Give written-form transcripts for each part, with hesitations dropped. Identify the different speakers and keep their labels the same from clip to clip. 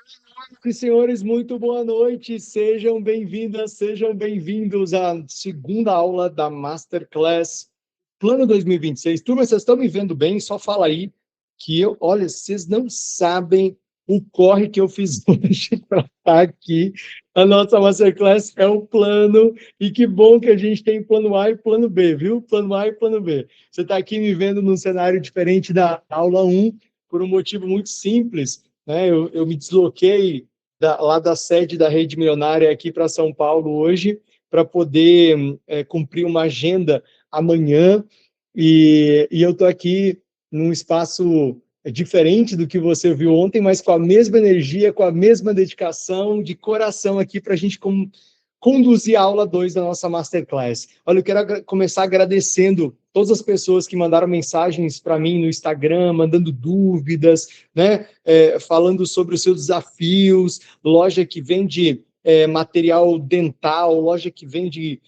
Speaker 1: Senhoras e senhores, muito boa noite. Sejam bem-vindas, sejam bem-vindos à segunda aula da Masterclass Plano 2026. Turma, vocês estão me vendo bem? Só fala aí que olha, vocês não sabem o corre que eu fiz hoje para estar aqui. A nossa Masterclass é o plano, e que bom que a gente tem plano A e plano B, viu? Plano A e plano B. Você está aqui me vendo num cenário diferente da aula 1, por um motivo muito simples, né? Eu me desloquei lá da sede da Rede Milionária aqui para São Paulo hoje, para poder cumprir uma agenda amanhã, e eu estou aqui num espaço diferente do que você viu ontem, mas com a mesma energia, com a mesma dedicação, de coração aqui para a gente conduzir a aula 2 da nossa Masterclass. Olha, eu quero começar agradecendo todas as pessoas que mandaram mensagens para mim no Instagram, mandando dúvidas, né? Falando sobre os seus desafios, loja que vende material dental, loja que vende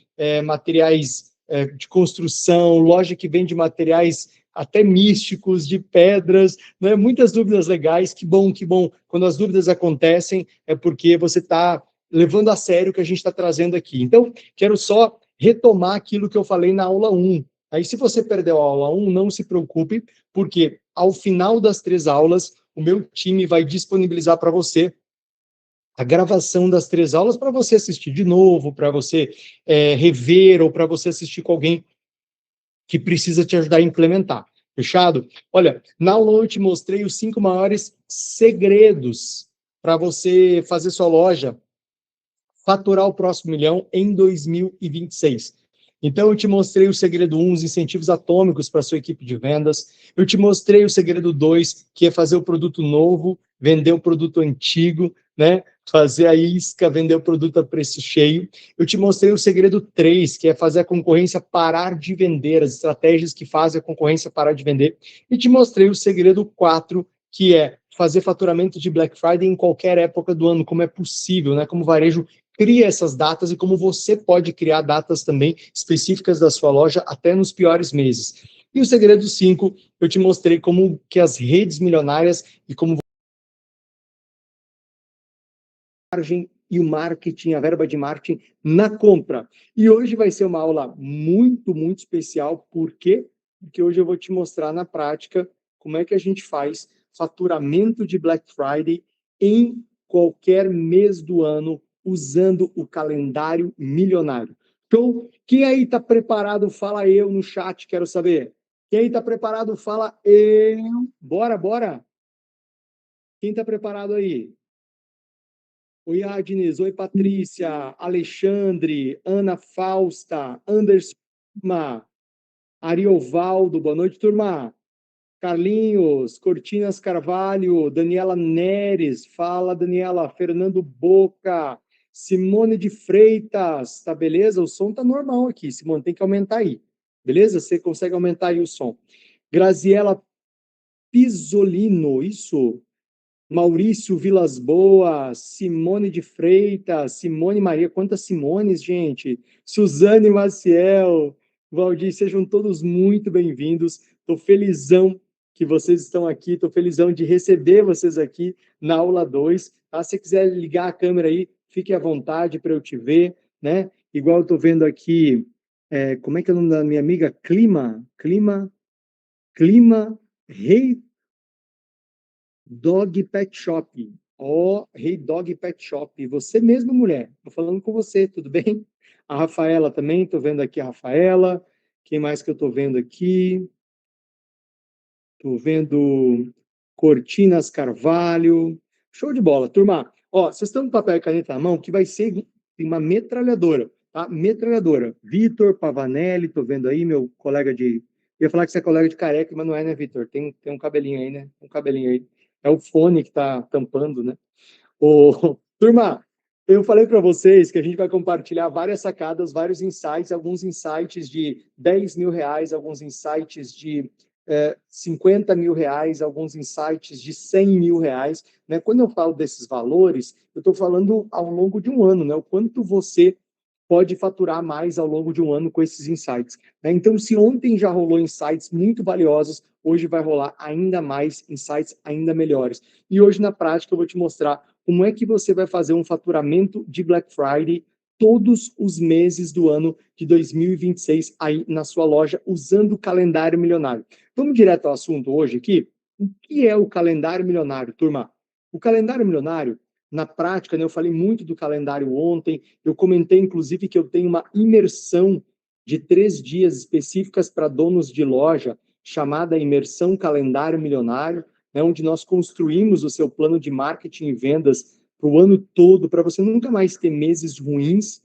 Speaker 1: materiais de construção, loja que vende materiais até místicos, de pedras, né? Muitas dúvidas legais. Que bom, que bom. Quando as dúvidas acontecem, é porque você está levando a sério o que a gente está trazendo aqui. Então, quero só retomar aquilo que eu falei na aula 1. Aí, se você perdeu a aula 1, não se preocupe, porque ao final das 3 aulas, o meu time vai disponibilizar para você a gravação das 3 aulas para você assistir de novo, para você rever, ou para você assistir com alguém que precisa te ajudar a implementar. Fechado? Olha, na aula eu te mostrei os 5 maiores segredos para você fazer sua loja faturar o próximo milhão em 2026. Então, eu te mostrei o segredo 1, os incentivos atômicos para a sua equipe de vendas. Eu te mostrei o segredo 2, que é fazer o produto novo, vender o produto antigo, né? Fazer a isca, vender o produto a preço cheio. Eu te mostrei o segredo 3, que é fazer a concorrência parar de vender, as estratégias que fazem a concorrência parar de vender. E te mostrei o segredo 4, que é fazer faturamento de Black Friday em qualquer época do ano, como é possível, né? Como o varejo cria essas datas e como você pode criar datas também específicas da sua loja até nos piores meses. E o segredo 5, eu te mostrei como que as redes milionárias e como margem e o marketing, a verba de marketing na compra. E hoje vai ser uma aula muito, muito especial. Por quê? Porque hoje eu vou te mostrar na prática como é que a gente faz faturamento de Black Friday em qualquer mês do ano, usando o calendário milionário. Então, quem aí está preparado, fala eu no chat, quero saber. Quem aí está preparado, fala eu. Bora, bora. Quem está preparado aí? Oi, Agnes. Oi, Patrícia. Alexandre. Ana Fausta. Anderson. Ariovaldo. Boa noite, turma. Carlinhos. Cortinas Carvalho. Daniela Neres. Fala, Daniela. Fernando Boca. Simone de Freitas. Tá beleza? O som tá normal aqui. Simone, tem que aumentar aí. Beleza? Você consegue aumentar aí o som. Graziela Pisolino. Isso. Maurício Vilas Boas, Simone de Freitas, Simone Maria, quantas Simones, gente? Suzane Maciel, Valdir, sejam todos muito bem-vindos. Estou felizão que vocês estão aqui, estou felizão de receber vocês aqui na aula 2. Tá? Se você quiser ligar a câmera aí, fique à vontade para eu te ver, né? Igual eu estou vendo aqui, como é que é o nome da minha amiga? Clima, Rei Dog Pet Shop. Ó, Rei Dog Pet Shop. Você mesmo, mulher. Tô falando com você, tudo bem? A Rafaela também, tô vendo aqui a Rafaela. Quem mais que eu tô vendo aqui? Tô vendo Cortinas Carvalho. Show de bola, turma. Ó, vocês estão com papel e caneta na mão, que vai ser uma metralhadora, tá? Metralhadora. Vitor Pavanelli, tô vendo aí, meu colega de... Eu ia falar que você é colega de careca, mas não é, né, Vitor? Tem um cabelinho aí, né? Um cabelinho aí. É o fone que tá tampando, né? Turma, eu falei para vocês que a gente vai compartilhar várias sacadas, vários insights, alguns insights de R$ 10.000, alguns insights de R$ 50.000, alguns insights de R$ 100.000, né? Quando eu falo desses valores, eu estou falando ao longo de um ano, né? O quanto você pode faturar mais ao longo de um ano com esses insights, né? Então, se ontem já rolou insights muito valiosos, hoje vai rolar ainda mais insights ainda melhores. E hoje, na prática, eu vou te mostrar como é que você vai fazer um faturamento de Black Friday todos os meses do ano de 2026 aí na sua loja, usando o calendário milionário. Vamos direto ao assunto hoje aqui? O que é o calendário milionário, turma? O calendário milionário, na prática, né, eu falei muito do calendário ontem, eu comentei, inclusive, que eu tenho uma imersão de 3 dias específicas para donos de loja, chamada Imersão Calendário Milionário, né, onde nós construímos o seu plano de marketing e vendas para o ano todo, para você nunca mais ter meses ruins.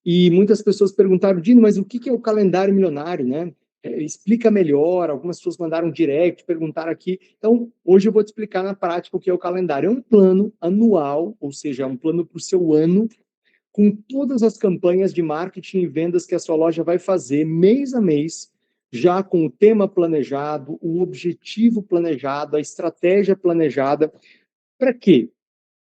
Speaker 1: E muitas pessoas perguntaram, Dino, mas o que é o calendário milionário, né? Explica melhor. Algumas pessoas mandaram direct, perguntaram aqui. Então, hoje eu vou te explicar na prática o que é o calendário. É um plano anual, ou seja, é um plano para o seu ano, com todas as campanhas de marketing e vendas que a sua loja vai fazer mês a mês, já com o tema planejado, o objetivo planejado, a estratégia planejada. Para quê?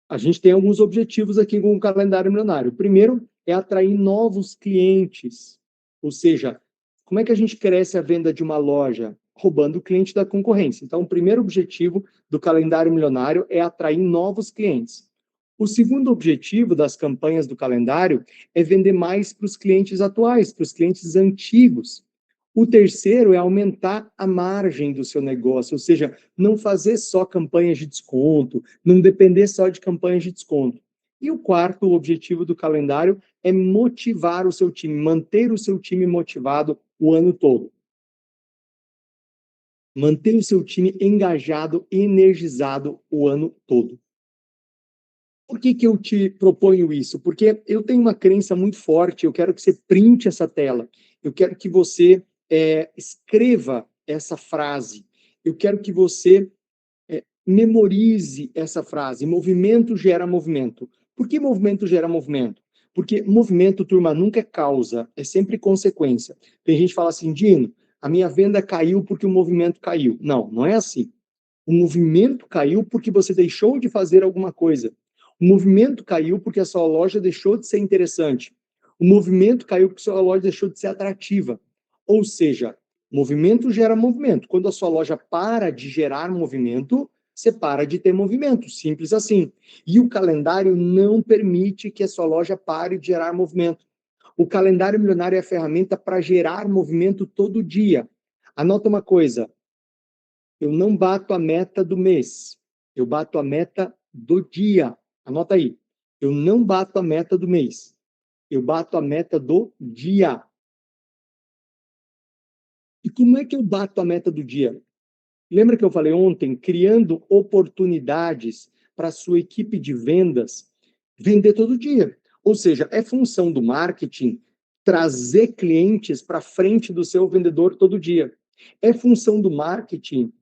Speaker 1: A gente tem alguns objetivos aqui com o calendário milionário. O primeiro é atrair novos clientes, ou seja, como é que a gente cresce a venda de uma loja? Roubando o cliente da concorrência. Então, o primeiro objetivo do calendário milionário é atrair novos clientes. O segundo objetivo das campanhas do calendário é vender mais para os clientes atuais, para os clientes antigos. O terceiro é aumentar a margem do seu negócio, ou seja, não fazer só campanhas de desconto, não depender só de campanhas de desconto. E o quarto objetivo do calendário é motivar o seu time, manter o seu time motivado o ano todo. Manter o seu time engajado, energizado o ano todo. Por que eu te proponho isso? Porque eu tenho uma crença muito forte, eu quero que você printe essa tela, eu quero que você escreva essa frase, eu quero que você memorize essa frase. Movimento gera movimento. Por que movimento gera movimento? Porque movimento, turma, nunca é causa, é sempre consequência. Tem gente que fala assim, Dino, a minha venda caiu porque o movimento caiu. Não, não é assim. O movimento caiu porque você deixou de fazer alguma coisa. O movimento caiu porque a sua loja deixou de ser interessante. O movimento caiu porque a sua loja deixou de ser atrativa. Ou seja, movimento gera movimento. Quando a sua loja para de gerar movimento, você para de ter movimento. Simples assim. E o calendário não permite que a sua loja pare de gerar movimento. O calendário milionário é a ferramenta para gerar movimento todo dia. Anota uma coisa, eu não bato a meta do mês, eu bato a meta do dia. Anota aí. Eu não bato a meta do mês, eu bato a meta do dia. E como é que eu bato a meta do dia? Lembra que eu falei ontem, criando oportunidades para a sua equipe de vendas vender todo dia. Ou seja, é função do marketing trazer clientes para frente do seu vendedor todo dia. É função do marketing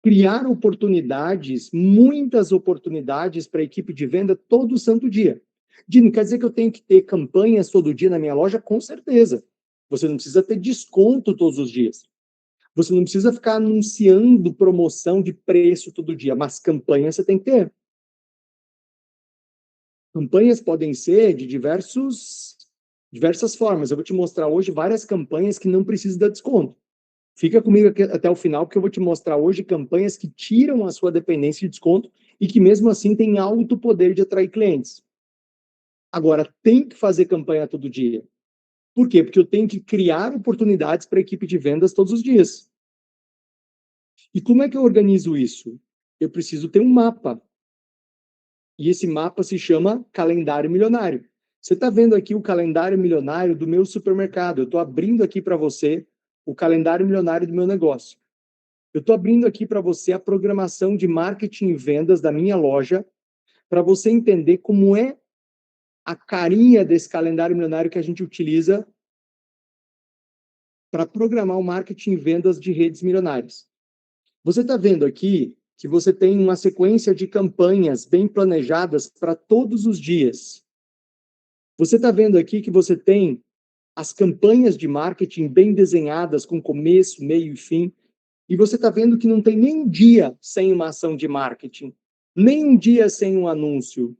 Speaker 1: criar oportunidades, muitas oportunidades para a equipe de venda todo santo dia. Dino, quer dizer que eu tenho que ter campanhas todo dia na minha loja? Com certeza. Você não precisa ter desconto todos os dias. Você não precisa ficar anunciando promoção de preço todo dia, mas campanhas você tem que ter. Campanhas podem ser de diversas formas. Eu vou te mostrar hoje várias campanhas que não precisam dar desconto. Fica comigo aqui até o final, porque eu vou te mostrar hoje campanhas que tiram a sua dependência de desconto e que mesmo assim têm alto poder de atrair clientes. Agora, tem que fazer campanha todo dia. Por quê? Porque eu tenho que criar oportunidades para a equipe de vendas todos os dias. E como é que eu organizo isso? Eu preciso ter um mapa. E esse mapa se chama calendário milionário. Você está vendo aqui o calendário milionário do meu supermercado. Eu estou abrindo aqui para você o calendário milionário do meu negócio. Eu estou abrindo aqui para você a programação de marketing e vendas da minha loja, para você entender como é a carinha desse calendário milionário que a gente utiliza para programar o marketing e vendas de redes milionárias. Você está vendo aqui que você tem uma sequência de campanhas bem planejadas para todos os dias. Você está vendo aqui que você tem as campanhas de marketing bem desenhadas, com começo, meio e fim. E você está vendo que não tem nem um dia sem uma ação de marketing, nem um dia sem um anúncio,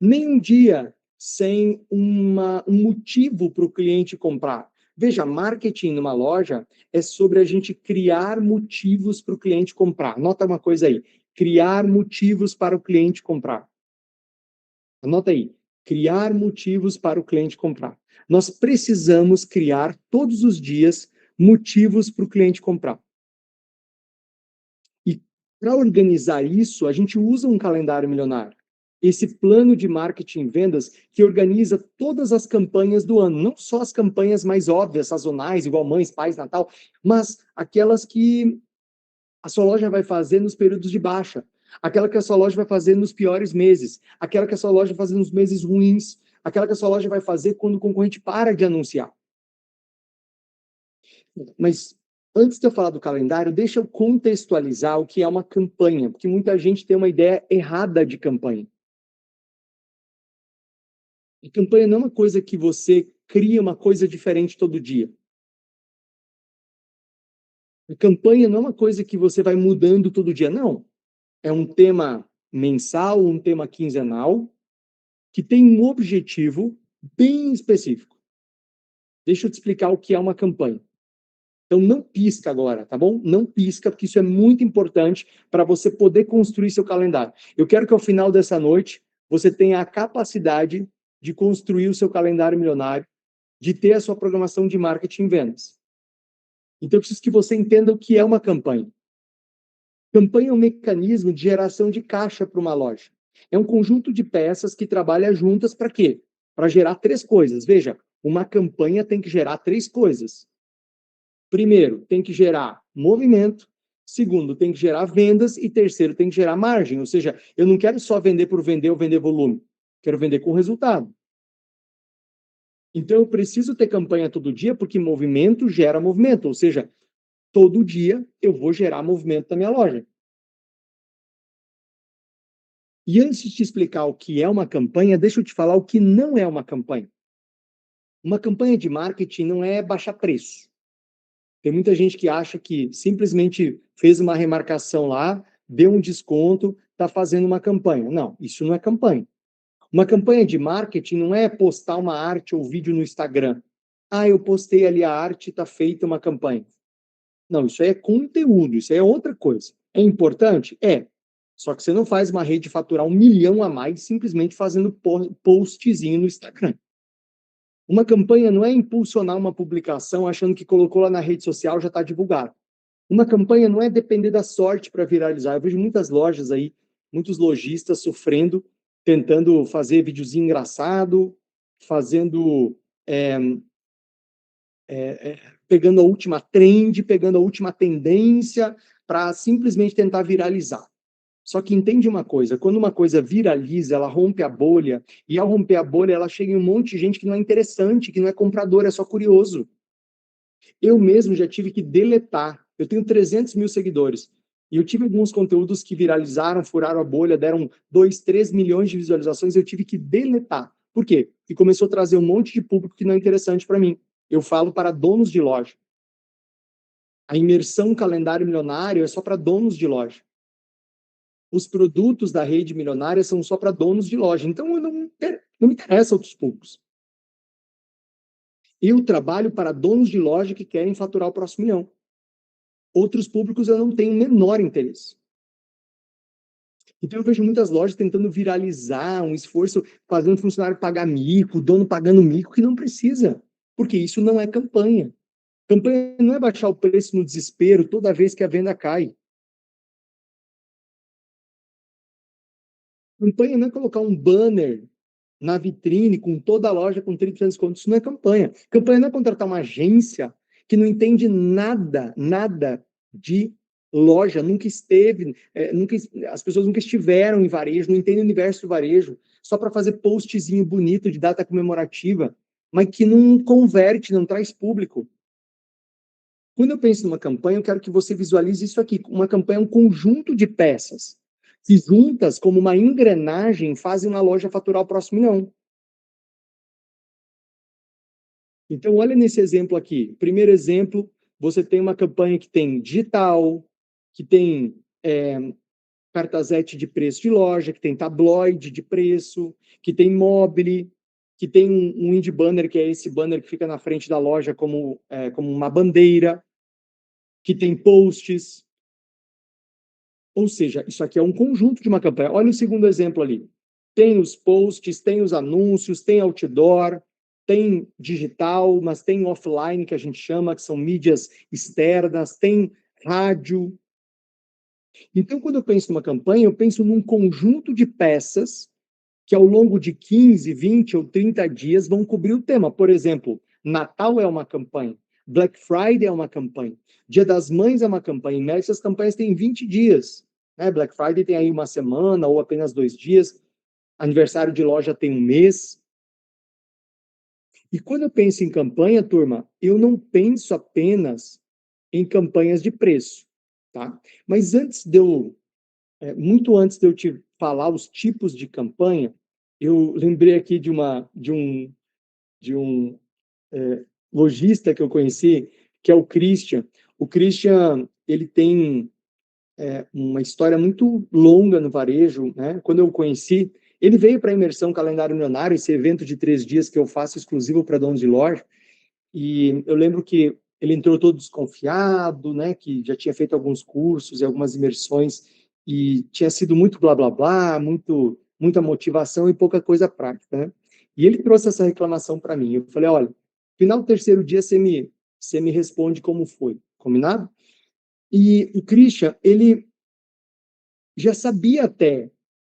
Speaker 1: nem um dia sem um motivo para o cliente comprar. Veja, marketing numa loja é sobre a gente criar motivos para o cliente comprar. Anota uma coisa aí, criar motivos para o cliente comprar. Anota aí, criar motivos para o cliente comprar. Nós precisamos criar todos os dias motivos para o cliente comprar. E para organizar isso, a gente usa um calendário milionário. Esse plano de marketing e vendas que organiza todas as campanhas do ano, não só as campanhas mais óbvias, sazonais, igual mães, pais, Natal, mas aquelas que a sua loja vai fazer nos períodos de baixa, aquela que a sua loja vai fazer nos piores meses, aquela que a sua loja vai fazer nos meses ruins, aquela que a sua loja vai fazer quando o concorrente para de anunciar. Mas antes de eu falar do calendário, deixa eu contextualizar o que é uma campanha, porque muita gente tem uma ideia errada de campanha. E campanha não é uma coisa que você cria uma coisa diferente todo dia. A campanha não é uma coisa que você vai mudando todo dia, não. É um tema mensal, um tema quinzenal, que tem um objetivo bem específico. Deixa eu te explicar o que é uma campanha. Então, não pisca agora, tá bom? Não pisca, porque isso é muito importante para você poder construir seu calendário. Eu quero que ao final dessa noite você tenha a capacidade de construir o seu calendário milionário, de ter a sua programação de marketing e vendas. Então, eu preciso que você entenda o que é uma campanha. Campanha é um mecanismo de geração de caixa para uma loja. É um conjunto de peças que trabalha juntas para quê? Para gerar três coisas. Veja, uma campanha tem que gerar três coisas. Primeiro, tem que gerar movimento. Segundo, tem que gerar vendas. E terceiro, tem que gerar margem. Ou seja, eu não quero só vender por vender ou vender volume. Quero vender com resultado. Então, eu preciso ter campanha todo dia, porque movimento gera movimento. Ou seja, todo dia eu vou gerar movimento na minha loja. E antes de te explicar o que é uma campanha, deixa eu te falar o que não é uma campanha. Uma campanha de marketing não é baixar preço. Tem muita gente que acha que simplesmente fez uma remarcação lá, deu um desconto, está fazendo uma campanha. Não, isso não é campanha. Uma campanha de marketing não é postar uma arte ou vídeo no Instagram. Ah, eu postei ali a arte, está feita uma campanha. Não, isso aí é conteúdo, isso aí é outra coisa. É importante? É. Só que você não faz uma rede faturar 1 milhão a mais simplesmente fazendo postzinho no Instagram. Uma campanha não é impulsionar uma publicação achando que colocou lá na rede social já está divulgado. Uma campanha não é depender da sorte para viralizar. Eu vejo muitas lojas aí, muitos lojistas sofrendo, tentando fazer videozinho engraçado, fazendo pegando a última trend, pegando a última tendência para simplesmente tentar viralizar. Só que entende uma coisa, quando uma coisa viraliza, ela rompe a bolha, e ao romper a bolha, ela chega em um monte de gente que não é interessante, que não é comprador, é só curioso. Eu mesmo já tive que deletar. Eu tenho 300 mil seguidores. E eu tive alguns conteúdos que viralizaram, furaram a bolha, deram 2, 3 milhões de visualizações, eu tive que deletar. Por quê? Porque começou a trazer um monte de público que não é interessante para mim. Eu falo para donos de loja. A imersão calendário milionário é só para donos de loja. Os produtos da rede milionária são só para donos de loja. Então, não me interessa outros públicos. Eu trabalho para donos de loja que querem faturar o próximo milhão. Outros públicos eu não tenho o menor interesse. Então, eu vejo muitas lojas tentando viralizar um esforço, fazendo o funcionário pagar mico, o dono pagando mico, que não precisa. Porque isso não é campanha. Campanha não é baixar o preço no desespero toda vez que a venda cai. Campanha não é colocar um banner na vitrine com toda a loja com 30% de desconto. Isso não é campanha. Campanha não é contratar uma agência que não entende nada de loja, nunca esteve, as pessoas nunca estiveram em varejo, não entendem o universo do varejo, só para fazer postzinho bonito de data comemorativa, mas que não converte, não traz público. Quando eu penso numa campanha, eu quero que você visualize isso aqui. Uma campanha é um conjunto de peças que juntas, como uma engrenagem, fazem uma loja faturar o próximo milhão. Então, olha nesse exemplo aqui. Primeiro exemplo, você tem uma campanha que tem digital, que tem cartazete de preço de loja, que tem tabloide de preço, que tem mobile. que tem um indie banner, que é esse banner que fica na frente da loja como uma bandeira, que tem posts. Ou seja, isso aqui é um conjunto de uma campanha. Olha o segundo exemplo ali. Tem os posts, tem os anúncios, tem outdoor, tem digital, mas tem offline, que a gente chama, que são mídias externas, tem rádio. Então, quando eu penso numa campanha, eu penso num conjunto de peças que ao longo de 15, 20 ou 30 dias vão cobrir o tema. Por exemplo, Natal é uma campanha, Black Friday é uma campanha, Dia das Mães é uma campanha. Em média, essas campanhas têm 20 dias. Né? Black Friday tem aí uma semana ou apenas 2 dias. Aniversário de loja tem um mês. E quando eu penso em campanha, turma, eu não penso apenas em campanhas de preço, tá? Mas muito antes de eu te falar os tipos de campanha, eu lembrei aqui de um lojista que eu conheci, que é o Christian. O Christian, ele tem uma história muito longa no varejo, né? Quando eu o conheci, ele veio para a Imersão Calendário Milionário, esse evento de 3 dias que eu faço exclusivo para donos de loja, e eu lembro que ele entrou todo desconfiado, né? Que já tinha feito alguns cursos e algumas imersões, e tinha sido muito blá blá blá, muita motivação e pouca coisa prática, né? E ele trouxe essa reclamação para mim. Eu falei, olha, final do terceiro dia você me responde como foi, combinado? E o Christian, ele já sabia até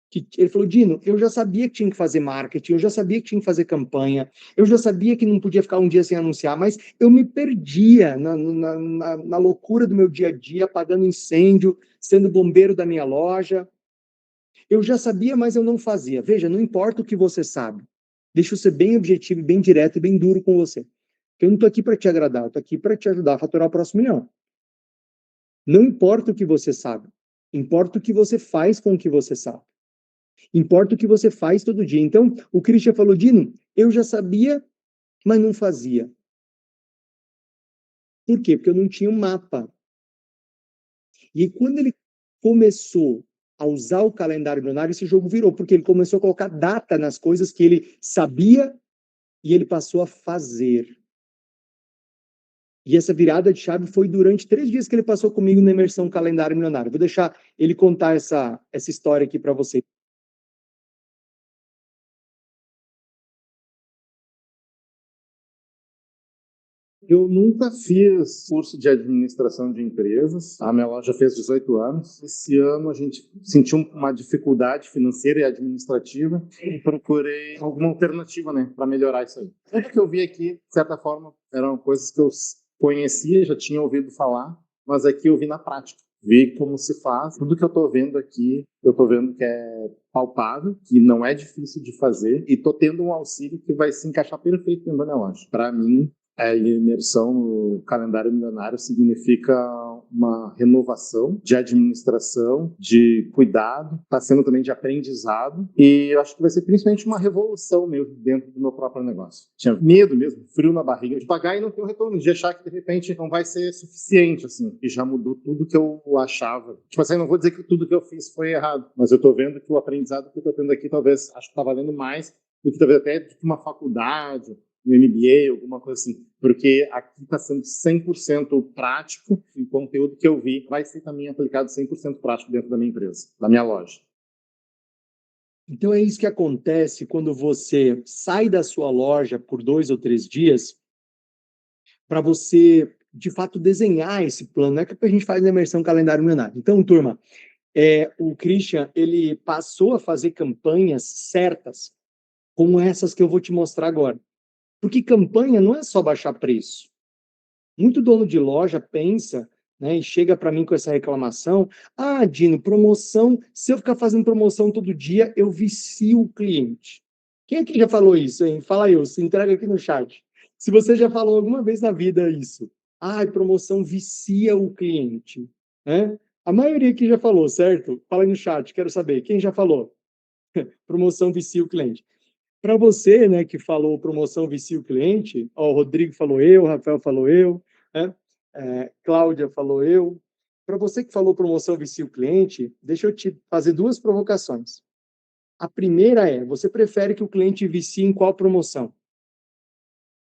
Speaker 1: que ele falou, Dino, eu já sabia que tinha que fazer marketing, eu já sabia que tinha que fazer campanha, eu já sabia que não podia ficar um dia sem anunciar, mas eu me perdia na loucura do meu dia a dia, apagando incêndio, sendo bombeiro da minha loja. Eu já sabia, mas eu não fazia. Veja, não importa o que você sabe. Deixa eu ser bem objetivo, bem direto e bem duro com você. Eu não estou aqui para te agradar, eu estou aqui para te ajudar a faturar o próximo milhão. Não importa o que você sabe, importa o que você faz com o que você sabe. Importa o que você faz todo dia. Então, o Christian falou, Dino, eu já sabia, mas não fazia. Por quê? Porque eu não tinha um mapa. E quando ele começou a usar o calendário milionário, esse jogo virou, porque ele começou a colocar data nas coisas que ele sabia e ele passou a fazer. E essa virada de chave foi durante 3 dias que ele passou comigo na imersão Calendário Milionário. Vou deixar ele contar essa história aqui para você.
Speaker 2: Eu nunca fiz curso de administração de empresas. A minha loja fez 18 anos. Esse ano a gente sentiu uma dificuldade financeira e administrativa e procurei alguma alternativa, né, para melhorar isso aí. Tudo que eu vi aqui, de certa forma, eram coisas que eu conhecia, já tinha ouvido falar, mas aqui eu vi na prática. Vi como se faz. Tudo que eu estou vendo aqui, eu estou vendo que é palpável, que não é difícil de fazer, e estou tendo um auxílio que vai se encaixar perfeito dentro da minha loja. Para mim, a imersão no calendário milionário significa uma renovação de administração, de cuidado, está sendo também de aprendizado, e eu acho que vai ser principalmente uma revolução mesmo dentro do meu próprio negócio. Tinha medo mesmo, frio na barriga de pagar e não ter um retorno, de achar que de repente não vai ser suficiente, assim, e já mudou tudo que eu achava. Tipo assim, não vou dizer que tudo que eu fiz foi errado, mas eu estou vendo que o aprendizado que eu estou tendo aqui talvez, acho que está valendo mais do que talvez até de uma faculdade, um MBA, alguma coisa assim, porque aqui está sendo 100% prático e o conteúdo que eu vi vai ser também aplicado 100% prático dentro da minha empresa, da minha loja.
Speaker 1: Então é isso que acontece quando você sai da sua loja por 2 ou 3 dias para você, de fato, desenhar esse plano. Não é que a gente faz na imersão calendário milionário. Então, turma, o Christian, ele passou a fazer campanhas certas, como essas que eu vou te mostrar agora. Porque campanha não é só baixar preço. Muito dono de loja pensa, né, e chega para mim com essa reclamação: ah, Dino, promoção, se eu ficar fazendo promoção todo dia, eu vicio o cliente. Quem aqui já falou isso, hein? Fala eu, se entrega aqui no chat. Se você já falou alguma vez na vida isso. Ah, promoção vicia o cliente. Né? A maioria aqui já falou, certo? Fala aí no chat, quero saber. Quem já falou? Promoção vicia o cliente. Para você, né, que falou promoção vicia o cliente, ó, o Rodrigo falou eu, o Rafael falou eu, né? Cláudia falou eu. Para você que falou promoção vicia o cliente, deixa eu te fazer 2 provocações. A primeira é, você prefere que o cliente vicie em qual promoção?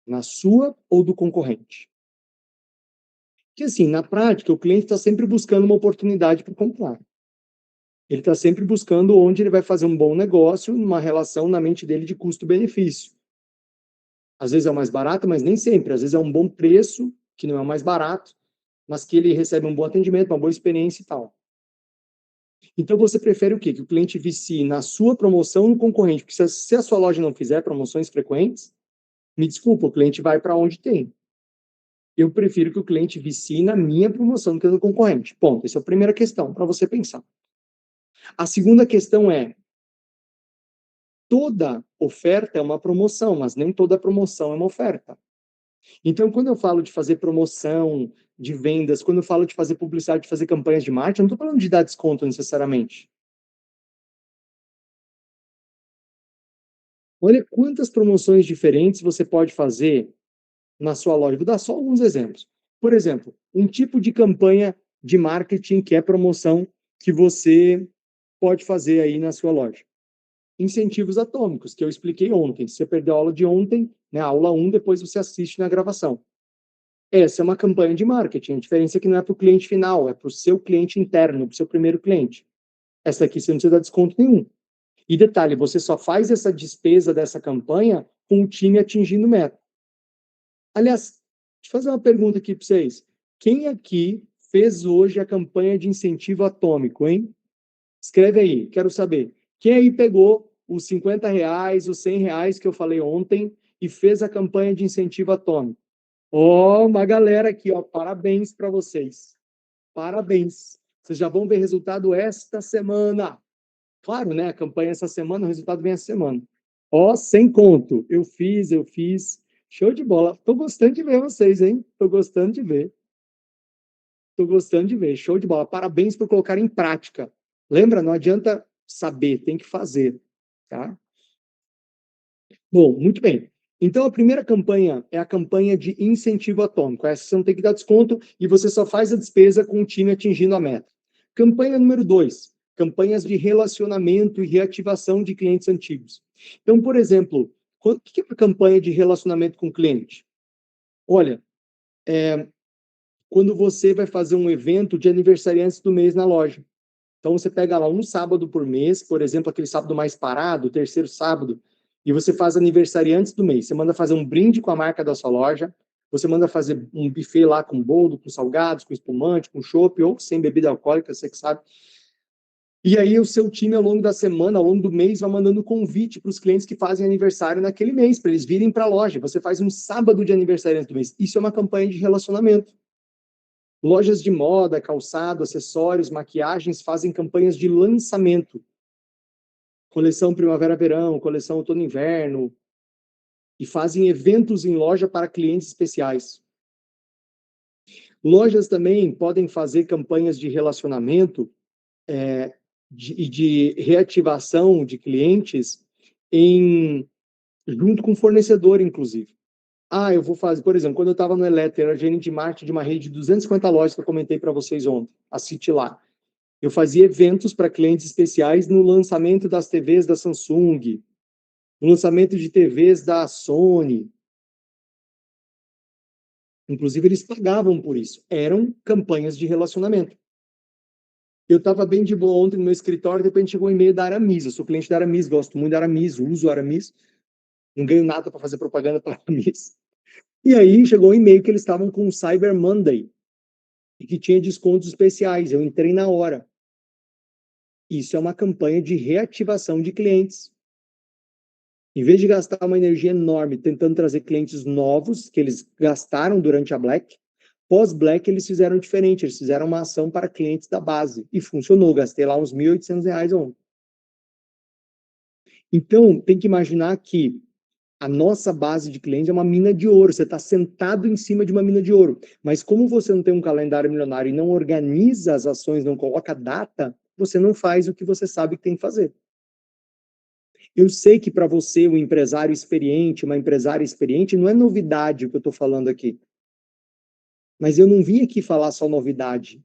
Speaker 1: Na sua ou do concorrente? Porque, assim, na prática, o cliente está sempre buscando uma oportunidade para comprar. Ele está sempre buscando onde ele vai fazer um bom negócio, numa relação na mente dele de custo-benefício. Às vezes é o mais barato, mas nem sempre. Às vezes é um bom preço, que não é o mais barato, mas que ele recebe um bom atendimento, uma boa experiência e tal. Então, você prefere o quê? Que o cliente vicie na sua promoção ou no concorrente? Porque se a sua loja não fizer promoções frequentes, me desculpa, o cliente vai para onde tem. Eu prefiro que o cliente vicie na minha promoção do que no concorrente. Ponto. Essa é a primeira questão para você pensar. A segunda questão é, toda oferta é uma promoção, mas nem toda promoção é uma oferta. Então, quando eu falo de fazer promoção, de vendas, quando eu falo de fazer publicidade, de fazer campanhas de marketing, eu não estou falando de dar desconto necessariamente. Olha quantas promoções diferentes você pode fazer na sua loja. Vou dar só alguns exemplos. Por exemplo, um tipo de campanha de marketing que é promoção que você pode fazer aí na sua loja. Incentivos atômicos, que eu expliquei ontem. Se você perdeu a aula de ontem, né, a aula 1, depois você assiste na gravação. Essa é uma campanha de marketing. A diferença é que não é para o cliente final, é para o seu cliente interno, para o seu primeiro cliente. Essa aqui você não precisa dar desconto nenhum. E detalhe, você só faz essa despesa dessa campanha com o time atingindo meta. Aliás, deixa eu fazer uma pergunta aqui para vocês. Quem aqui fez hoje a campanha de incentivo atômico, hein? Escreve aí, quero saber. Quem aí pegou os R$ 50, os R$ 100 que eu falei ontem e fez a campanha de incentivo atômico? Ó, uma galera aqui, ó, parabéns para vocês. Parabéns. Vocês já vão ver resultado esta semana. Claro, né? A campanha essa semana, o resultado vem essa semana. Ó, sem conto. Eu fiz. Show de bola. Tô gostando de ver vocês, hein? Tô gostando de ver. Tô gostando de ver. Show de bola. Parabéns por colocar em prática. Lembra, não adianta saber, tem que fazer, tá? Bom, muito bem. Então, a primeira campanha é a campanha de incentivo atômico. Essa você não tem que dar desconto e você só faz a despesa com o time atingindo a meta. Campanha número 2, campanhas de relacionamento e reativação de clientes antigos. Então, por exemplo, o que é uma campanha de relacionamento com o cliente? Olha, quando você vai fazer um evento de aniversariantes do mês na loja. Então, você pega lá um sábado por mês, por exemplo, aquele sábado mais parado, o terceiro sábado, e você faz aniversariantes do mês. Você manda fazer um brinde com a marca da sua loja, você manda fazer um buffet lá com bolo, com salgados, com espumante, com chopp, ou sem bebida alcoólica, você que sabe. E aí o seu time, ao longo da semana, ao longo do mês, vai mandando convite para os clientes que fazem aniversário naquele mês, para eles virem para a loja. Você faz um sábado de aniversariante do mês. Isso é uma campanha de relacionamento. Lojas de moda, calçado, acessórios, maquiagens fazem campanhas de lançamento. Coleção primavera-verão, coleção outono-inverno, e fazem eventos em loja para clientes especiais. Lojas também podem fazer campanhas de relacionamento e de reativação de clientes junto com o fornecedor, inclusive. Eu vou fazer, por exemplo, quando eu estava no Eletra, era gerente de marketing de uma rede de 250 lojas que eu comentei para vocês ontem, a City lá. Eu fazia eventos para clientes especiais no lançamento das TVs da Samsung, no lançamento de TVs da Sony. Inclusive, eles pagavam por isso. Eram campanhas de relacionamento. Eu estava bem de boa ontem no meu escritório, de repente chegou um e-mail da Aramis. Eu sou cliente da Aramis, gosto muito da Aramis, uso a Aramis. Não ganho nada para fazer propaganda para a Aramis. E aí chegou um e-mail que eles estavam com o Cyber Monday e que tinha descontos especiais. Eu entrei na hora. Isso é uma campanha de reativação de clientes. Em vez de gastar uma energia enorme tentando trazer clientes novos, que eles gastaram durante a Black, pós-Black eles fizeram diferente, eles fizeram uma ação para clientes da base, e funcionou, gastei lá uns R$ 1.800 ontem. Então, tem que imaginar que a nossa base de clientes é uma mina de ouro, você está sentado em cima de uma mina de ouro, mas como você não tem um calendário milionário e não organiza as ações, não coloca data, você não faz o que você sabe que tem que fazer. Eu sei que para você, um empresário experiente, uma empresária experiente, não é novidade o que eu estou falando aqui. Mas eu não vim aqui falar só novidade.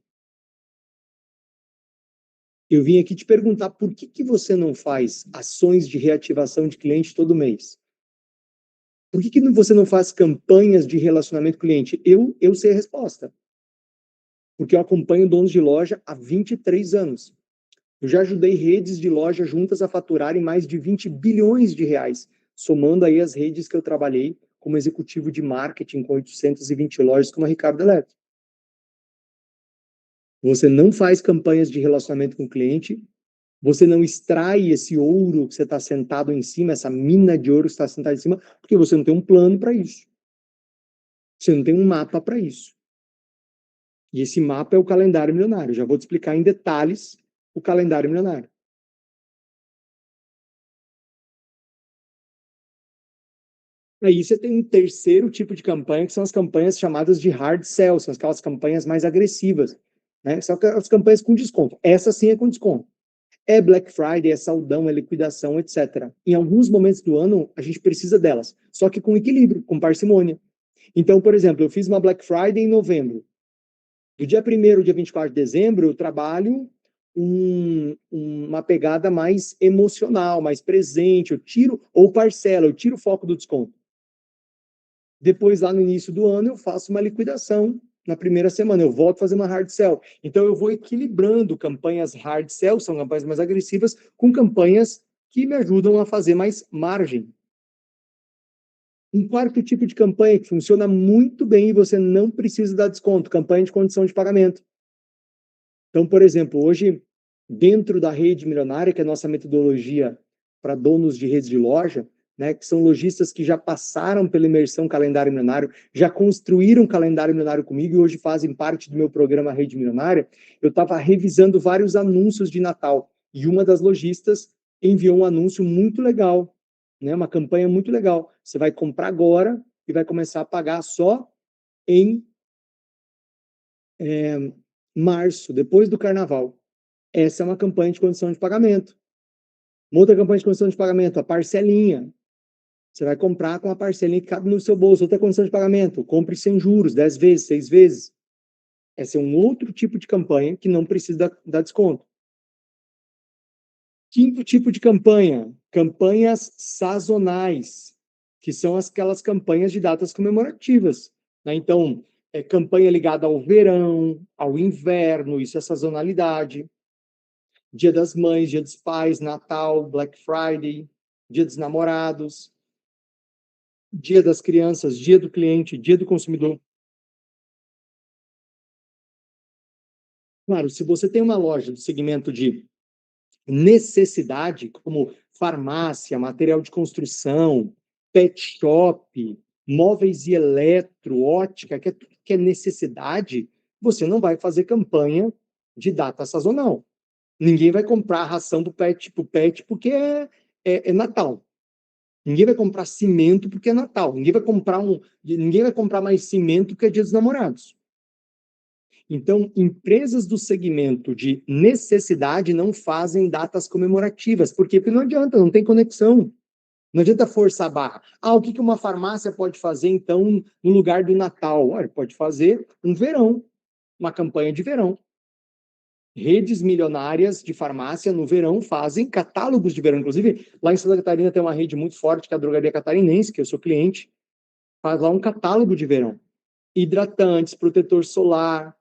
Speaker 1: Eu vim aqui te perguntar por que você não faz ações de reativação de cliente todo mês? Por que você não faz campanhas de relacionamento com cliente? Eu sei a resposta. Porque eu acompanho donos de loja há 23 anos. Eu já ajudei redes de loja juntas a faturarem mais de 20 bilhões de reais, somando aí as redes que eu trabalhei como executivo de marketing com 820 lojas como a Ricardo Eletro. Você não faz campanhas de relacionamento com o cliente, você não extrai esse ouro que você está sentado em cima, essa mina de ouro que está sentado em cima, porque você não tem um plano para isso. Você não tem um mapa para isso. E esse mapa é o calendário milionário. Já vou te explicar em detalhes o calendário milionário. Aí você tem um terceiro tipo de campanha, que são as campanhas chamadas de hard sell, são aquelas campanhas mais agressivas, né? São as campanhas com desconto. Essa sim é com desconto. É Black Friday, é saldão, é liquidação, etc. Em alguns momentos do ano, a gente precisa delas, só que com equilíbrio, com parcimônia. Então, por exemplo, eu fiz uma Black Friday em novembro. Do dia 1º ao dia 24 de dezembro, eu trabalho uma pegada mais emocional, mais presente, eu tiro, ou parcela, eu tiro o foco do desconto. Depois, lá no início do ano, eu faço uma liquidação na primeira semana, eu volto a fazer uma hard sell. Então, eu vou equilibrando campanhas hard sell, são campanhas mais agressivas, com campanhas que me ajudam a fazer mais margem. Um quarto tipo de campanha que funciona muito bem e você não precisa dar desconto, campanha de condição de pagamento. Então, por exemplo, hoje, dentro da rede milionária, que é a nossa metodologia para donos de redes de loja, né, que são lojistas que já passaram pela imersão calendário milionário, já construíram calendário milionário comigo e hoje fazem parte do meu programa Rede Milionária, eu estava revisando vários anúncios de Natal e uma das lojistas enviou um anúncio muito legal, né, uma campanha muito legal. Você vai comprar agora e vai começar a pagar só em março, depois do carnaval. Essa é uma campanha de condição de pagamento. Uma outra campanha de condição de pagamento, a parcelinha. Você vai comprar com a parcelinha que cabe no seu bolso. Outra condição de pagamento, compre sem juros, 10 vezes, 6 vezes. Esse é um outro tipo de campanha que não precisa dar desconto. Quinto tipo de campanha, campanhas sazonais, que são aquelas campanhas de datas comemorativas, né? Então, campanha ligada ao verão, ao inverno, isso é sazonalidade. Dia das Mães, Dia dos Pais, Natal, Black Friday, Dia dos Namorados, Dia das Crianças, Dia do Cliente, Dia do Consumidor. Claro, se você tem uma loja do segmento de necessidade, como farmácia, material de construção, pet shop, móveis e eletro, ótica, que é tudo que é necessidade, você não vai fazer campanha de data sazonal. Ninguém vai comprar ração do pet, porque é Natal. Ninguém vai comprar cimento porque é Natal. Ninguém vai comprar mais cimento porque é Dia dos Namorados. Então, empresas do segmento de necessidade não fazem datas comemorativas. Por quê? Porque não adianta, não tem conexão. Não adianta forçar a barra. O que uma farmácia pode fazer, então, no lugar do Natal? Olha, pode fazer um verão, uma campanha de verão. Redes milionárias de farmácia no verão fazem catálogos de verão. Inclusive, lá em Santa Catarina tem uma rede muito forte, que é a Drogaria Catarinense, que eu sou cliente, faz lá um catálogo de verão. Hidratantes, protetor solar,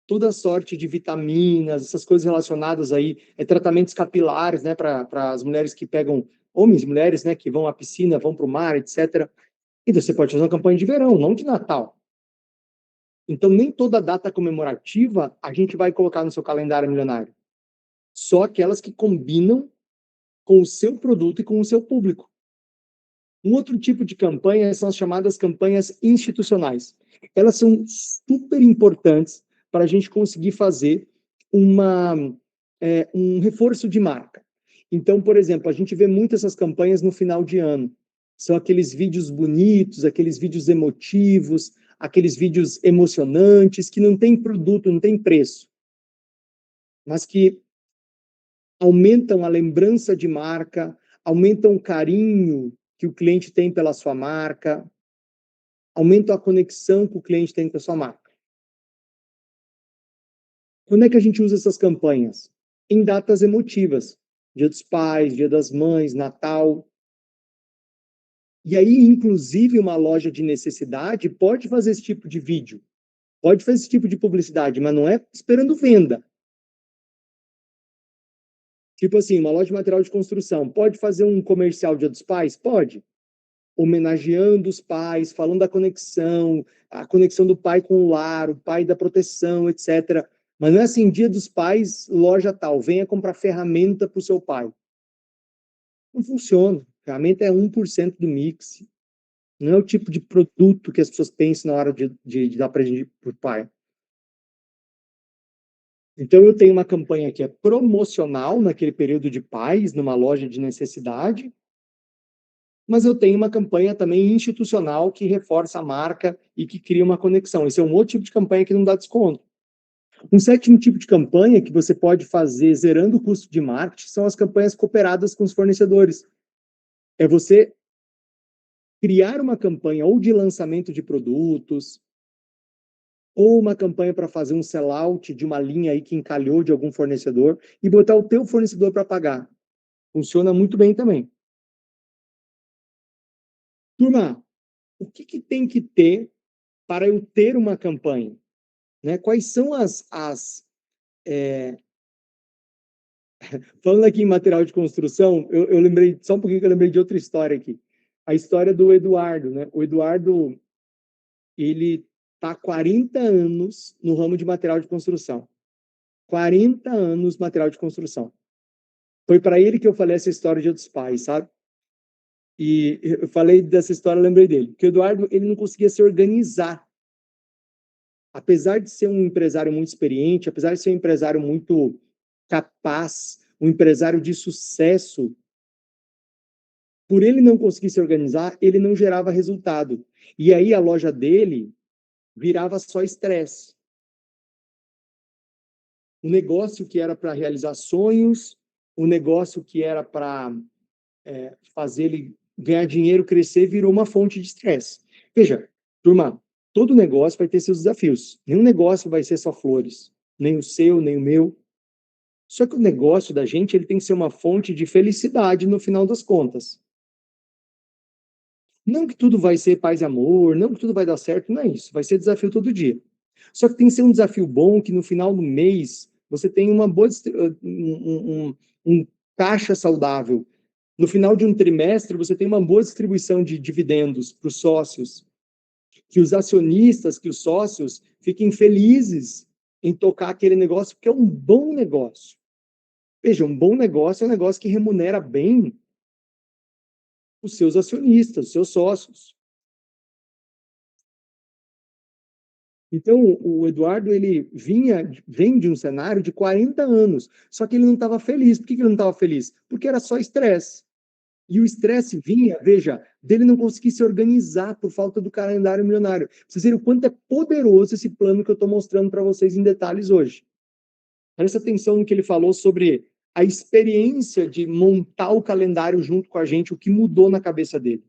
Speaker 1: toda sorte de vitaminas, essas coisas relacionadas aí, tratamentos capilares, né, para as mulheres que pegam, homens e mulheres, né, que vão à piscina, vão para o mar, etc. E você pode fazer uma campanha de verão, não de Natal. Então, nem toda data comemorativa a gente vai colocar no seu calendário milionário. Só aquelas que combinam com o seu produto e com o seu público. Um outro tipo de campanha são as chamadas campanhas institucionais. Elas são super importantes para a gente conseguir fazer um reforço de marca. Então, por exemplo, a gente vê muito essas campanhas no final de ano. São aqueles vídeos bonitos, aqueles vídeos emotivos, aqueles vídeos emocionantes, que não tem produto, não tem preço, mas que aumentam a lembrança de marca, aumentam o carinho que o cliente tem pela sua marca, aumentam a conexão que o cliente tem com a sua marca. Quando é que a gente usa essas campanhas? Em datas emotivas. Dia dos Pais, Dia das Mães, Natal. E aí, inclusive, uma loja de necessidade pode fazer esse tipo de vídeo, pode fazer esse tipo de publicidade, mas não é esperando venda. Tipo assim, uma loja de material de construção, pode fazer um comercial Dia dos Pais? Pode. Homenageando os pais, falando da conexão, a conexão do pai com o lar, o pai da proteção, etc. Mas não é assim, Dia dos Pais, loja tal, venha comprar ferramenta para o seu pai. Não funciona. A ferramenta é 1% do mix. Não é o tipo de produto que as pessoas pensam na hora de dar presente para o pai. Então, eu tenho uma campanha que é promocional naquele período de paz, numa loja de necessidade, mas eu tenho uma campanha também institucional que reforça a marca e que cria uma conexão. Esse é um outro tipo de campanha que não dá desconto. Um sétimo tipo de campanha que você pode fazer zerando o custo de marketing são as campanhas cooperadas com os fornecedores. É você criar uma campanha ou de lançamento de produtos, ou uma campanha para fazer um sellout de uma linha aí que encalhou de algum fornecedor e botar o teu fornecedor para pagar. Funciona muito bem também. Turma, o que tem que ter para eu ter uma campanha? Né? Quais são Falando aqui em material de construção, eu lembrei, só um pouquinho que eu lembrei de outra história aqui. A história do Eduardo, né? O Eduardo, ele está há 40 anos no ramo de material de construção. 40 anos material de construção. Foi para ele que eu falei essa história de outros pais, sabe? E eu falei dessa história, eu lembrei dele. Porque o Eduardo, ele não conseguia se organizar. Apesar de ser um empresário muito experiente, apesar de ser um empresário muito capaz, um empresário de sucesso, por ele não conseguir se organizar, ele não gerava resultado. E aí a loja dele virava só estresse. Um negócio que era para realizar sonhos, um negócio que era para fazer ele ganhar dinheiro, crescer, virou uma fonte de estresse. Veja, turma, todo negócio vai ter seus desafios. Nenhum negócio vai ser só flores. Nem o seu, nem o meu. Só que o negócio da gente, ele tem que ser uma fonte de felicidade no final das contas. Não que tudo vai ser paz e amor, não que tudo vai dar certo, não é isso. Vai ser desafio todo dia. Só que tem que ser um desafio bom, que no final do mês você tem uma boa um caixa saudável. No final de um trimestre, você tem uma boa distribuição de dividendos para os sócios, que os acionistas, que os sócios fiquem felizes em tocar aquele negócio, porque é um bom negócio. Veja, um bom negócio é um negócio que remunera bem os seus acionistas, os seus sócios. Então, o Eduardo, ele vem de um cenário de 40 anos, só que ele não estava feliz. Por que ele não estava feliz? Porque era só estresse. E o estresse vinha, veja, dele não conseguir se organizar por falta do calendário milionário. Pra vocês verem o quanto é poderoso esse plano que eu estou mostrando para vocês em detalhes hoje. Presta atenção no que ele falou sobre a experiência de montar o calendário junto com a gente, o que mudou na cabeça dele.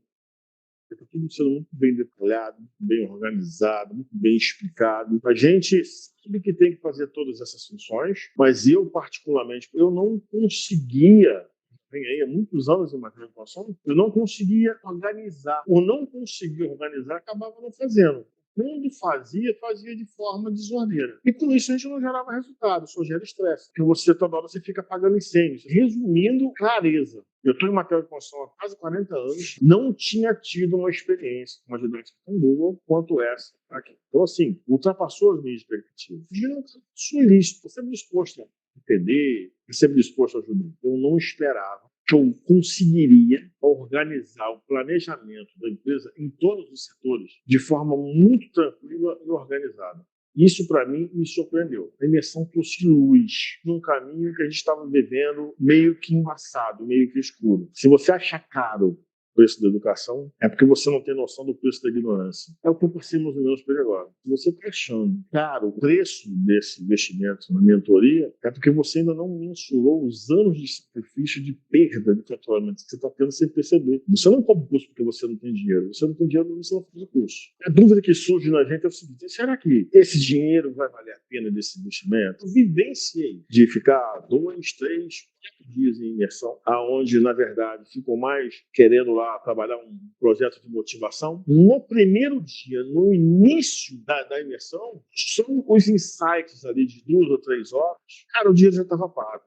Speaker 3: Está tudo sendo muito bem detalhado, muito bem organizado, muito bem explicado. A gente sabe que tem que fazer todas essas funções, mas eu, particularmente, eu não conseguia, vem aí há muitos anos em matéria de educação, eu não conseguia organizar. Ou não conseguia organizar, acabava não fazendo. Quando fazia de forma desordeira. E com isso a gente não gerava resultado, só gera estresse. Porque você toda hora você fica apagando incêndios. Resumindo, clareza. Eu estou em matéria de construção há quase 40 anos, não tinha tido uma experiência, uma vivência tão boa quanto essa aqui. Então, assim, ultrapassou as minhas expectativas. Eu não sou ilícito, sempre disposto a entender, sempre disposto a ajudar. Eu não esperava que eu conseguiria organizar o planejamento da empresa em todos os setores de forma muito tranquila e organizada. Isso, para mim, me surpreendeu. A imersão trouxe luz num caminho que a gente estava vivendo meio que embaçado, meio que escuro. Se você acha caro preço da educação, é porque você não tem noção do preço da ignorância. É o que eu percebo nos meus preços agora. Se você está achando caro o preço desse investimento na mentoria, é porque você ainda não mensurou os anos de sacrifício, de perda de faturamento que você está tendo sem perceber. Você não compra o curso porque você não tem dinheiro. Você não tem dinheiro, você não faz o curso. A dúvida que surge na gente é o seguinte: será que esse dinheiro vai valer a pena desse investimento? Eu vivenciei de ficar 2, 3, 4 dias em imersão, aonde, na verdade, ficam mais querendo lá trabalhar um projeto de motivação. No primeiro dia, no início da imersão, são os insights ali de 2 ou 3 horas, cara, o dia já estava pago.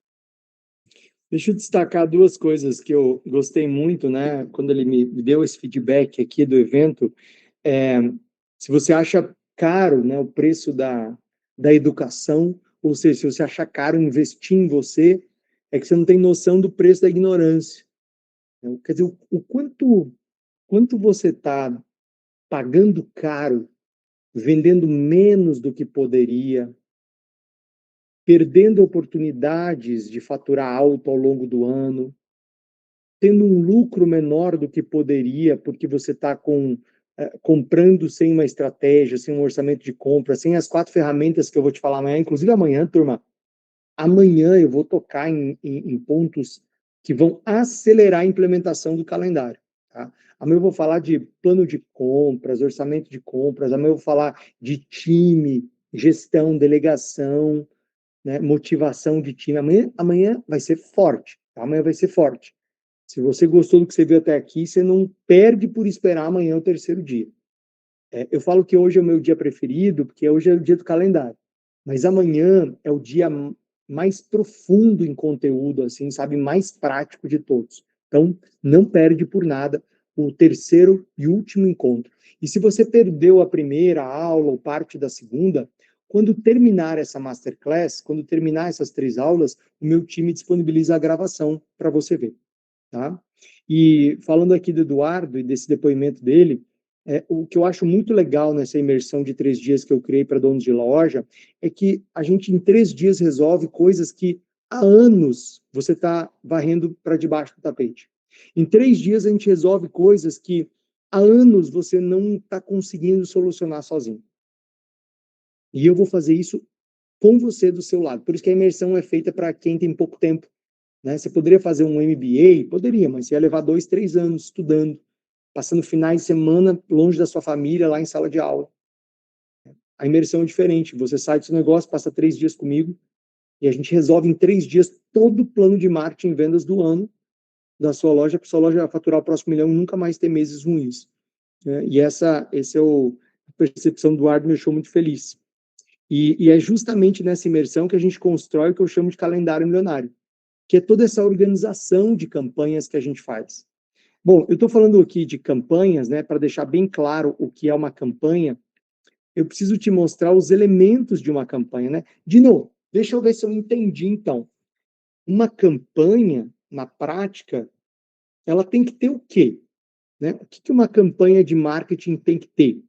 Speaker 1: Deixa eu destacar duas coisas que eu gostei muito, né? Quando ele me deu esse feedback aqui do evento, se você acha caro, né, o preço da educação, ou seja, se você acha caro investir em você, é que você não tem noção do preço da ignorância. Quer dizer, o quanto você está pagando caro, vendendo menos do que poderia, perdendo oportunidades de faturar alto ao longo do ano, tendo um lucro menor do que poderia, porque você está comprando sem uma estratégia, sem um orçamento de compra, sem as 4 ferramentas que eu vou te falar amanhã. Inclusive amanhã, turma, amanhã eu vou tocar em pontos que vão acelerar a implementação do calendário. Tá? Amanhã eu vou falar de plano de compras, orçamento de compras, amanhã eu vou falar de time, gestão, delegação, né, motivação de time. Amanhã vai ser forte. Tá? Amanhã vai ser forte. Se você gostou do que você viu até aqui, você não perde por esperar amanhã o terceiro dia. Eu falo que hoje é o meu dia preferido, porque hoje é o dia do calendário. Mas amanhã é o dia mais profundo em conteúdo, assim, sabe, mais prático de todos. Então, não perde por nada o terceiro e último encontro. E se você perdeu a primeira aula ou parte da segunda, quando terminar essa masterclass, quando terminar essas 3 aulas, o meu time disponibiliza a gravação para você ver. Tá? E falando aqui do Eduardo e desse depoimento dele, o que eu acho muito legal nessa imersão de 3 dias que eu criei para donos de loja é que a gente em 3 dias resolve coisas que há anos você está varrendo para debaixo do tapete. Em 3 dias a gente resolve coisas que há anos você não está conseguindo solucionar sozinho. E eu vou fazer isso com você do seu lado. Por isso que a imersão é feita para quem tem pouco tempo. Né? Você poderia fazer um MBA? Poderia, mas você ia levar 2, 3 anos estudando, passando finais de semana longe da sua família, lá em sala de aula. A imersão é diferente. Você sai do seu negócio, passa 3 dias comigo, e a gente resolve em 3 dias todo o plano de marketing e vendas do ano da sua loja, para sua loja faturar o próximo milhão e nunca mais ter meses ruins. E esse é a percepção do Eduardo, me deixou muito feliz. E é justamente nessa imersão que a gente constrói o que eu chamo de calendário milionário, que é toda essa organização de campanhas que a gente faz. Bom, eu estou falando aqui de campanhas, né, para deixar bem claro o que é uma campanha, eu preciso te mostrar os elementos de uma campanha, né? De novo, deixa eu ver se eu entendi, então. Uma campanha, na prática, ela tem que ter o quê? Né? O que uma campanha de marketing tem que ter?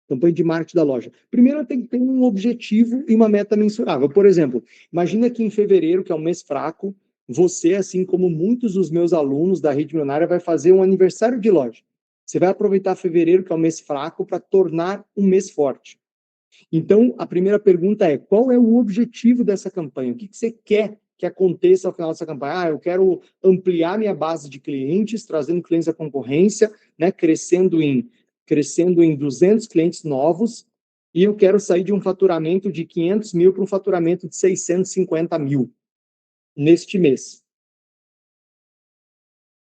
Speaker 1: Campanha de marketing da loja. Primeiro, ela tem que ter um objetivo e uma meta mensurável. Por exemplo, imagina que em fevereiro, que é um mês fraco, você, assim como muitos dos meus alunos da Rede Milionária, vai fazer um aniversário de loja. Você vai aproveitar fevereiro, que é um mês fraco, para tornar um mês forte. Então, a primeira pergunta é: qual é o objetivo dessa campanha? O que você quer que aconteça ao final dessa campanha? Eu quero ampliar minha base de clientes, trazendo clientes da concorrência, né, crescendo em 200 clientes novos, e eu quero sair de um faturamento de 500 mil para um faturamento de 650 mil neste mês.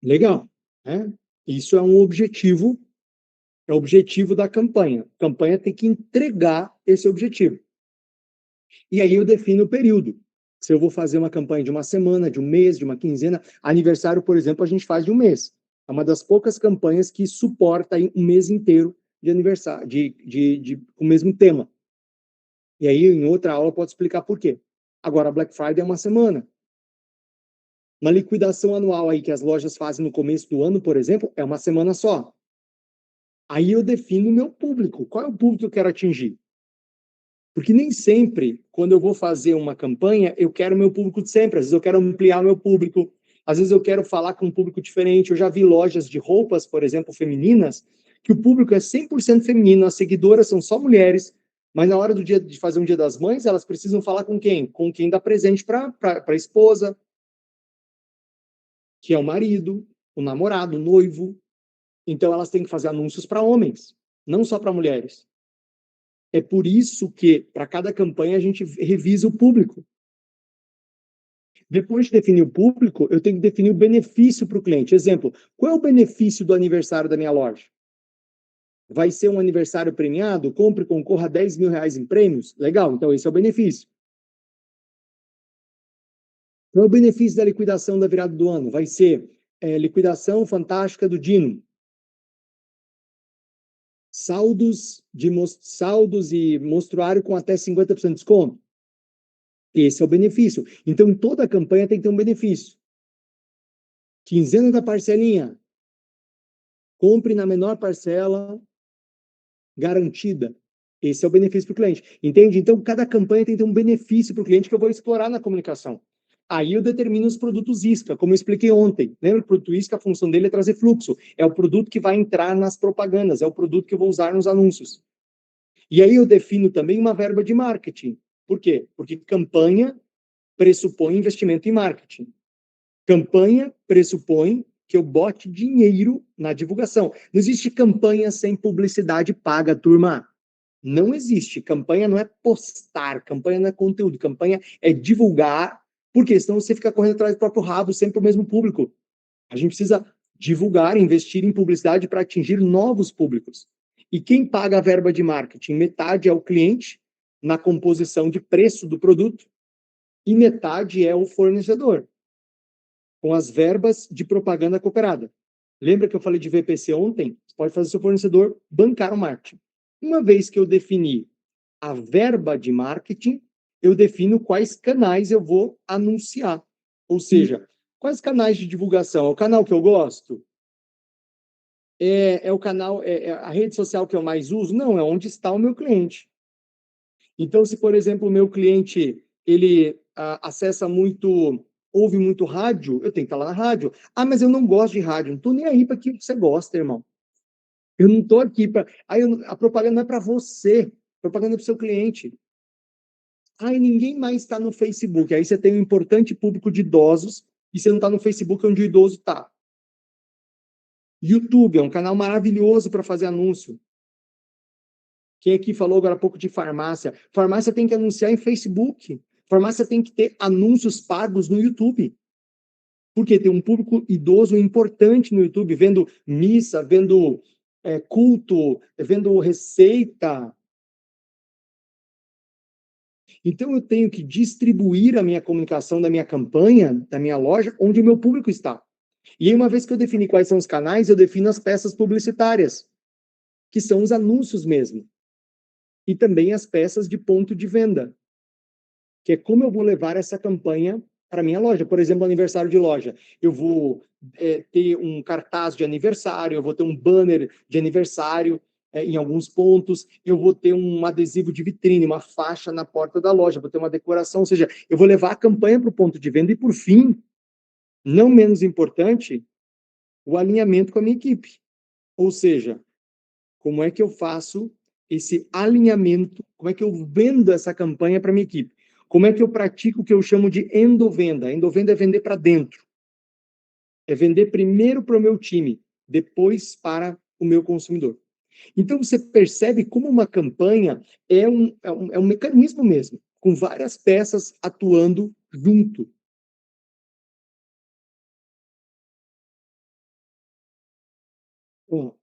Speaker 1: Legal, né? Isso é um objetivo, é o objetivo da campanha. A campanha tem que entregar esse objetivo. E aí eu defino o período. Se eu vou fazer uma campanha de uma semana, de um mês, de uma quinzena, aniversário, por exemplo, a gente faz de um mês. É uma das poucas campanhas que suporta aí um mês inteiro de aniversário, com o mesmo tema. E aí, em outra aula, eu posso explicar por quê. Agora, Black Friday é uma semana. Uma liquidação anual aí que as lojas fazem no começo do ano, por exemplo, é uma semana só. Aí eu defino o meu público. Qual é o público que eu quero atingir? Porque nem sempre, quando eu vou fazer uma campanha, eu quero o meu público de sempre. Às vezes eu quero ampliar meu público, Às vezes eu quero falar com um público diferente. Eu já vi lojas de roupas, por exemplo, femininas, que o público é 100% feminino, as seguidoras são só mulheres, mas na hora do dia de fazer um Dia das Mães, elas precisam falar com quem? Com quem dá presente para a esposa, que é o marido, o namorado, o noivo. Então elas têm que fazer anúncios para homens, não só para mulheres. É por isso que, para cada campanha, a gente revisa o público. Depois de definir o público, eu tenho que definir o benefício para o cliente. Exemplo, qual é o benefício do aniversário da minha loja? Vai ser um aniversário premiado? Compre e concorra a 10 mil reais em prêmios? Legal, então esse é o benefício. Qual é o benefício da liquidação da virada do ano? Vai ser liquidação fantástica do Dino. Saldos e mostruário com até 50% de desconto. Esse é o benefício. Então, toda campanha tem que ter um benefício. Quinzena da parcelinha. Compre na menor parcela garantida. Esse é o benefício para o cliente. Entende? Então, cada campanha tem que ter um benefício para o cliente que eu vou explorar na comunicação. Aí eu determino os produtos isca, como eu expliquei ontem. Lembra que o produto isca, a função dele é trazer fluxo. É o produto que vai entrar nas propagandas, é o produto que eu vou usar nos anúncios. E aí eu defino também uma verba de marketing. Por quê? Porque campanha pressupõe investimento em marketing. Campanha pressupõe que eu bote dinheiro na divulgação. Não existe campanha sem publicidade paga, turma. Não existe. Campanha não é postar, campanha não é conteúdo, campanha é divulgar, porque senão você fica correndo atrás do próprio rabo, sempre o mesmo público. A gente precisa divulgar, investir em publicidade para atingir novos públicos. E quem paga a verba de marketing? Metade é o cliente, na composição de preço do produto, e metade é o fornecedor, com as verbas de propaganda cooperada. Lembra que eu falei de VPC ontem? Você pode fazer seu fornecedor bancar o marketing. Uma vez que eu defini a verba de marketing, eu defino quais canais eu vou anunciar. Ou seja, quais canais de divulgação? É o canal que eu gosto? É o canal, é a rede social que eu mais uso? Não, é onde está o meu cliente. Então, se, por exemplo, o meu cliente, ele acessa muito, ouve muito rádio, eu tenho que estar lá na rádio. Ah, mas eu não gosto de rádio. Não estou nem aí para aquilo que você gosta, irmão. Eu não estou aqui para... A propaganda não é para você, a propaganda é para o seu cliente. Ai, ninguém mais está no Facebook. Aí você tem um importante público de idosos e você não está no Facebook onde o idoso está. YouTube é um canal maravilhoso para fazer anúncio. Quem aqui falou agora há pouco de farmácia? Farmácia tem que anunciar em Facebook. Farmácia tem que ter anúncios pagos no YouTube. Porque tem um público idoso importante no YouTube, vendo missa, vendo culto, vendo receita. Então eu tenho que distribuir a minha comunicação da minha campanha, da minha loja, onde o meu público está. E aí, uma vez que eu defini quais são os canais, eu defino as peças publicitárias, que são os anúncios mesmo. E também as peças de ponto de venda, que é como eu vou levar essa campanha para minha loja. Por exemplo, aniversário de loja. Eu vou ter um cartaz de aniversário, eu vou ter um banner de aniversário em alguns pontos, eu vou ter um adesivo de vitrine, uma faixa na porta da loja, vou ter uma decoração, ou seja, eu vou levar a campanha para o ponto de venda e, por fim, não menos importante, o alinhamento com a minha equipe. Ou seja, como é que eu faço esse alinhamento, como é que eu vendo essa campanha para minha equipe? Como é que eu pratico o que eu chamo de endovenda? Endovenda é vender para dentro. É vender primeiro para o meu time, depois para o meu consumidor. Então, você percebe como uma campanha é um mecanismo mesmo, com várias peças atuando junto. Bom,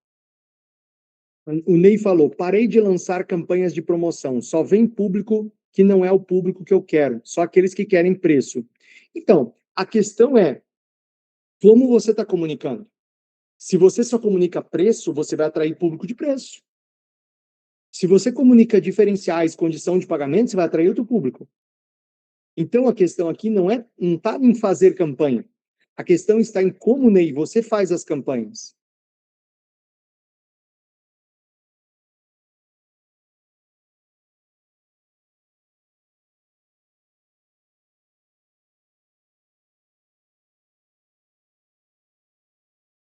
Speaker 1: o Ney falou, parei de lançar campanhas de promoção, só vem público que não é o público que eu quero, só aqueles que querem preço. Então, a questão é, como você está comunicando? Se você só comunica preço, você vai atrair público de preço. Se você comunica diferenciais, condição de pagamento, você vai atrair outro público. Então, a questão aqui não está em fazer campanha. A questão está em como, Ney, você faz as campanhas.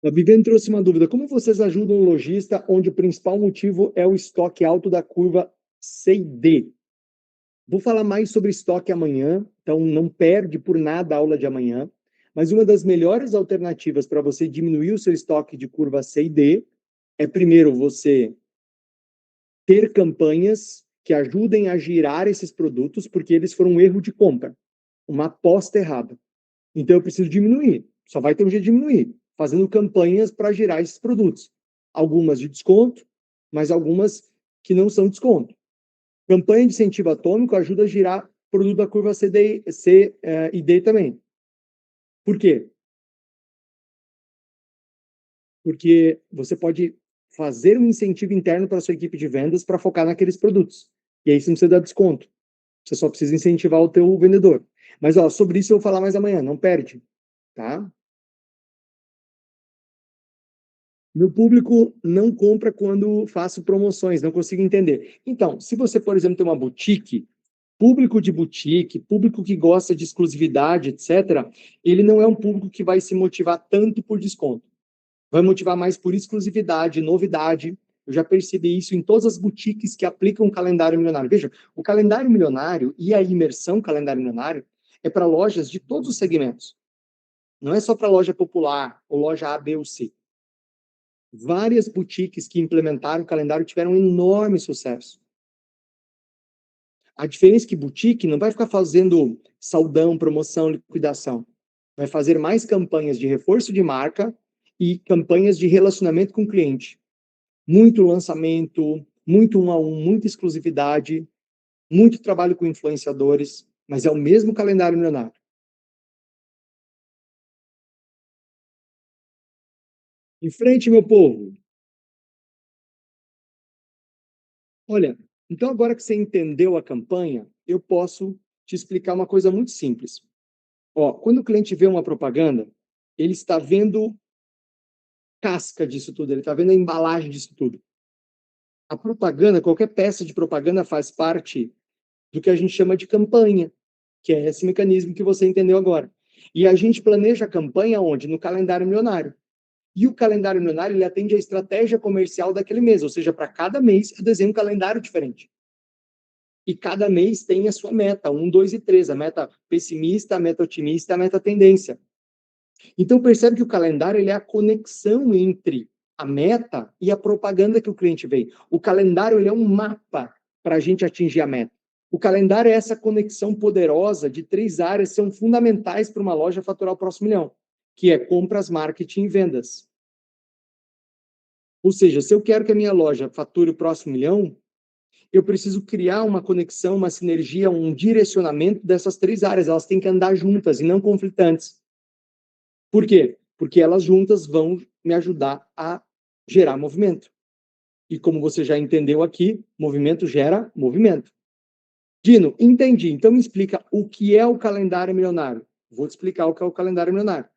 Speaker 1: A Viviane trouxe uma dúvida. Como vocês ajudam o lojista onde o principal motivo é o estoque alto da curva C e D? Vou falar mais sobre estoque amanhã, então não perde por nada a aula de amanhã. Mas uma das melhores alternativas para você diminuir o seu estoque de curva C e D é, primeiro, você ter campanhas que ajudem a girar esses produtos, porque eles foram um erro de compra, uma aposta errada. Então eu preciso diminuir. Só vai ter um jeito de diminuir, fazendo campanhas para girar esses produtos. Algumas de desconto, mas algumas que não são desconto. Campanha de incentivo atômico ajuda a girar produto da curva C e D também. Por quê? Porque você pode fazer um incentivo interno para a sua equipe de vendas para focar naqueles produtos. E aí você não precisa dar desconto. Você só precisa incentivar o teu vendedor. Mas, ó, sobre isso eu vou falar mais amanhã, não perde, tá? Meu público não compra quando faço promoções, não consigo entender. Então, se você, por exemplo, tem uma boutique, público de boutique, público que gosta de exclusividade, etc., ele não é um público que vai se motivar tanto por desconto. Vai motivar mais por exclusividade, novidade. Eu já percebi isso em todas as boutiques que aplicam o calendário milionário. Veja, o calendário milionário e a imersão calendário milionário é para lojas de todos os segmentos. Não é só para loja popular ou loja A, B ou C. Várias boutiques que implementaram o calendário tiveram um enorme sucesso. A diferença é que boutique não vai ficar fazendo saldão, promoção, liquidação. Vai fazer mais campanhas de reforço de marca e campanhas de relacionamento com o cliente. Muito lançamento, muito 1 a 1, muita exclusividade, muito trabalho com influenciadores, mas é o mesmo calendário milionário. Em frente, meu povo. Olha, então agora que você entendeu a campanha, eu posso te explicar uma coisa muito simples. Ó, quando o cliente vê uma propaganda, ele está vendo casca disso tudo, ele está vendo a embalagem disso tudo. A propaganda, qualquer peça de propaganda faz parte do que a gente chama de campanha, que é esse mecanismo que você entendeu agora. E a gente planeja a campanha onde? No calendário milionário. E o calendário milionário, ele atende à estratégia comercial daquele mês, ou seja, para cada mês eu desenho um calendário diferente. E cada mês tem a sua meta, 1, 2 e 3, a meta pessimista, a meta otimista, a meta tendência. Então percebe que o calendário ele é a conexão entre a meta e a propaganda que o cliente vê. O calendário ele é um mapa para a gente atingir a meta. O calendário é essa conexão poderosa de 3 áreas que são fundamentais para uma loja faturar o próximo milhão, que é compras, marketing e vendas. Ou seja, se eu quero que a minha loja fature o próximo milhão, eu preciso criar uma conexão, uma sinergia, um direcionamento dessas 3 áreas. Elas têm que andar juntas e não conflitantes. Por quê? Porque elas juntas vão me ajudar a gerar movimento. E como você já entendeu aqui, movimento gera movimento. Dino, entendi. Então me explica o que é o calendário milionário. Vou te explicar o que é o calendário milionário.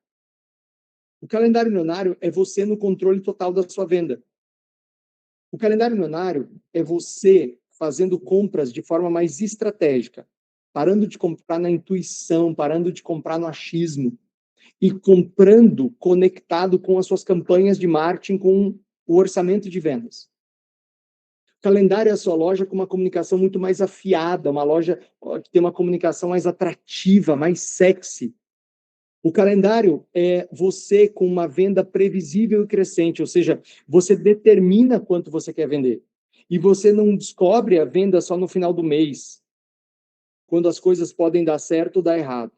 Speaker 1: O calendário milionário é você no controle total da sua venda. O calendário milionário é você fazendo compras de forma mais estratégica, parando de comprar na intuição, parando de comprar no achismo e comprando conectado com as suas campanhas de marketing, com o orçamento de vendas. O calendário é a sua loja com uma comunicação muito mais afiada, uma loja que tem uma comunicação mais atrativa, mais sexy. O calendário é você com uma venda previsível e crescente, ou seja, você determina quanto você quer vender. E você não descobre a venda só no final do mês, quando as coisas podem dar certo ou dar errado.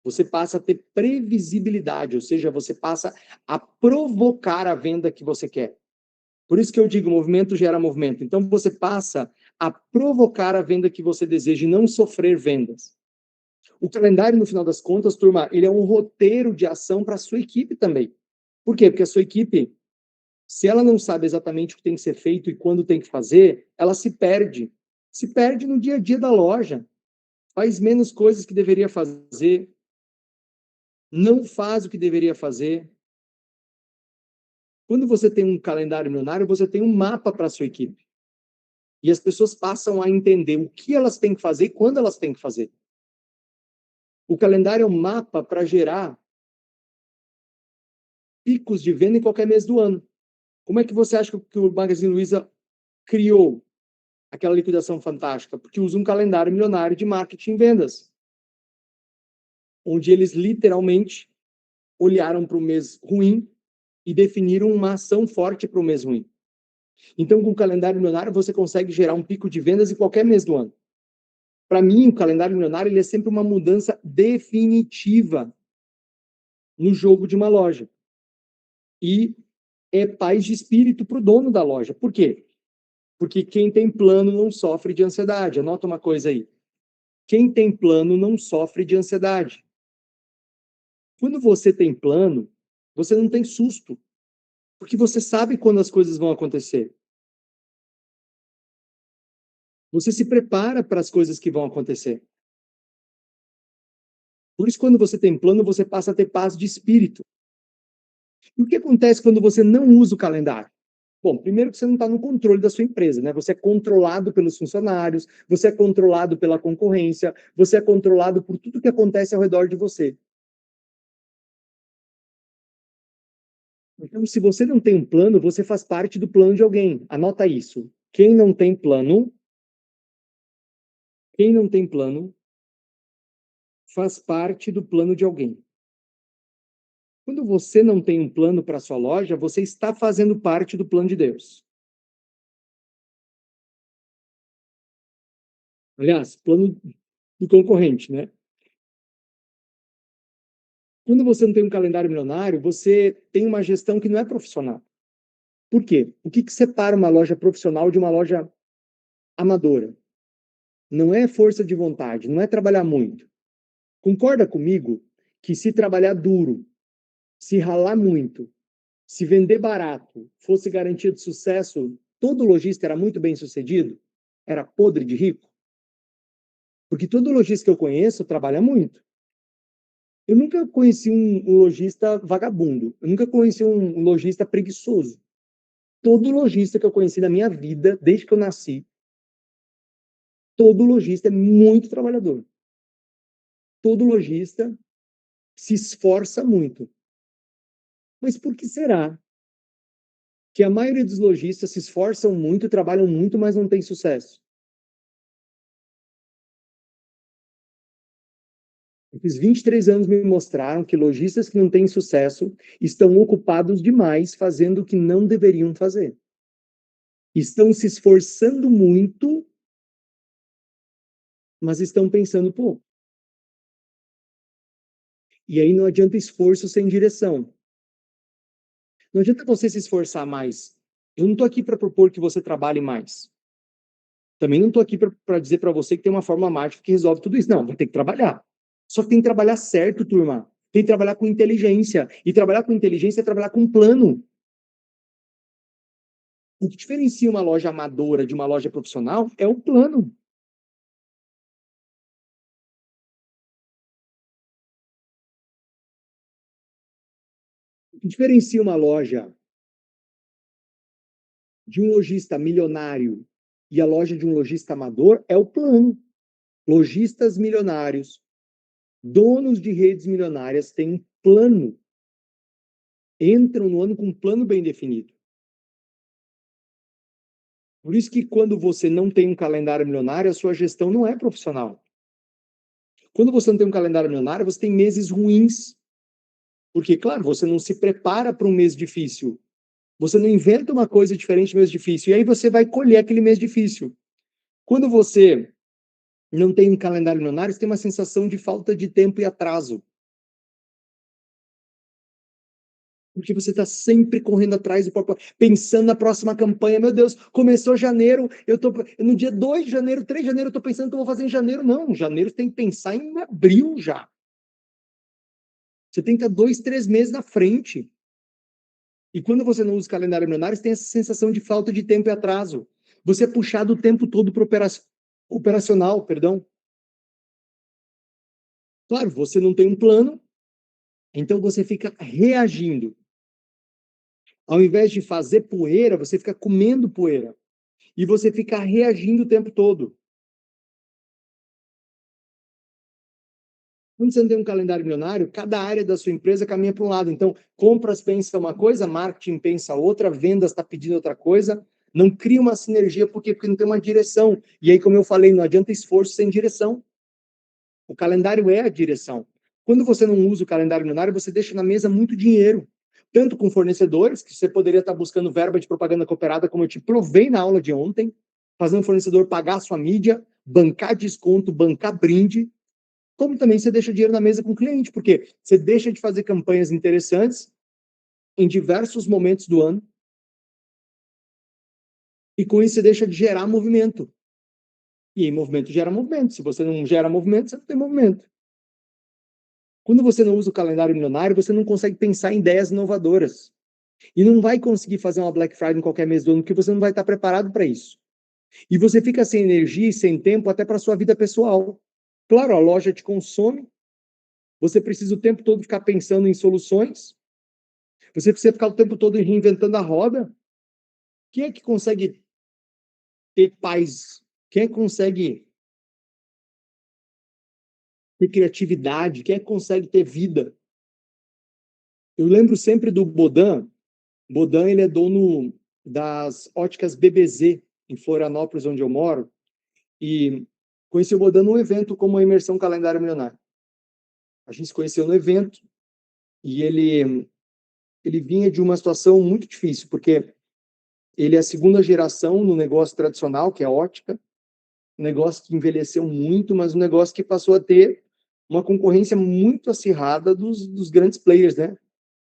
Speaker 1: Você passa a ter previsibilidade, ou seja, você passa a provocar a venda que você quer. Por isso que eu digo, movimento gera movimento. Então, você passa a provocar a venda que você deseja e não sofrer vendas. O calendário, no final das contas, turma, ele é um roteiro de ação para a sua equipe também. Por quê? Porque a sua equipe, se ela não sabe exatamente o que tem que ser feito e quando tem que fazer, ela se perde. Se perde no dia a dia da loja. Faz menos coisas que deveria fazer, não faz o que deveria fazer. Quando você tem um calendário milionário, você tem um mapa para a sua equipe. E as pessoas passam a entender o que elas têm que fazer e quando elas têm que fazer. O calendário é um mapa para gerar picos de venda em qualquer mês do ano. Como é que você acha que o Magazine Luiza criou aquela liquidação fantástica? Porque usa um calendário milionário de marketing e vendas, onde eles literalmente olharam para o mês ruim e definiram uma ação forte para o mês ruim. Então, com o calendário milionário, você consegue gerar um pico de vendas em qualquer mês do ano. Para mim, o calendário milionário ele é sempre uma mudança definitiva no jogo de uma loja. E é paz de espírito para o dono da loja. Por quê? Porque quem tem plano não sofre de ansiedade. Anota uma coisa aí. Quem tem plano não sofre de ansiedade. Quando você tem plano, você não tem susto. Porque você sabe quando as coisas vão acontecer. Você se prepara para as coisas que vão acontecer. Por isso, quando você tem plano, você passa a ter paz de espírito. E o que acontece quando você não usa o calendário? Bom, primeiro que você não está no controle da sua empresa, né? Você é controlado pelos funcionários, você é controlado pela concorrência, você é controlado por tudo que acontece ao redor de você. Então, se você não tem um plano, você faz parte do plano de alguém. Anota isso. Quem não tem plano, faz parte do plano de alguém. Quando você não tem um plano para sua loja, você está fazendo parte do plano de Deus. Aliás, plano do concorrente, né? Quando você não tem um calendário milionário, você tem uma gestão que não é profissional. Por quê? O que separa uma loja profissional de uma loja amadora? Não é força de vontade, não é trabalhar muito. Concorda comigo que se trabalhar duro, se ralar muito, se vender barato, fosse garantia de sucesso, todo lojista era muito bem sucedido? Era podre de rico? Porque todo lojista que eu conheço trabalha muito. Eu nunca conheci um lojista vagabundo. Eu nunca conheci um lojista preguiçoso. Todo lojista que eu conheci na minha vida, desde que eu nasci, todo lojista é muito trabalhador. Todo lojista se esforça muito. Mas por que será que a maioria dos lojistas se esforçam muito, trabalham muito, mas não tem sucesso? Esses 23 anos me mostraram que lojistas que não têm sucesso estão ocupados demais fazendo o que não deveriam fazer. Estão se esforçando muito, mas estão pensando pouco. E aí não adianta esforço sem direção. Não adianta você se esforçar mais. Eu não estou aqui para propor que você trabalhe mais. Também não estou aqui para dizer para você que tem uma fórmula mágica que resolve tudo isso. Não, vai ter que trabalhar. Só que tem que trabalhar certo, turma. Tem que trabalhar com inteligência. E trabalhar com inteligência é trabalhar com plano. O que diferencia uma loja amadora de uma loja profissional é o plano. O que diferencia uma loja de um lojista milionário e a loja de um lojista amador é o plano. Lojistas milionários, donos de redes milionárias têm um plano. Entram no ano com um plano bem definido. Por isso que quando você não tem um calendário milionário, a sua gestão não é profissional. Quando você não tem um calendário milionário, você tem meses ruins. Porque, claro, você não se prepara para um mês difícil. Você não inventa uma coisa diferente no mês difícil. E aí você vai colher aquele mês difícil. Quando você não tem um calendário milionário, você tem uma sensação de falta de tempo e atraso. Porque você está sempre correndo atrás do próprio, pensando na próxima campanha. Meu Deus, começou janeiro, eu tô no dia 2 de janeiro, 3 de janeiro, eu estou pensando que eu vou fazer em janeiro. Não, janeiro você tem que pensar em abril já. Você tem que estar 2, 3 meses na frente. E quando você não usa o calendário milionário, você tem essa sensação de falta de tempo e atraso. Você é puxado o tempo todo para operacional, perdão. Claro, você não tem um plano, então você fica reagindo. Ao invés de fazer poeira, você fica comendo poeira. E você fica reagindo o tempo todo. Quando você não tem um calendário milionário, cada área da sua empresa caminha para um lado. Então, compras pensa uma coisa, marketing pensa outra, vendas está pedindo outra coisa. Não cria uma sinergia, por quê? Porque não tem uma direção. E aí, como eu falei, não adianta esforço sem direção. O calendário é a direção. Quando você não usa o calendário milionário, você deixa na mesa muito dinheiro. Tanto com fornecedores, que você poderia estar buscando verba de propaganda cooperada, como eu te provei na aula de ontem, fazendo o fornecedor pagar a sua mídia, bancar desconto, bancar brinde, como também você deixa dinheiro na mesa com o cliente, porque você deixa de fazer campanhas interessantes em diversos momentos do ano, e com isso você deixa de gerar movimento. E aí movimento gera movimento. Se você não gera movimento, você não tem movimento. Quando você não usa o calendário milionário, você não consegue pensar em ideias inovadoras. E não vai conseguir fazer uma Black Friday em qualquer mês do ano, porque você não vai estar preparado para isso. E você fica sem energia e sem tempo até para a sua vida pessoal. Claro, a loja te consome, você precisa o tempo todo ficar pensando em soluções, você precisa ficar o tempo todo reinventando a roda. Quem é que consegue ter paz? Quem é que consegue ter criatividade? Quem é que consegue ter vida? Eu lembro sempre do Bodan. Bodan, ele é dono das óticas BBZ, em Florianópolis, onde eu moro, e conheci o Bodan num evento como a Imersão Calendário Milionário. A gente se conheceu no evento, e ele vinha de uma situação muito difícil, porque ele é a segunda geração no negócio tradicional, que é a ótica, um negócio que envelheceu muito, mas um negócio que passou a ter uma concorrência muito acirrada dos grandes players, né?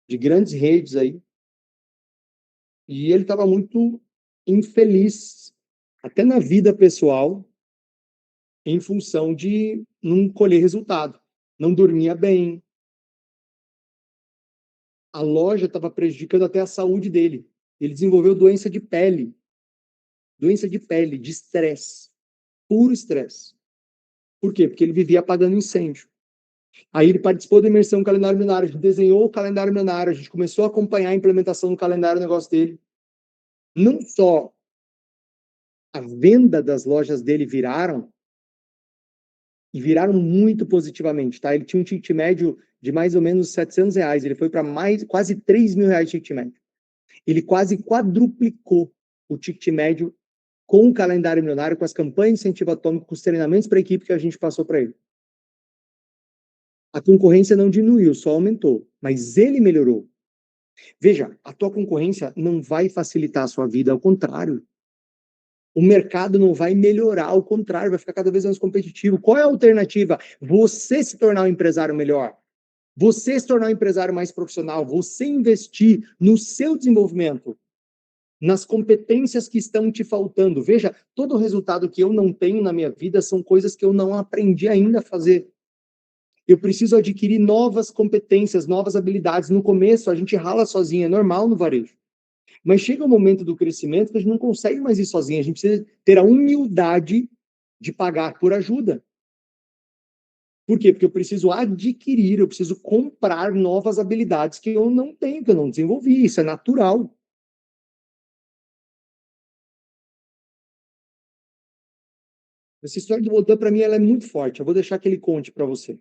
Speaker 1: De grandes redes aí. E ele estava muito infeliz, até na vida pessoal, em função de não colher resultado. Não dormia bem. A loja estava prejudicando até a saúde dele. Ele desenvolveu doença de pele, de estresse, puro estresse. Por quê? Porque ele vivia apagando incêndio. Aí ele participou da imersão calendário milionário, a gente desenhou o calendário milionário, a gente começou a acompanhar a implementação do calendário, o negócio dele. Não só a venda das lojas dele viraram, e viraram muito positivamente, tá? Ele tinha um ticket médio de mais ou menos R$700, ele foi para quase R$3.000 de ticket médio. Ele quase quadruplicou o ticket médio com o calendário milionário, com as campanhas de incentivo atômico, com os treinamentos para a equipe que a gente passou para ele. A concorrência não diminuiu, só aumentou, mas ele melhorou. Veja, a tua concorrência não vai facilitar a sua vida, ao contrário. O mercado não vai melhorar, ao contrário, vai ficar cada vez mais competitivo. Qual é a alternativa? Você se tornar um empresário melhor. Você se tornar um empresário mais profissional. Você investir no seu desenvolvimento, nas competências que estão te faltando. Veja, todo o resultado que eu não tenho na minha vida são coisas que eu não aprendi ainda a fazer. Eu preciso adquirir novas competências, novas habilidades. No começo, a gente rala sozinho, é normal no varejo. Mas chega um momento do crescimento que a gente não consegue mais ir sozinho. A gente precisa ter a humildade de pagar por ajuda. Por quê? Porque eu preciso adquirir, eu preciso comprar novas habilidades que eu não tenho, que eu não desenvolvi. Isso é natural. Essa história do Bodan, para mim, ela é muito forte. Eu vou deixar que ele conte para você.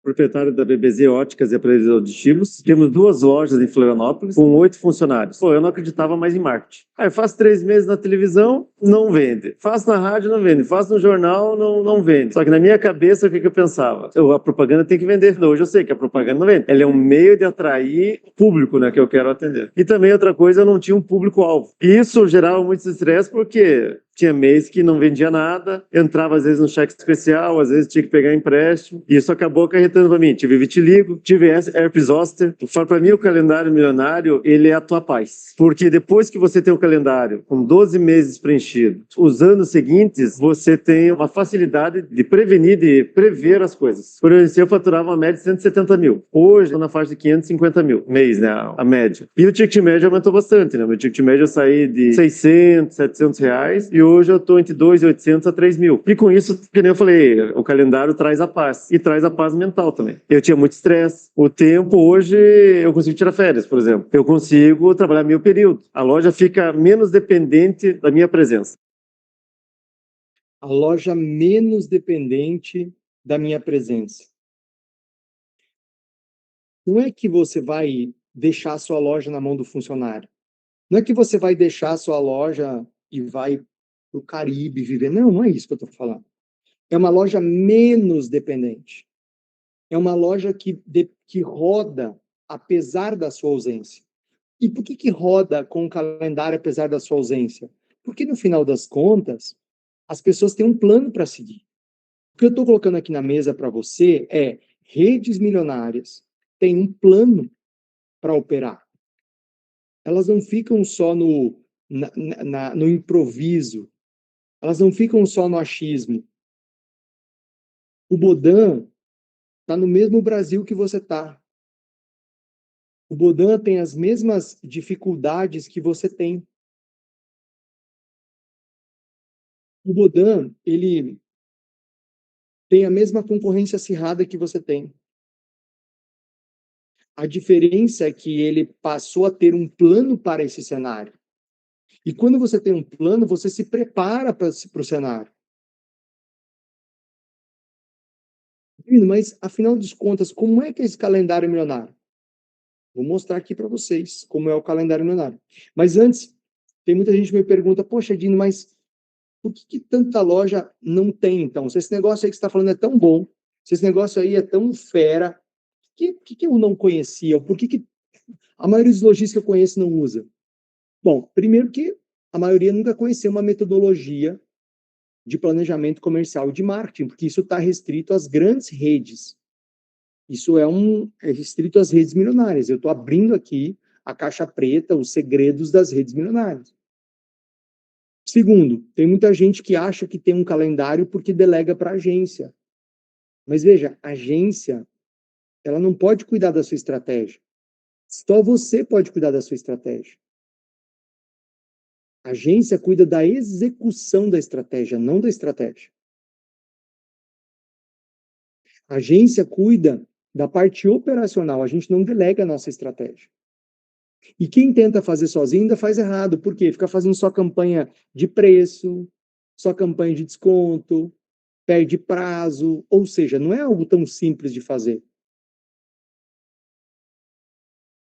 Speaker 4: Proprietário da BBZ Óticas e Aparelhos Auditivos. Temos 2 lojas em Florianópolis, com 8 funcionários. Pô, eu não acreditava mais em marketing. Aí, faço 3 meses na televisão, não vende. Faço na rádio, não vende. Faço no jornal, não vende. Só que na minha cabeça, o que eu pensava? A propaganda tem que vender. Hoje eu sei que a propaganda não vende. Ela é um meio de atrair público, né, que eu quero atender. E também outra coisa, eu não tinha um público-alvo. Isso gerava muito estresse, porque tinha mês que não vendia nada, entrava às vezes no cheque especial, às vezes tinha que pegar empréstimo, e isso acabou acarretando para mim. Tive vitiligo, tive herpes zoster. Para mim, o calendário milionário, ele é a tua paz. Porque depois que você tem o calendário com 12 meses preenchido, os anos seguintes, você tem uma facilidade de prevenir, de prever as coisas. Por exemplo, eu faturava uma média de 170 mil. Hoje, estou na faixa de 550 mil mês, né, a média. E o ticket médio aumentou bastante, né? O meu ticket médio eu saí de 600, 700 reais, e hoje eu estou entre 2.800 a 3.000. E com isso, que nem eu falei, o calendário traz a paz. E traz a paz mental também. Eu tinha muito estresse. O tempo, hoje, eu consigo tirar férias, por exemplo. Eu consigo trabalhar meio período. A loja fica menos dependente da minha presença.
Speaker 1: a loja menos dependente da minha presença. Não é que você vai deixar a sua loja na mão do funcionário. Não é que você vai deixar a sua loja e vai para o Caribe viver. Não, não é isso que eu estou falando. É uma loja menos dependente. É uma loja que roda apesar da sua ausência. E por que roda com o calendário apesar da sua ausência? Porque, no final das contas, as pessoas têm um plano para seguir. O que eu estou colocando aqui na mesa para você é redes milionárias têm um plano para operar. Elas não ficam só no improviso. Elas não ficam só no achismo. O Bodan está no mesmo Brasil que você está. O Bodan tem as mesmas dificuldades que você tem. O Bodan, ele tem a mesma concorrência acirrada que você tem. A diferença é que ele passou a ter um plano para esse cenário. E quando você tem um plano, você se prepara para o cenário. Mas, afinal de contas, como é que é esse calendário milionário? Vou mostrar aqui para vocês como é o calendário milionário. Mas antes, tem muita gente que me pergunta, poxa, Dino, mas por que tanta loja não tem, então? Se esse negócio aí que você está falando é tão bom, se esse negócio aí é tão fera, por que eu não conhecia? Por que a maioria dos lojistas que eu conheço não usa? Bom, primeiro que a maioria nunca conheceu uma metodologia de planejamento comercial e de marketing, porque isso está restrito às grandes redes. Isso é restrito às redes milionárias. Eu estou abrindo aqui a caixa preta, os segredos das redes milionárias. Segundo, tem muita gente que acha que tem um calendário porque delega para a agência. Mas veja, a agência, ela não pode cuidar da sua estratégia. Só você pode cuidar da sua estratégia. A agência cuida da execução da estratégia, não da estratégia. A agência cuida da parte operacional, a gente não delega a nossa estratégia. E quem tenta fazer sozinho ainda faz errado. Por quê? Fica fazendo só campanha de preço, só campanha de desconto, perde prazo, ou seja, não é algo tão simples de fazer.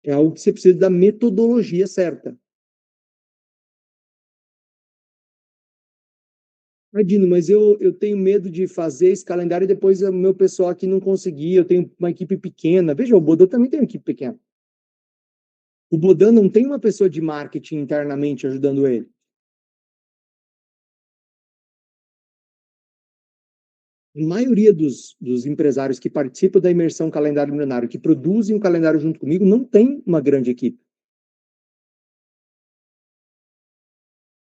Speaker 1: É algo que você precisa da metodologia certa. Dino, mas eu tenho medo de fazer esse calendário e depois o meu pessoal aqui não conseguir, eu tenho uma equipe pequena. Veja, o Bodan também tem uma equipe pequena. O Bodan não tem uma pessoa de marketing internamente ajudando ele. A maioria dos empresários que participam da imersão calendário milionário, que produzem o calendário junto comigo, não tem uma grande equipe.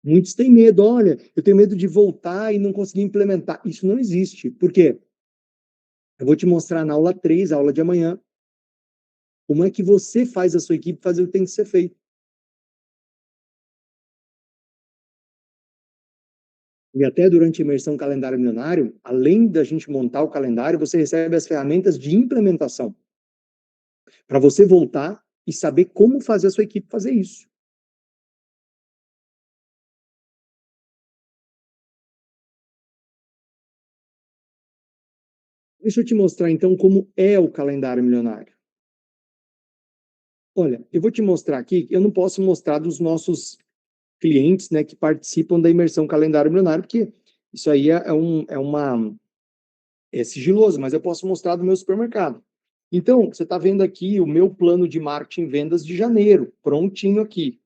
Speaker 1: Muitos têm medo, olha, eu tenho medo de voltar e não conseguir implementar. Isso não existe. Por quê? Eu vou te mostrar na aula 3, a aula de amanhã, como é que você faz a sua equipe fazer o que tem que ser feito. E até durante a imersão calendário milionário, além da gente montar o calendário, você recebe as ferramentas de implementação. Para você voltar e saber como fazer a sua equipe fazer isso. Deixa eu te mostrar, então, como é o calendário milionário. Olha, eu vou te mostrar aqui, eu não posso mostrar dos nossos clientes, né, que participam da imersão calendário milionário, porque isso aí é sigiloso, mas eu posso mostrar do meu supermercado. Então, você está vendo aqui o meu plano de marketing e vendas de janeiro, prontinho aqui.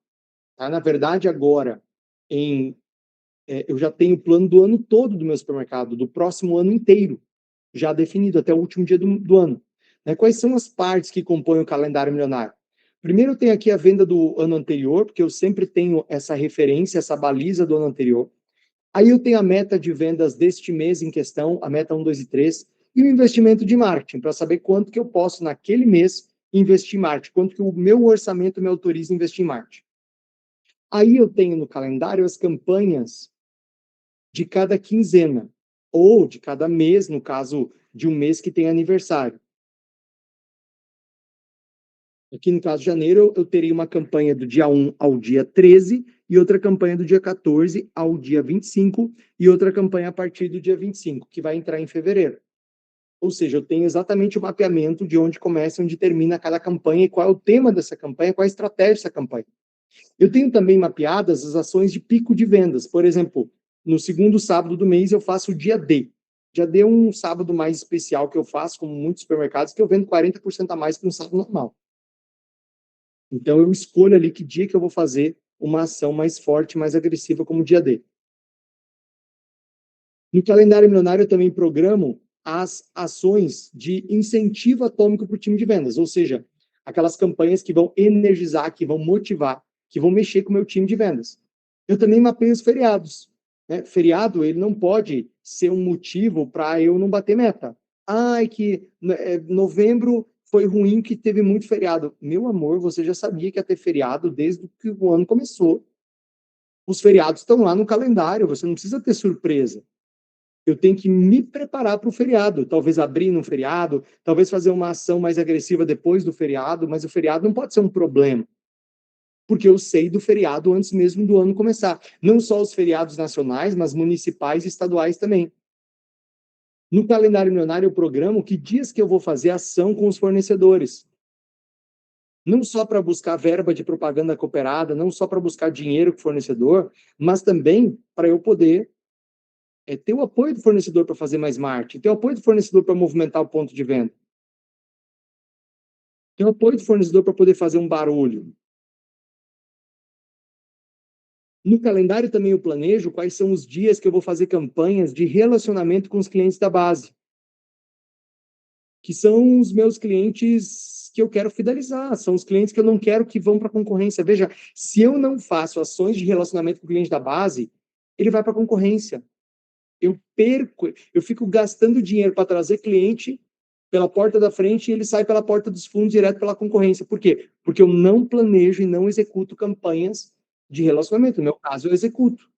Speaker 1: Tá? Na verdade, agora, eu já tenho o plano do ano todo do meu supermercado, do próximo ano inteiro, já definido, até o último dia do ano. Né? Quais são as partes que compõem o calendário milionário? Primeiro, tem aqui a venda do ano anterior, porque eu sempre tenho essa referência, essa baliza do ano anterior. Aí eu tenho a meta de vendas deste mês em questão, a meta 1, 2 e 3, e o investimento de marketing, para saber quanto que eu posso, naquele mês, investir em marketing, quanto que o meu orçamento me autoriza a investir em marketing. Aí eu tenho no calendário as campanhas de cada quinzena, ou de cada mês, no caso de um mês que tem aniversário. Aqui no caso de janeiro, eu teria uma campanha do dia 1 ao dia 13 e outra campanha do dia 14 ao dia 25 e outra campanha a partir do dia 25, que vai entrar em fevereiro. Ou seja, eu tenho exatamente o mapeamento de onde começa e onde termina cada campanha e qual é o tema dessa campanha, qual é a estratégia dessa campanha. Eu tenho também mapeadas as ações de pico de vendas. Por exemplo, no segundo sábado do mês eu faço o dia D. Dia D é um sábado mais especial que eu faço, como muitos supermercados, que eu vendo 40% a mais que no sábado normal. Então, eu escolho ali que dia que eu vou fazer uma ação mais forte, mais agressiva, como o dia D. No calendário milionário, eu também programo as ações de incentivo atômico para o time de vendas, ou seja, aquelas campanhas que vão energizar, que vão motivar, que vão mexer com o meu time de vendas. Eu também mapeio os feriados. Né? Feriado, ele não pode ser um motivo para eu não bater meta. Ai, que novembro foi ruim que teve muito feriado. Meu amor, você já sabia que ia ter feriado desde que o ano começou. Os feriados estão lá no calendário, você não precisa ter surpresa. Eu tenho que me preparar para o feriado, talvez abrir no feriado, talvez fazer uma ação mais agressiva depois do feriado, mas o feriado não pode ser um problema, porque eu sei do feriado antes mesmo do ano começar. Não só os feriados nacionais, mas municipais e estaduais também. No calendário milionário, eu programo que dias que eu vou fazer ação com os fornecedores. Não só para buscar verba de propaganda cooperada, não só para buscar dinheiro com o fornecedor, mas também para eu poder ter o apoio do fornecedor para fazer mais marketing, ter o apoio do fornecedor para movimentar o ponto de venda, ter o apoio do fornecedor para poder fazer um barulho. No calendário também eu planejo quais são os dias que eu vou fazer campanhas de relacionamento com os clientes da base, que são os meus clientes que eu quero fidelizar, são os clientes que eu não quero que vão para a concorrência. Veja, se eu não faço ações de relacionamento com o cliente da base, ele vai para a concorrência. Eu fico gastando dinheiro para trazer cliente pela porta da frente e ele sai pela porta dos fundos direto pela concorrência. Por quê? Porque eu não planejo e não executo campanhas de relacionamento. No meu caso, eu executo.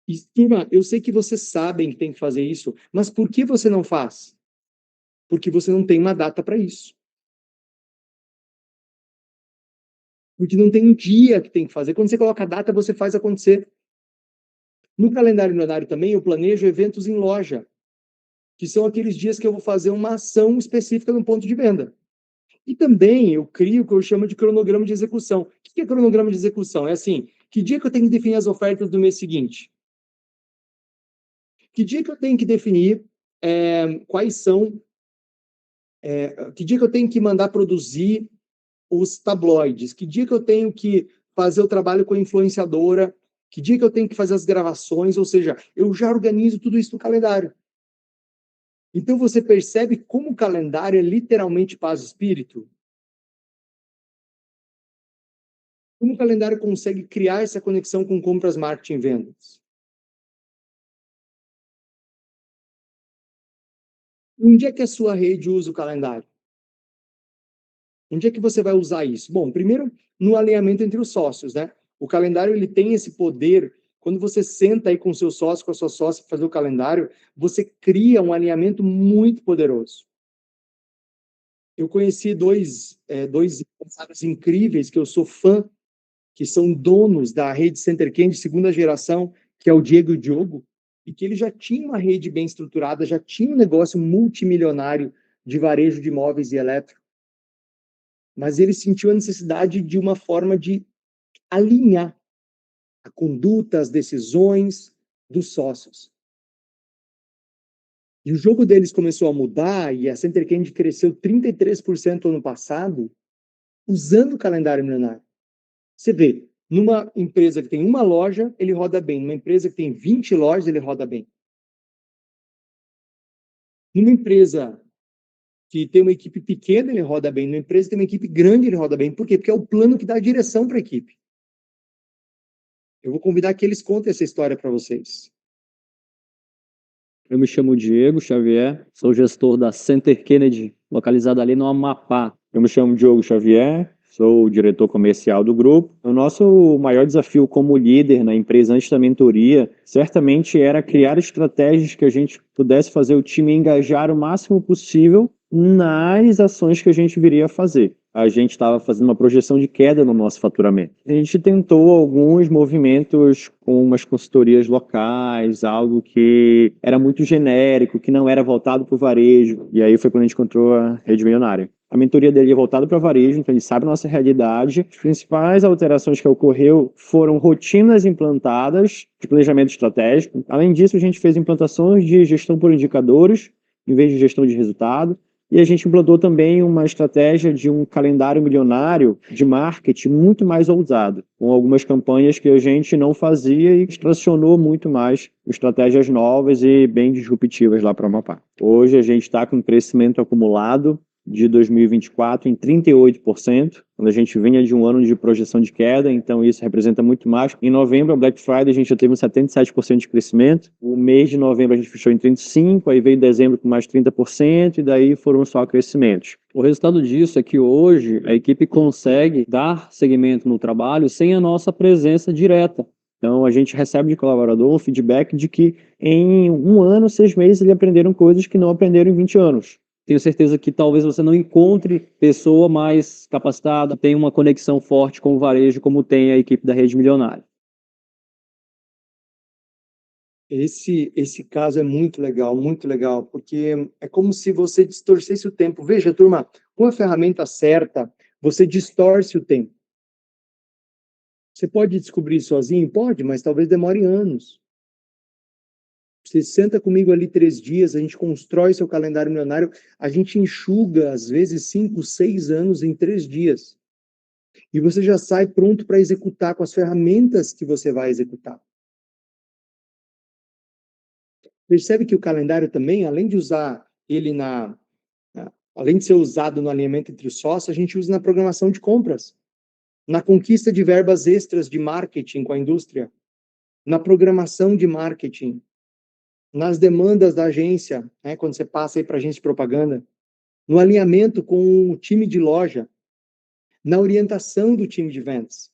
Speaker 1: E, turma, eu sei que vocês sabem que tem que fazer isso, mas por que você não faz? Porque você não tem uma data para isso. Porque não tem um dia que tem que fazer. Quando você coloca a data, você faz acontecer. No calendário milionário também, eu planejo eventos em loja, que são aqueles dias que eu vou fazer uma ação específica no ponto de venda. E também eu crio o que eu chamo de cronograma de execução. O que é cronograma de execução? É assim, que dia que eu tenho que definir as ofertas do mês seguinte? Que dia que eu tenho que definir quais são... que dia que eu tenho que mandar produzir os tabloides? Que dia que eu tenho que fazer o trabalho com a influenciadora? Que dia que eu tenho que fazer as gravações? Ou seja, eu já organizo tudo isso no calendário. Então, você percebe como o calendário é literalmente paz de espírito? Como o calendário consegue criar essa conexão com compras, marketing e vendas? Onde é que a sua rede usa o calendário? Onde é que você vai usar isso? Bom, primeiro, no alinhamento entre os sócios, né? O calendário, ele tem esse poder. Quando você senta aí com o seu sócio, com a sua sócia, para fazer o calendário, você cria um alinhamento muito poderoso. Eu conheci dois empresários incríveis que eu sou fã, que são donos da rede CenterCam de segunda geração, que é o Diego e o Diogo, e que ele já tinha uma rede bem estruturada, já tinha um negócio multimilionário de varejo de imóveis e elétrico, mas ele sentiu a necessidade de uma forma de alinhar a conduta, as decisões dos sócios. E o jogo deles começou a mudar, e a CenterCam cresceu 33% ano passado, usando o calendário milionário. Você vê, numa empresa que tem uma loja, ele roda bem. Numa empresa que tem 20 lojas, ele roda bem. Numa empresa que tem uma equipe pequena, ele roda bem. Numa empresa que tem uma equipe grande, ele roda bem. Por quê? Porque é o plano que dá a direção para a equipe. Eu vou convidar que eles contem essa história para vocês.
Speaker 5: Eu me chamo Diego Xavier, sou gestor da Center Kennedy, localizada ali no Amapá. Eu me chamo Diogo Xavier, sou o diretor comercial do grupo. O nosso maior desafio como líder na empresa antes da mentoria, certamente era criar estratégias que a gente pudesse fazer o time engajar o máximo possível nas ações que a gente viria a fazer. A gente estava fazendo uma projeção de queda no nosso faturamento. A gente tentou alguns movimentos com umas consultorias locais, algo que era muito genérico, que não era voltado para o varejo. E aí foi quando a gente encontrou a Rede Milionária. A mentoria dele é voltada para varejo, então ele sabe a nossa realidade. As principais alterações que ocorreu foram rotinas implantadas de planejamento estratégico. Além disso, a gente fez implantações de gestão por indicadores, em vez de gestão de resultado. E a gente implantou também uma estratégia de um calendário milionário de marketing muito mais ousado, com algumas campanhas que a gente não fazia e tracionou muito mais estratégias novas e bem disruptivas lá para o Amapá. Hoje a gente está com um crescimento acumulado de 2024 em 38%, quando a gente vinha de um ano de projeção de queda, então isso representa muito mais. Em novembro, a Black Friday, a gente já teve um 77% de crescimento. O mês de novembro a gente fechou em 35%, aí veio dezembro com mais 30%, e daí foram só crescimentos. O resultado disso é que hoje a equipe consegue dar segmento no trabalho sem a nossa presença direta. Então, a gente recebe de colaborador um feedback de que em 1 ano, 6 meses, eles aprenderam coisas que não aprenderam em 20 anos. Tenho certeza que talvez você não encontre pessoa mais capacitada, tenha uma conexão forte com o varejo, como tem a equipe da Rede Milionária.
Speaker 1: Esse caso é muito legal, porque é como se você distorcesse o tempo. Veja, turma, com a ferramenta certa, você distorce o tempo. Você pode descobrir sozinho? Pode, mas talvez demore anos. Você senta comigo ali 3 dias, a gente constrói seu calendário milionário, a gente enxuga, às vezes, 5, 6 anos em 3 dias. E você já sai pronto para executar com as ferramentas que você vai executar. Percebe que o calendário também, além de usar ele além de ser usado no alinhamento entre os sócios, a gente usa na programação de compras, na conquista de verbas extras de marketing com a indústria, na programação de marketing, nas demandas da agência, né, quando você passa aí para a agência de propaganda, no alinhamento com o time de loja, na orientação do time de vendas.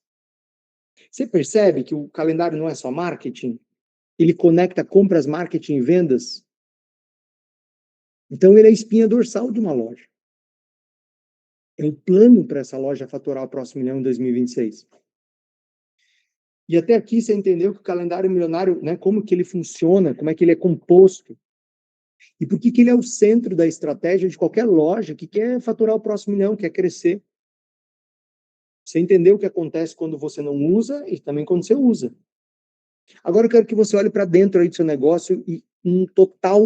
Speaker 1: Você percebe que o calendário não é só marketing? Ele conecta compras, marketing e vendas? Então, ele é a espinha dorsal de uma loja. É o plano para essa loja faturar o próximo milhão em 2026. E até aqui você entendeu que o calendário milionário, né, como que ele funciona, como é que ele é composto, e por que que ele é o centro da estratégia de qualquer loja que quer faturar o próximo milhão, quer crescer. Você entendeu o que acontece quando você não usa e também quando você usa. Agora eu quero que você olhe para dentro aí do seu negócio e um total,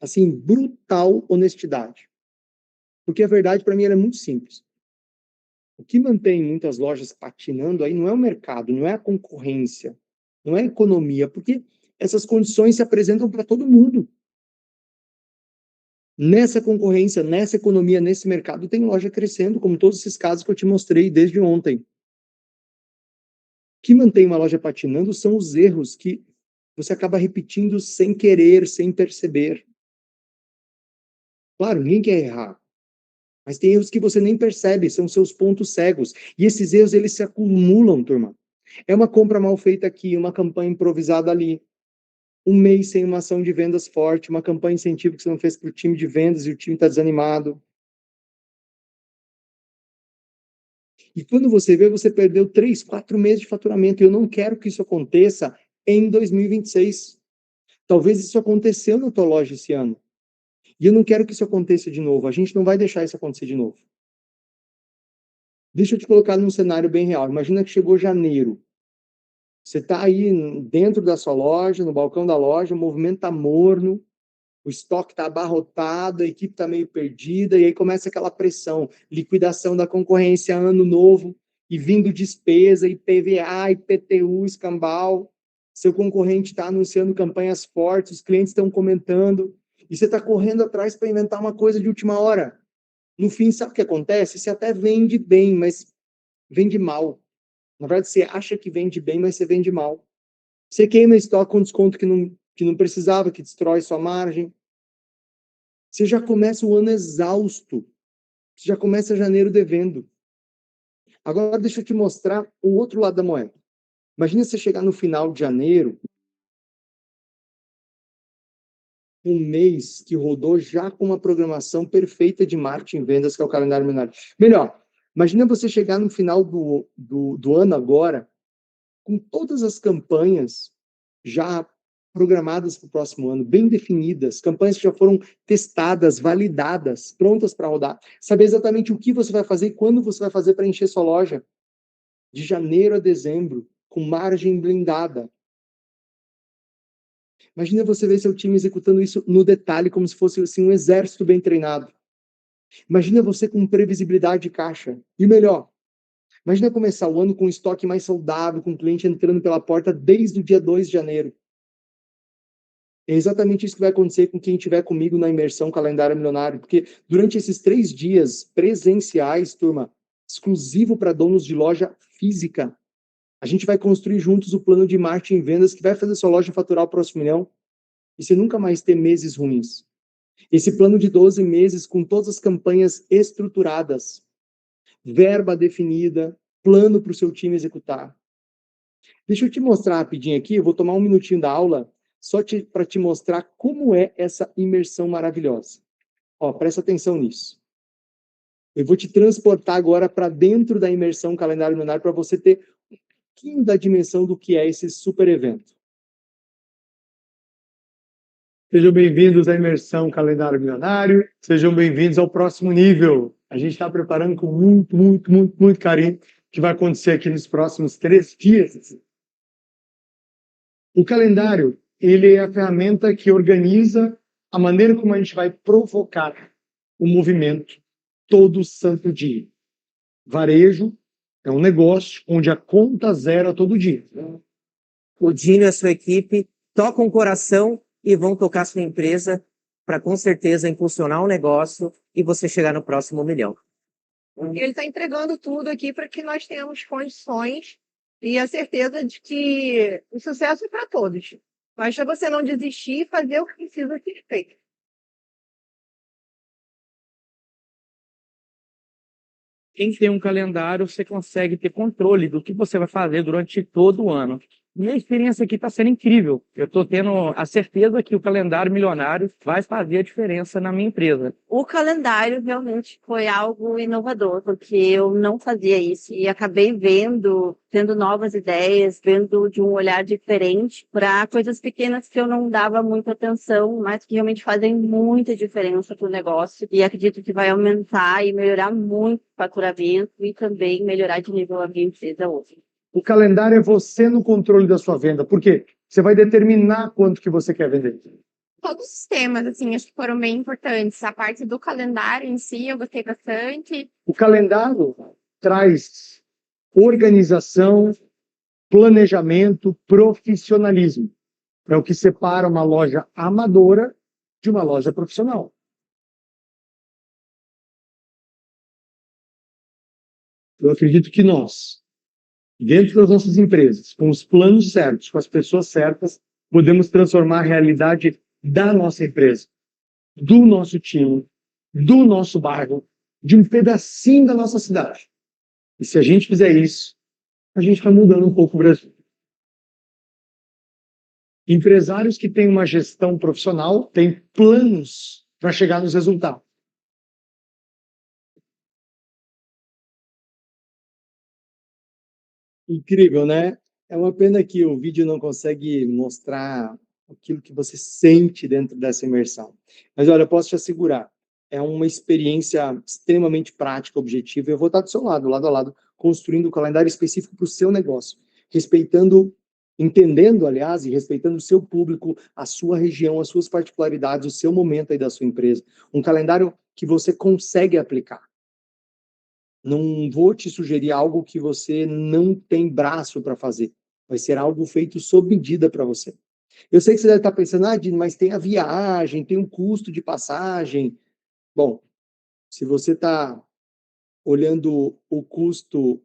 Speaker 1: assim, brutal honestidade. Porque a verdade, para mim, ela é muito simples. O que mantém muitas lojas patinando aí não é o mercado, não é a concorrência, não é a economia, porque essas condições se apresentam para todo mundo. Nessa concorrência, nessa economia, nesse mercado, tem loja crescendo, como todos esses casos que eu te mostrei desde ontem. O que mantém uma loja patinando são os erros que você acaba repetindo sem querer, sem perceber. Claro, ninguém quer errar. Mas tem erros que você nem percebe, são seus pontos cegos. E esses erros, eles se acumulam, turma. É uma compra mal feita aqui, uma campanha improvisada ali. Um mês sem uma ação de vendas forte, uma campanha incentivo que você não fez para o time de vendas e o time está desanimado. E quando você vê, você perdeu 3, 4 meses de faturamento. E eu não quero que isso aconteça em 2026. Talvez isso aconteceu na tua loja esse ano. E eu não quero que isso aconteça de novo. A gente não vai deixar isso acontecer de novo. Deixa eu te colocar num cenário bem real. Imagina que chegou janeiro. Você está aí dentro da sua loja, no balcão da loja, o movimento está morno, o estoque está abarrotado, a equipe está meio perdida, e aí começa aquela pressão, liquidação da concorrência, ano novo, e vindo despesa, IPVA, IPTU, escambau. Seu concorrente está anunciando campanhas fortes, os clientes estão comentando, e você está correndo atrás para inventar uma coisa de última hora. No fim, sabe o que acontece? Você até vende bem, mas vende mal. Na verdade, você acha que vende bem, mas você vende mal. Você queima estoque com desconto que não precisava, que destrói sua margem. Você já começa o ano exausto. Você já começa janeiro devendo. Agora, deixa eu te mostrar o outro lado da moeda. Imagina você chegar no final de janeiro um mês que rodou já com uma programação perfeita de marketing e vendas, que é o calendário milionário. Melhor, imagina você chegar no final do ano agora, com todas as campanhas já programadas para o próximo ano, bem definidas, campanhas que já foram testadas, validadas, prontas para rodar. Saber exatamente o que você vai fazer e quando você vai fazer para encher sua loja. De janeiro a dezembro, com margem blindada. Imagina você ver seu time executando isso no detalhe, como se fosse assim, um exército bem treinado. Imagina você com previsibilidade de caixa. E melhor, imagina começar o ano com um estoque mais saudável, com o cliente entrando pela porta desde o dia 2 de janeiro. É exatamente isso que vai acontecer com quem estiver comigo na imersão Calendário Milionário, porque durante esses 3 dias presenciais, turma, exclusivo para donos de loja física, a gente vai construir juntos o plano de marketing e vendas que vai fazer sua loja faturar o próximo milhão e você nunca mais ter meses ruins. Esse plano de 12 meses com todas as campanhas estruturadas, verba definida, plano para o seu time executar. Deixa eu te mostrar rapidinho aqui, eu vou tomar um minutinho da aula só para te mostrar como é essa imersão maravilhosa. Ó, presta atenção nisso. Eu vou te transportar agora para dentro da imersão Calendário Milionário para você ter um pouquinho da dimensão do que é esse super evento. Sejam bem-vindos à imersão Calendário Milionário, sejam bem-vindos ao próximo nível. A gente está preparando com muito carinho, que vai acontecer aqui nos próximos 3 dias. O calendário, ele é a ferramenta que organiza a maneira como a gente vai provocar o movimento todo santo dia. Varejo é um negócio onde a conta zera todo dia.
Speaker 6: O Dino e a sua equipe tocam o coração e vão tocar sua empresa para, com certeza, impulsionar o negócio e você chegar no próximo milhão.
Speaker 7: Ele está entregando tudo aqui para que nós tenhamos condições e a certeza de que o sucesso é para todos. Basta você não desistir e fazer o que precisa ser feito.
Speaker 8: Quem tem um calendário, você consegue ter controle do que você vai fazer durante todo o ano. Minha experiência aqui está sendo incrível. Eu estou tendo a certeza que o calendário milionário vai fazer a diferença na minha empresa.
Speaker 9: O calendário realmente foi algo inovador, porque eu não fazia isso e acabei tendo novas ideias, vendo de um olhar diferente para coisas pequenas que eu não dava muita atenção, mas que realmente fazem muita diferença para o negócio e acredito que vai aumentar e melhorar muito o faturamento e também melhorar de nível a minha empresa hoje.
Speaker 1: O calendário é você no controle da sua venda. Por quê? Você vai determinar quanto que você quer vender.
Speaker 7: Todos os temas, assim, acho que foram bem importantes. A parte do calendário em si, eu gostei bastante.
Speaker 1: O calendário traz organização, planejamento, profissionalismo. É o que separa uma loja amadora de uma loja profissional. Eu acredito que nós, dentro das nossas empresas, com os planos certos, com as pessoas certas, podemos transformar a realidade da nossa empresa, do nosso time, do nosso bairro, de um pedacinho da nossa cidade. E se a gente fizer isso, a gente está mudando um pouco o Brasil. Empresários que têm uma gestão profissional têm planos para chegar nos resultados. Incrível, né? É uma pena que o vídeo não consegue mostrar aquilo que você sente dentro dessa imersão. Mas olha, eu posso te assegurar, é uma experiência extremamente prática, objetiva. Eu vou estar do seu lado a lado, construindo um calendário específico para o seu negócio, entendendo, aliás, e respeitando o seu público, a sua região, as suas particularidades, o seu momento aí da sua empresa. Um calendário que você consegue aplicar. Não vou te sugerir algo que você não tem braço para fazer. Vai ser algo feito sob medida para você. Eu sei que você deve estar pensando, Dino, mas tem a viagem, tem um custo de passagem. Bom, se você está olhando o custo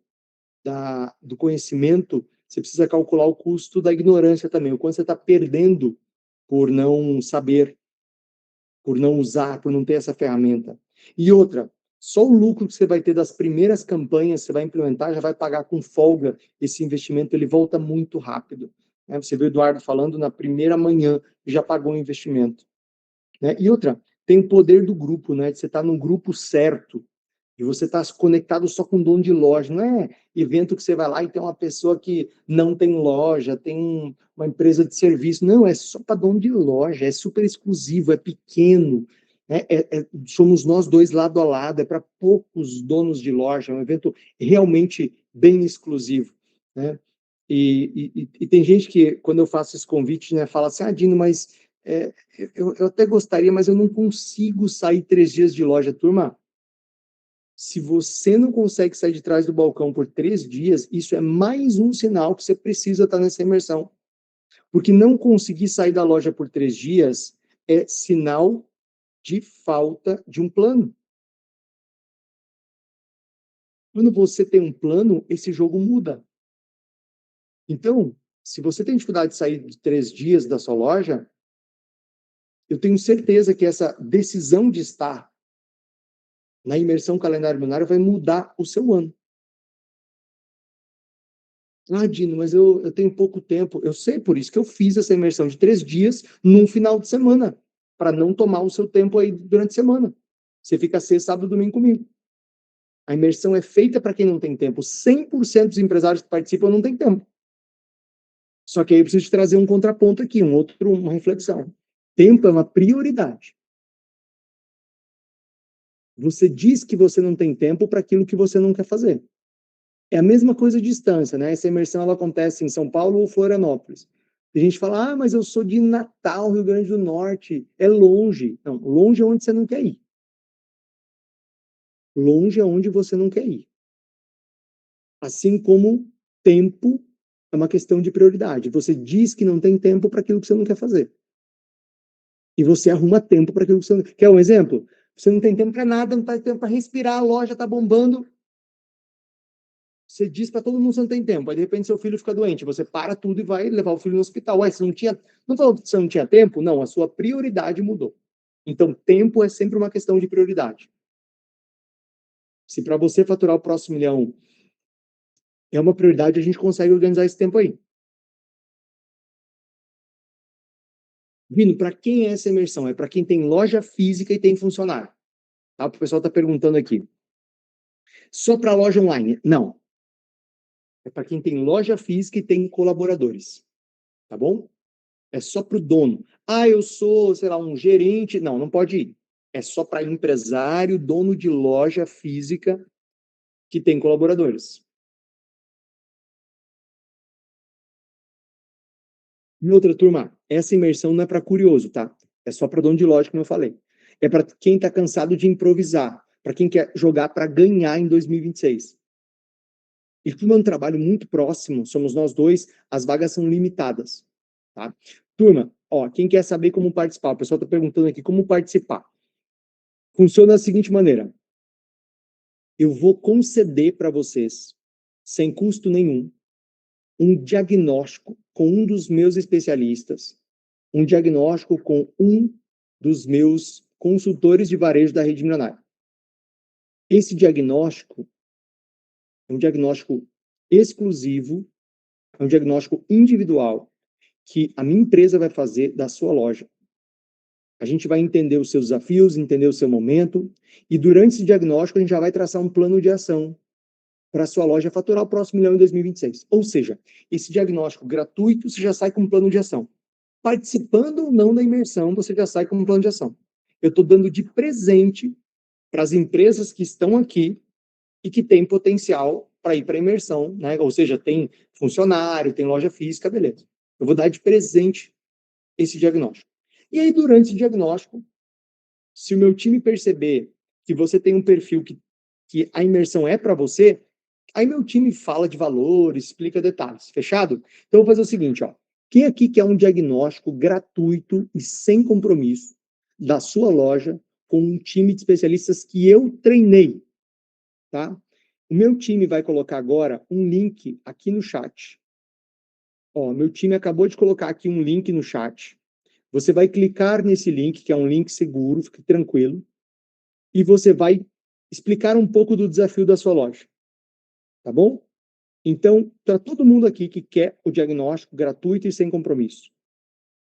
Speaker 1: do conhecimento, você precisa calcular o custo da ignorância também, o quanto você está perdendo por não saber, por não usar, por não ter essa ferramenta. E outra, só o lucro que você vai ter das primeiras campanhas que você vai implementar já vai pagar com folga esse investimento, ele volta muito rápido. Você viu o Eduardo falando, na primeira manhã já pagou o investimento. né? E outra, tem o poder do grupo, né? De você estar no grupo certo, e você está conectado só com dono de loja. Não é evento que você vai lá e tem uma pessoa que não tem loja, tem uma empresa de serviço. Não, é só para dono de loja, é super exclusivo, é pequeno. Né? Somos nós dois lado a lado, é para poucos donos de loja, é um evento realmente bem exclusivo. Né? E tem gente que, quando eu faço esse convite, né, fala assim, Dino, mas eu até gostaria, mas eu não consigo sair 3 dias de loja. Turma, se você não consegue sair de trás do balcão por 3 dias, isso é mais um sinal que você precisa estar nessa imersão. Porque não conseguir sair da loja por 3 dias é sinal de falta de um plano. Quando você tem um plano, esse jogo muda. Então, se você tem dificuldade de sair de 3 dias da sua loja, eu tenho certeza que essa decisão de estar na imersão calendário lunar vai mudar o seu ano. Dino, mas eu tenho pouco tempo. Eu sei, por isso que eu fiz essa imersão de 3 dias num final de semana, para não tomar o seu tempo aí durante a semana. Você fica sexta, sábado, domingo comigo. A imersão é feita para quem não tem tempo. 100% dos empresários que participam não tem tempo. Só que aí eu preciso te trazer um contraponto aqui, uma reflexão. Tempo é uma prioridade. Você diz que você não tem tempo para aquilo que você não quer fazer. É a mesma coisa de distância, né? Essa imersão ela acontece em São Paulo ou Florianópolis. A gente fala, mas eu sou de Natal, Rio Grande do Norte, é longe. Não, longe é onde você não quer ir. Longe é onde você não quer ir. Assim como tempo é uma questão de prioridade. Você diz que não tem tempo para aquilo que você não quer fazer. E você arruma tempo para aquilo que você não quer. Quer um exemplo? Você não tem tempo para nada, não tem tempo para respirar, a loja está bombando. Você diz para todo mundo que você não tem tempo, aí de repente seu filho fica doente, você para tudo e vai levar o filho no hospital. Ué, não falou que você não tinha tempo? Não, a sua prioridade mudou. Então, tempo é sempre uma questão de prioridade. Se para você faturar o próximo milhão é uma prioridade, a gente consegue organizar esse tempo aí. Vino, para quem é essa imersão? É para quem tem loja física e tem funcionário. Tá? O pessoal está perguntando aqui. Só para loja online? Não. É para quem tem loja física e tem colaboradores. Tá bom? É só para o dono. Eu sou, sei lá, um gerente. Não, não pode ir. É só para empresário, dono de loja física que tem colaboradores. E outra turma, essa imersão não é para curioso, tá? É só para dono de loja, como eu falei. É para quem está cansado de improvisar, para quem quer jogar para ganhar em 2026. E como é um trabalho muito próximo, somos nós dois, as vagas são limitadas, tá? Turma, quem quer saber como participar? O pessoal está perguntando aqui como participar. Funciona da seguinte maneira. Eu vou conceder para vocês, sem custo nenhum, um diagnóstico com um dos meus especialistas, um diagnóstico com um dos meus consultores de varejo da Rede Milionária. Esse diagnóstico é um diagnóstico exclusivo, é um diagnóstico individual que a minha empresa vai fazer da sua loja. A gente vai entender os seus desafios, entender o seu momento, e durante esse diagnóstico a gente já vai traçar um plano de ação para a sua loja faturar o próximo milhão em 2026. Ou seja, esse diagnóstico gratuito, você já sai com um plano de ação. Participando ou não da imersão, você já sai com um plano de ação. Eu estou dando de presente para as empresas que estão aqui e que têm potencial para ir para a imersão, né? Ou seja, tem funcionário, tem loja física, beleza. Eu vou dar de presente esse diagnóstico. E aí, durante esse diagnóstico, se o meu time perceber que você tem um perfil que a imersão é para você, aí meu time fala de valores, explica detalhes. Fechado? Então, eu vou fazer o seguinte, Quem aqui quer um diagnóstico gratuito e sem compromisso da sua loja com um time de especialistas que eu treinei, tá? O meu time vai colocar agora um link aqui no chat. Meu time acabou de colocar aqui um link no chat. Você vai clicar nesse link, que é um link seguro, fique tranquilo, e você vai explicar um pouco do desafio da sua loja. Tá bom? Então, para todo mundo aqui que quer o diagnóstico gratuito e sem compromisso,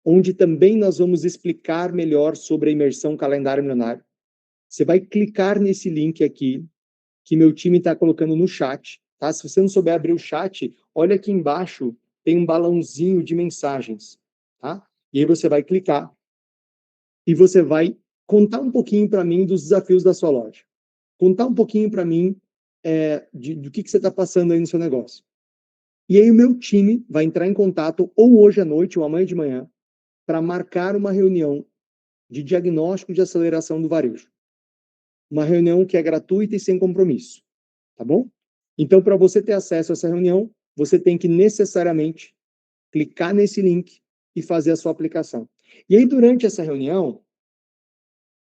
Speaker 1: onde também nós vamos explicar melhor sobre a imersão Calendário Milionário. Você vai clicar nesse link aqui, que meu time está colocando no chat, tá? Se você não souber abrir o chat, olha aqui embaixo, tem um balãozinho de mensagens, tá? E aí você vai clicar e você vai contar um pouquinho para mim dos desafios da sua loja. Contar um pouquinho para mim do que você está passando aí no seu negócio. E aí o meu time vai entrar em contato ou hoje à noite ou amanhã de manhã para marcar uma reunião de diagnóstico de aceleração do varejo. Uma reunião que é gratuita e sem compromisso, tá bom? Então, para você ter acesso a essa reunião, você tem que necessariamente clicar nesse link e fazer a sua aplicação. E aí, durante essa reunião,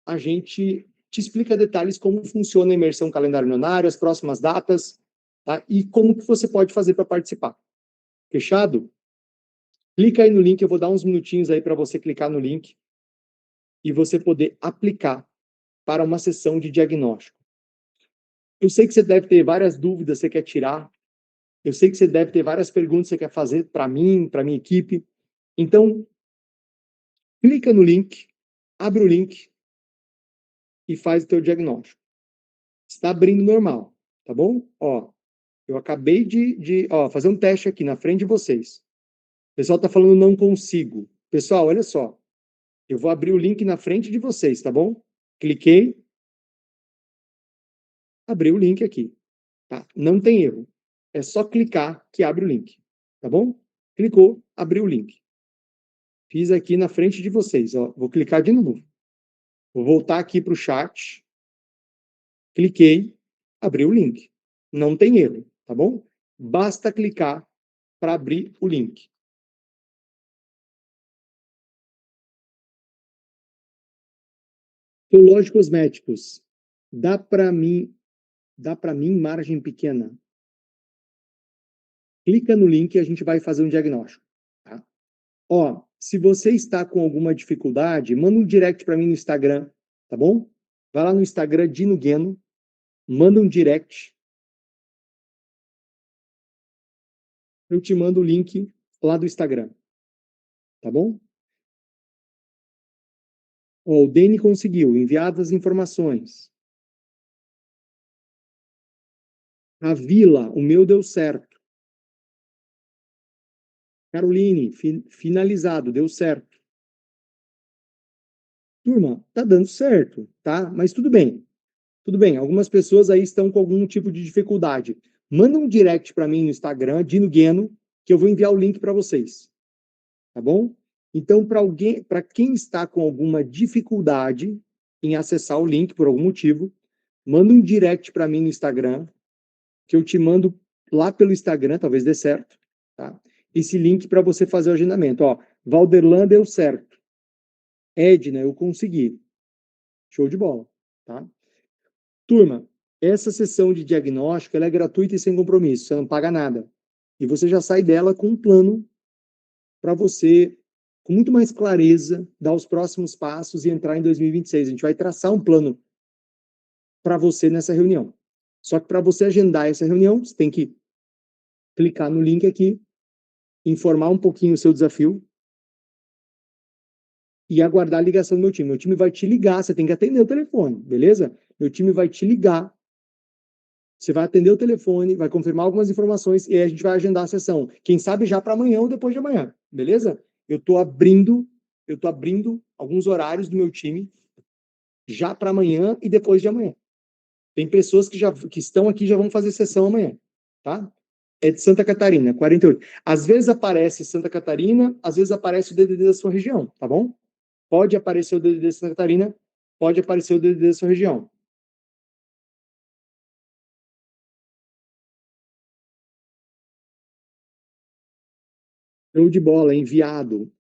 Speaker 1: a gente te explica detalhes como funciona a imersão Calendário Milionário, as próximas datas, tá? E como que você pode fazer para participar. Fechado? Clica aí no link, eu vou dar uns minutinhos aí para você clicar no link e você poder aplicar para uma sessão de diagnóstico. Eu sei que você deve ter várias dúvidas que você quer tirar, eu sei que você deve ter várias perguntas que você quer fazer para mim, para minha equipe. Então, clica no link, abre o link e faz o teu diagnóstico. Está abrindo normal, tá bom? Ó, eu acabei de fazer um teste aqui na frente de vocês. O pessoal está falando não consigo. Pessoal, olha só. Eu vou abrir o link na frente de vocês, tá bom? Cliquei. Abri o link aqui. Tá? Não tem erro. É só clicar que abre o link. Tá bom? Clicou, abriu o link. Fiz aqui na frente de vocês. Ó. Vou clicar de novo. Vou voltar aqui para o chat. Cliquei, abriu o link. Não tem erro, tá bom? Basta clicar para abrir o link. Loja Cosméticos. Dá para mim margem pequena? Clica no link e a gente vai fazer um diagnóstico. Tá? Ó, se você está com alguma dificuldade, manda um direct para mim no Instagram, tá bom? Vai lá no Instagram, Dino Gueno, manda um direct. Eu te mando o link lá do Instagram, tá bom? Ó, o Dani conseguiu, enviadas as informações. A Vila, o meu deu certo. Caroline, finalizado, deu certo. Turma, tá dando certo, tá? Mas tudo bem. Tudo bem, algumas pessoas aí estão com algum tipo de dificuldade. Manda um direct para mim no Instagram, Dino Gueno, que eu vou enviar o link para vocês. Tá bom? Então, para quem está com alguma dificuldade em acessar o link por algum motivo, manda um direct para mim no Instagram, que eu te mando lá pelo Instagram, talvez dê certo, tá? Esse link para você fazer o agendamento. Ó, Valderlan deu certo. Edna, eu consegui. Show de bola, tá? Turma, essa sessão de diagnóstico ela é gratuita e sem compromisso, você não paga nada. E você já sai dela com um plano para você, com muito mais clareza, dar os próximos passos e entrar em 2026. A gente vai traçar um plano para você nessa reunião. Só que para você agendar essa reunião, você tem que clicar no link aqui, informar um pouquinho o seu desafio e aguardar a ligação do meu time. Meu time vai te ligar, você tem que atender o telefone, beleza? Meu time vai te ligar, você vai atender o telefone, vai confirmar algumas informações e aí a gente vai agendar a sessão. Quem sabe já para amanhã ou depois de amanhã, beleza? Eu tô abrindo alguns horários do meu time já para amanhã e depois de amanhã. Tem pessoas que estão aqui já vão fazer sessão amanhã, tá? É de Santa Catarina, 48. Às vezes aparece Santa Catarina, às vezes aparece o DDD da sua região, tá bom? Pode aparecer o DDD de Santa Catarina, pode aparecer o DDD da sua região. Show de bola, enviado.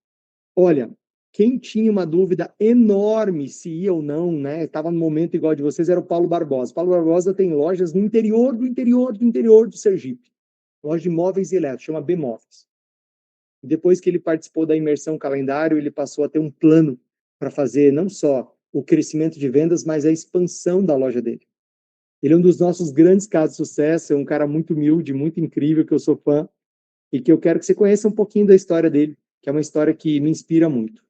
Speaker 1: Olha, quem tinha uma dúvida enorme se ia ou não, né? Estava no momento igual de vocês, era o Paulo Barbosa. Paulo Barbosa tem lojas no interior do Sergipe. Loja de móveis e elétricos, chama B-Móveis. Depois que ele participou da imersão calendário, ele passou a ter um plano para fazer não só o crescimento de vendas, mas a expansão da loja dele. Ele é um dos nossos grandes casos de sucesso, é um cara muito humilde, muito incrível, que eu sou fã, e que eu quero que você conheça um pouquinho da história dele, que é uma história que me inspira muito.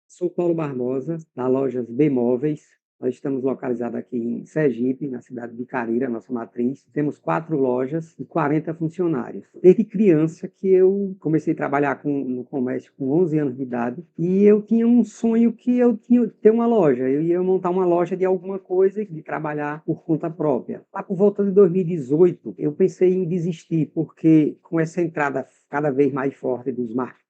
Speaker 10: Sou Paulo Barbosa, da Lojas B-Móveis. Nós estamos localizados aqui em Sergipe, na cidade de Carira, nossa matriz. Temos 4 lojas e 40 funcionários. Desde criança que eu comecei a trabalhar no comércio com 11 anos de idade e eu tinha um sonho que eu tinha ter uma loja. Eu ia montar uma loja de alguma coisa e de trabalhar por conta própria. Lá por volta de 2018, eu pensei em desistir, porque com essa entrada cada vez mais forte dos marketplaces,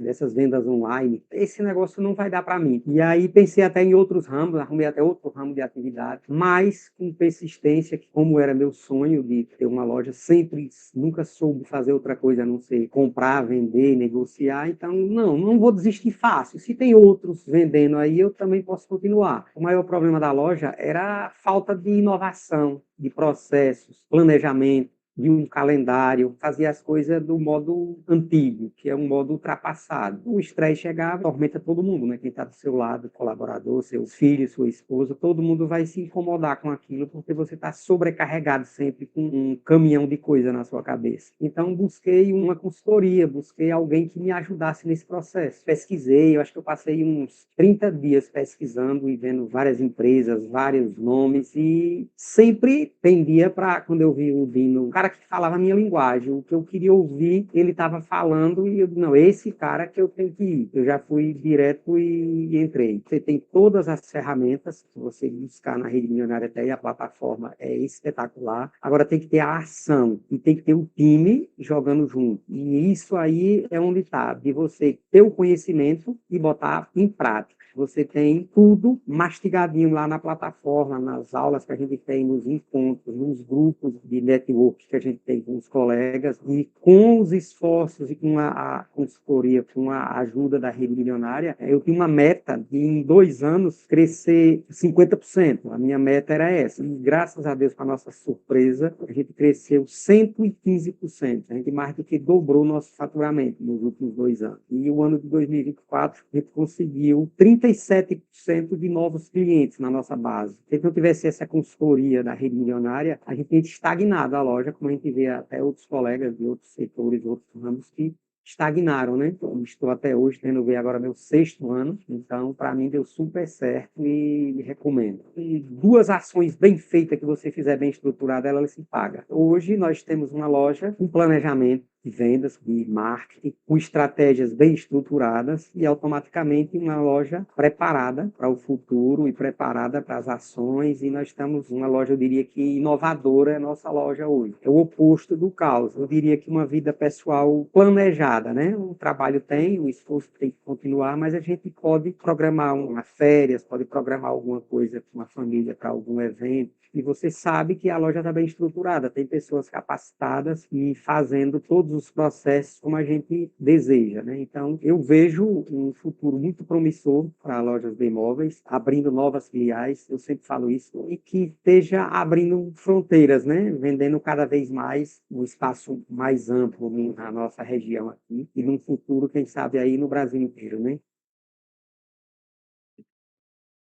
Speaker 10: dessas vendas online, esse negócio não vai dar para mim. E aí pensei até em outros ramos, arrumei até outro ramo de atividade, mas com persistência, que como era meu sonho de ter uma loja, sempre, nunca soube fazer outra coisa a não ser comprar, vender, negociar, então não vou desistir fácil. Se tem outros vendendo aí, eu também posso continuar. O maior problema da loja era a falta de inovação, de processos, planejamento, de um calendário, fazia as coisas do modo antigo, que é um modo ultrapassado. O estresse chegava, tormenta todo mundo, né? Quem está do seu lado, colaborador, seus filhos, sua esposa, todo mundo vai se incomodar com aquilo, porque você está sobrecarregado sempre com um caminhão de coisa na sua cabeça. Então, busquei uma consultoria, busquei alguém que me ajudasse nesse processo. Pesquisei, eu acho que eu passei uns 30 dias pesquisando e vendo várias empresas, vários nomes, e sempre pendia para, quando eu vi o Dino, que falava a minha linguagem, o que eu queria ouvir, ele estava falando e eu, não, esse cara que eu tenho que ir. Eu já fui direto e entrei. Você tem todas as ferramentas, se você buscar na Rede Milionária até, a plataforma é espetacular. Agora tem que ter a ação e tem que ter o time jogando junto. E isso aí é onde está, de você ter o conhecimento e botar em prática. Você tem tudo mastigadinho lá na plataforma, nas aulas que a gente tem, nos encontros, nos grupos de network que a gente tem com os colegas, e com os esforços e com a consultoria, com a ajuda da Rede Milionária, eu tinha uma meta de, em 2 anos, crescer 50%. A minha meta era essa. E, graças a Deus, para nossa surpresa, a gente cresceu 115%. A gente mais do que dobrou o nosso faturamento nos últimos 2 anos. E o ano de 2024, a gente conseguiu 37% de novos clientes na nossa base. Se não tivesse essa consultoria da Rede Milionária, a gente tinha estagnado a loja, como a gente vê até outros colegas de outros setores, outros ramos que estagnaram, né? Estou até hoje tendo ver agora meu 6º ano, então para mim deu super certo e recomendo. E 2 ações bem feitas que você fizer bem estruturada, ela se paga. Hoje nós temos uma loja com planejamento de vendas, de marketing, com estratégias bem estruturadas e automaticamente uma loja preparada para o futuro e preparada para as ações, e nós estamos uma loja, eu diria que inovadora é a nossa loja hoje. É o oposto do caos. Eu diria que uma vida pessoal planejada, né? O trabalho tem, o esforço tem que continuar, mas a gente pode programar umas férias, pode programar alguma coisa com a família para algum evento, e você sabe que a loja está bem estruturada, tem pessoas capacitadas e fazendo todos os processos como a gente deseja, né? Então, eu vejo um futuro muito promissor para lojas de imóveis, abrindo novas filiais, eu sempre falo isso, e que esteja abrindo fronteiras, né? Vendendo cada vez mais um espaço mais amplo na nossa região aqui, e num futuro, quem sabe, aí no Brasil inteiro, né?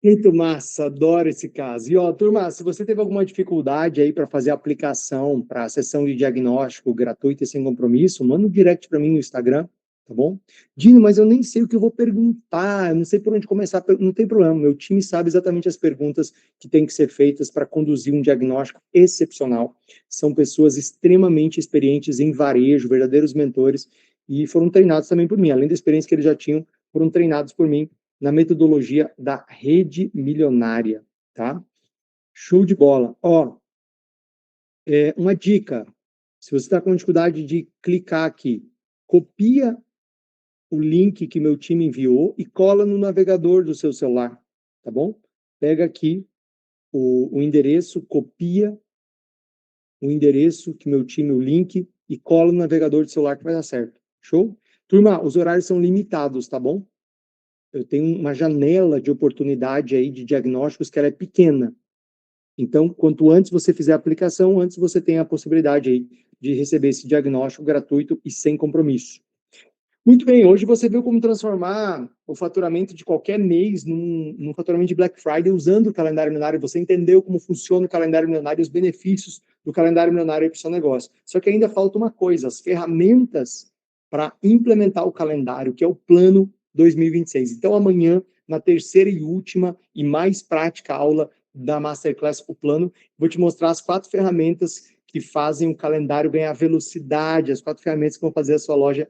Speaker 1: Muito massa, adoro esse caso. E, ó, turma, se você teve alguma dificuldade aí para fazer a aplicação para a sessão de diagnóstico gratuita e sem compromisso, manda um direct para mim no Instagram, tá bom? Dino, mas eu nem sei o que eu vou perguntar, eu não sei por onde começar. Não tem problema, meu time sabe exatamente as perguntas que têm que ser feitas para conduzir um diagnóstico excepcional. São pessoas extremamente experientes em varejo, verdadeiros mentores, e foram treinados também por mim. Além da experiência que eles já tinham, foram treinados por mim na metodologia da Rede Milionária, tá? Show de bola. Ó, uma dica, se você está com dificuldade de clicar aqui, copia o link que meu time enviou e cola no navegador do seu celular, tá bom? Pega aqui o endereço, copia o endereço que meu time, o link, e cola no navegador do celular que vai dar certo. Show? Turma, os horários são limitados, tá bom? Eu tenho uma janela de oportunidade aí de diagnósticos que ela é pequena. Então, quanto antes você fizer a aplicação, antes você tem a possibilidade aí de receber esse diagnóstico gratuito e sem compromisso. Muito bem, hoje você viu como transformar o faturamento de qualquer mês num faturamento de Black Friday usando o calendário milionário. Você entendeu como funciona o calendário milionário e os benefícios do calendário milionário para o seu negócio. Só que ainda falta uma coisa, as ferramentas para implementar o calendário, que é o Plano 2026. Então, amanhã, na terceira e última e mais prática aula da Masterclass, o Plano, vou te mostrar as 4 ferramentas que fazem o calendário ganhar velocidade, as 4 ferramentas que vão fazer a sua loja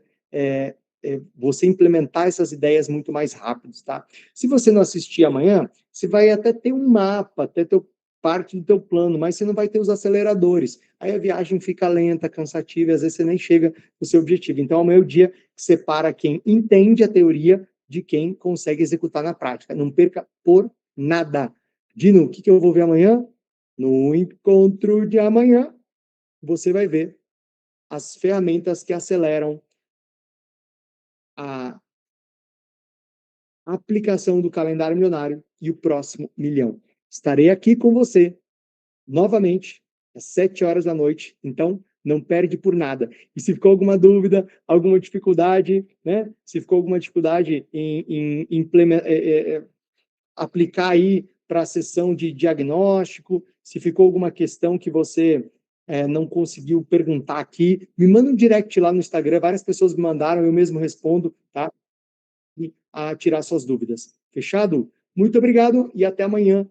Speaker 1: você implementar essas ideias muito mais rápido, tá? Se você não assistir amanhã, você vai até ter um mapa, até ter parte do teu plano, mas você não vai ter os aceleradores. Aí a viagem fica lenta, cansativa, e às vezes você nem chega no seu objetivo. Então, amanhã é o dia que separa quem entende a teoria de quem consegue executar na prática. Não perca por nada. Dino, o que eu vou ver amanhã? No encontro de amanhã, você vai ver as ferramentas que aceleram a aplicação do calendário milionário e o próximo milhão. Estarei aqui com você novamente às 7 horas da noite, então não perde por nada. E se ficou alguma dúvida, alguma dificuldade, né? Se ficou alguma dificuldade em aplicar aí para a sessão de diagnóstico, se ficou alguma questão que você não conseguiu perguntar aqui, me manda um direct lá no Instagram, várias pessoas me mandaram, eu mesmo respondo, tá? E a tirar suas dúvidas. Fechado? Muito obrigado e até amanhã,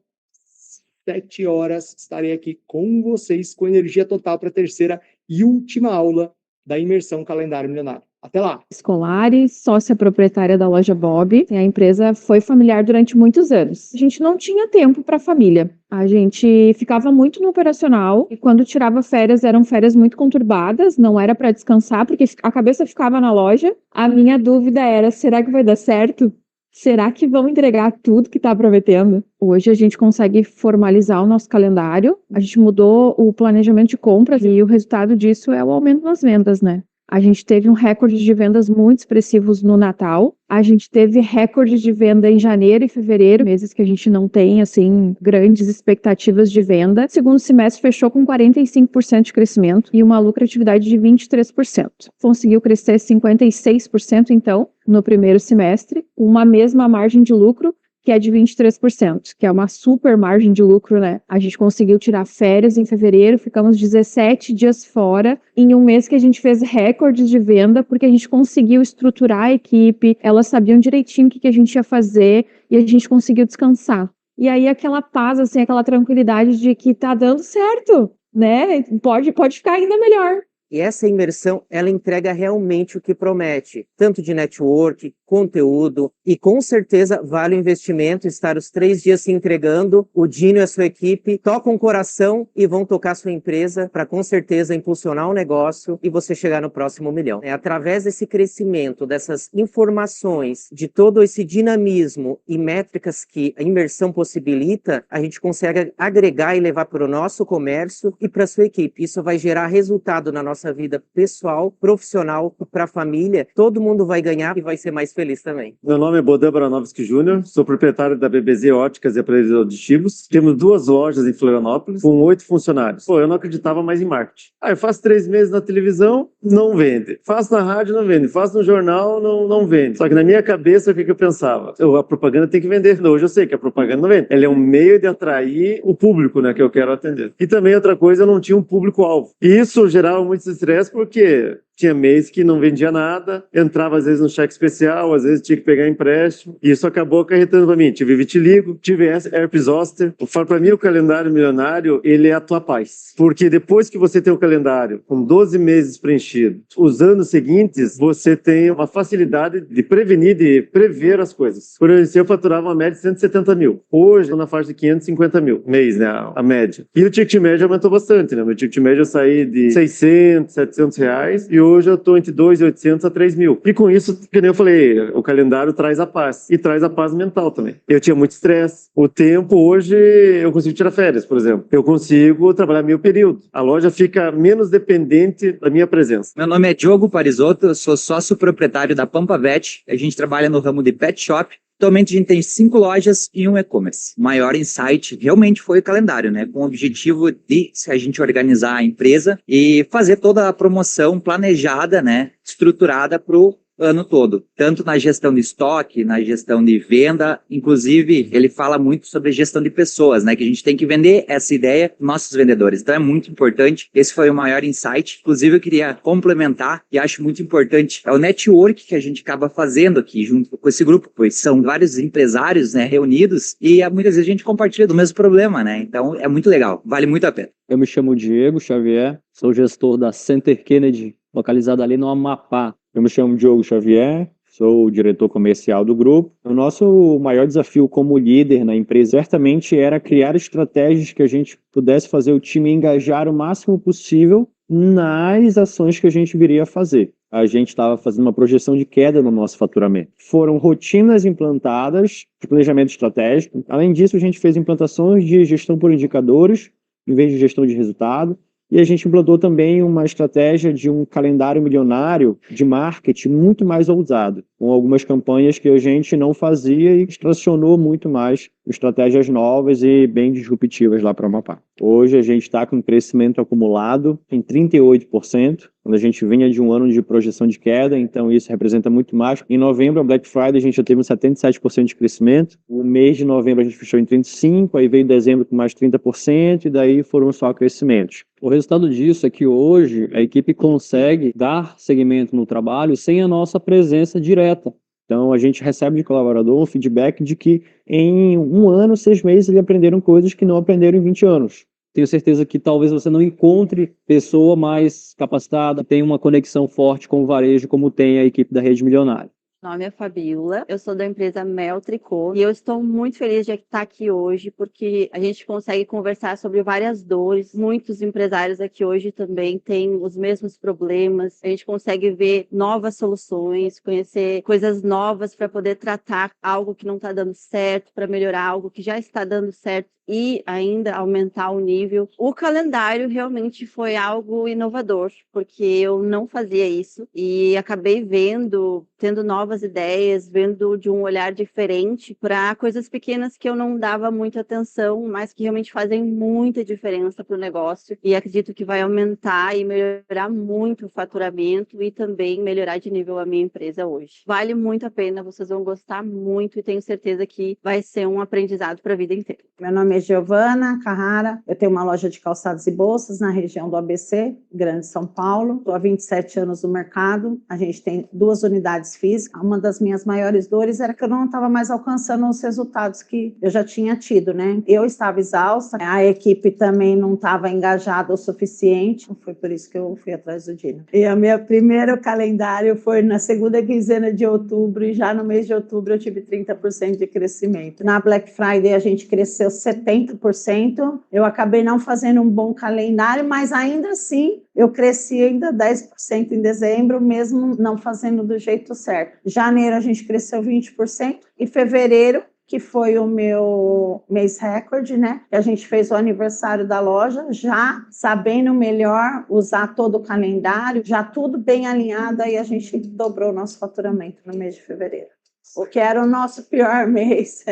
Speaker 1: 7 horas, estarei aqui com vocês, com energia total para a terceira e última aula da imersão Calendário Milionário. Até lá!
Speaker 11: Escolares, sócia proprietária da loja Bob. A empresa foi familiar durante muitos anos. A gente não tinha tempo para a família. A gente ficava muito no operacional e quando tirava férias, eram férias muito conturbadas, não era para descansar, porque a cabeça ficava na loja. A minha dúvida era, será que vai dar certo? Será que vão entregar tudo que está prometendo? Hoje a gente consegue formalizar o nosso calendário, a gente mudou o planejamento de compras e o resultado disso é o aumento nas vendas, né? A gente teve um recorde de vendas muito expressivos no Natal. A gente teve recorde de venda em janeiro e fevereiro, meses que a gente não tem, assim, grandes expectativas de venda. O segundo semestre fechou com 45% de crescimento e uma lucratividade de 23%. Conseguiu crescer 56%, então, no primeiro semestre, uma mesma margem de lucro, que é de 23%, que é uma super margem de lucro, né? A gente conseguiu tirar férias em fevereiro, ficamos 17 dias fora, em um mês que a gente fez recordes de venda, porque a gente conseguiu estruturar a equipe, elas sabiam direitinho o que a gente ia fazer, e a gente conseguiu descansar. E aí aquela paz, assim, aquela tranquilidade de que tá dando certo, né? Pode ficar ainda melhor.
Speaker 6: E essa imersão, ela entrega realmente o que promete, tanto de network, conteúdo, e com certeza vale o investimento estar os 3 dias se entregando. O Dino e a sua equipe tocam o coração e vão tocar sua empresa para com certeza impulsionar o negócio e você chegar no próximo milhão. É através desse crescimento, dessas informações, de todo esse dinamismo e métricas que a imersão possibilita, a gente consegue agregar e levar para o nosso comércio e para a sua equipe. Isso vai gerar resultado na nossa vida pessoal, profissional, para a família. Todo mundo vai ganhar e vai ser mais feliz também.
Speaker 4: Meu nome é Bodan Baranovski Júnior, sou proprietário da BBZ Óticas e Aparelhos Auditivos. Temos 2 lojas em Florianópolis, com 8 funcionários. Eu não acreditava mais em marketing. Eu faço 3 meses na televisão, não vende. Faço na rádio, não vende. Faço no jornal, não vende. Só que na minha cabeça, o que eu pensava? A propaganda tem que vender. Hoje eu sei que a propaganda não vende. Ela é um meio de atrair o público, né, que eu quero atender. E também outra coisa, eu não tinha um público-alvo. E isso gerava muito estresse porque tinha mês que não vendia nada, entrava às vezes no cheque especial, às vezes tinha que pegar empréstimo, e isso acabou acarretando para mim. Tive vitiligo, tive herpes zoster. Eu falo para mim, o calendário milionário, ele é a tua paz. Porque depois que você tem o calendário com 12 meses preenchido, os anos seguintes, você tem uma facilidade de prevenir, de prever as coisas. Por exemplo, eu faturava uma média de 170 mil. Hoje, estou na faixa de 550 mil mês, né, a média. E o ticket médio aumentou bastante, né? Meu ticket médio eu saí de 600, 700 reais, e hoje eu estou entre 2.800 a 3 mil. E com isso, que nem eu falei, o calendário traz a paz. E traz a paz mental também. Eu tinha muito estresse. O tempo, hoje, eu consigo tirar férias, por exemplo. Eu consigo trabalhar meio período. A loja fica menos dependente da minha presença.
Speaker 12: Meu nome é Diogo Parisotto, eu sou sócio proprietário da Pampa Vet. A gente trabalha no ramo de pet shop. Atualmente a gente tem 5 lojas e um e-commerce. O maior insight realmente foi o calendário, né? Com o objetivo de a gente organizar a empresa e fazer toda a promoção planejada, né? Estruturada para o ano todo, tanto na gestão de estoque, na gestão de venda, inclusive ele fala muito sobre gestão de pessoas, né, que a gente tem que vender essa ideia para nossos vendedores, então é muito importante, esse foi o maior insight, inclusive eu queria complementar, e acho muito importante, é o network que a gente acaba fazendo aqui, junto com esse grupo, pois são vários empresários, né, reunidos, e muitas vezes a gente compartilha do mesmo problema, né, então é muito legal, vale muito a pena.
Speaker 5: Eu me chamo Diego Xavier, sou gestor da Center Kennedy, localizada ali no Amapá. Eu me chamo Diogo Xavier, sou o diretor comercial do grupo. O nosso maior desafio como líder na empresa certamente era criar estratégias que a gente pudesse fazer o time engajar o máximo possível nas ações que a gente viria a fazer. A gente estava fazendo uma projeção de queda no nosso faturamento. Foram rotinas implantadas de planejamento estratégico. Além disso, a gente fez implantações de gestão por indicadores, em vez de gestão de resultado. E a gente implantou também uma estratégia de um calendário milionário de marketing muito mais ousado, com algumas campanhas que a gente não fazia e tracionou muito mais estratégias novas e bem disruptivas lá para o Amapá. Hoje a gente está com um crescimento acumulado em 38%, quando a gente vinha de um ano de projeção de queda, então isso representa muito mais. Em novembro, a Black Friday, a gente já teve um 77% de crescimento. O mês de novembro a gente fechou em 35%, aí veio dezembro com mais 30%, e daí foram só crescimentos. O resultado disso é que hoje a equipe consegue dar seguimento no trabalho sem a nossa presença direta. Então, a gente recebe de colaborador um feedback de que em 1 ano, 6 meses, eles aprenderam coisas que não aprenderam em 20 anos. Tenho certeza que talvez você não encontre pessoa mais capacitada, tenha uma conexão forte com o varejo como tem a equipe da Rede Milionária.
Speaker 9: Meu nome é Fabiola, eu sou da empresa Mel Tricô e eu estou muito feliz de estar aqui hoje porque a gente consegue conversar sobre várias dores. Muitos empresários aqui hoje também têm os mesmos problemas. A gente consegue ver novas soluções, conhecer coisas novas para poder tratar algo que não está dando certo, para melhorar algo que já está dando certo e ainda aumentar o nível. O calendário realmente foi algo inovador, porque eu não fazia isso e acabei tendo novas ideias, vendo de um olhar diferente para coisas pequenas que eu não dava muita atenção, mas que realmente fazem muita diferença para o negócio e acredito que vai aumentar e melhorar muito o faturamento e também melhorar de nível a minha empresa hoje. Vale muito a pena, vocês vão gostar muito e tenho certeza que vai ser um aprendizado para a vida inteira.
Speaker 13: Meu nome é Giovana Carrara, eu tenho uma loja de calçados e bolsas na região do ABC, Grande São Paulo. Estou há 27 anos no mercado, a gente tem 2 unidades físicas. Uma das minhas maiores dores era que eu não estava mais alcançando os resultados que eu já tinha tido, né? Eu estava exausta, a equipe também não estava engajada o suficiente, foi por isso que eu fui atrás do Dino. E o meu primeiro calendário foi na segunda quinzena de outubro, e já no mês de outubro eu tive 30% de crescimento. Na Black Friday a gente cresceu 70%, eu acabei não fazendo um bom calendário, mas ainda assim eu cresci ainda 10% em dezembro, mesmo não fazendo do jeito certo. Janeiro a gente cresceu 20% e fevereiro, que foi o meu mês recorde, né? A gente fez o aniversário da loja, já sabendo melhor usar todo o calendário, já tudo bem alinhado, aí a gente dobrou o nosso faturamento no mês de fevereiro. O que era o nosso pior mês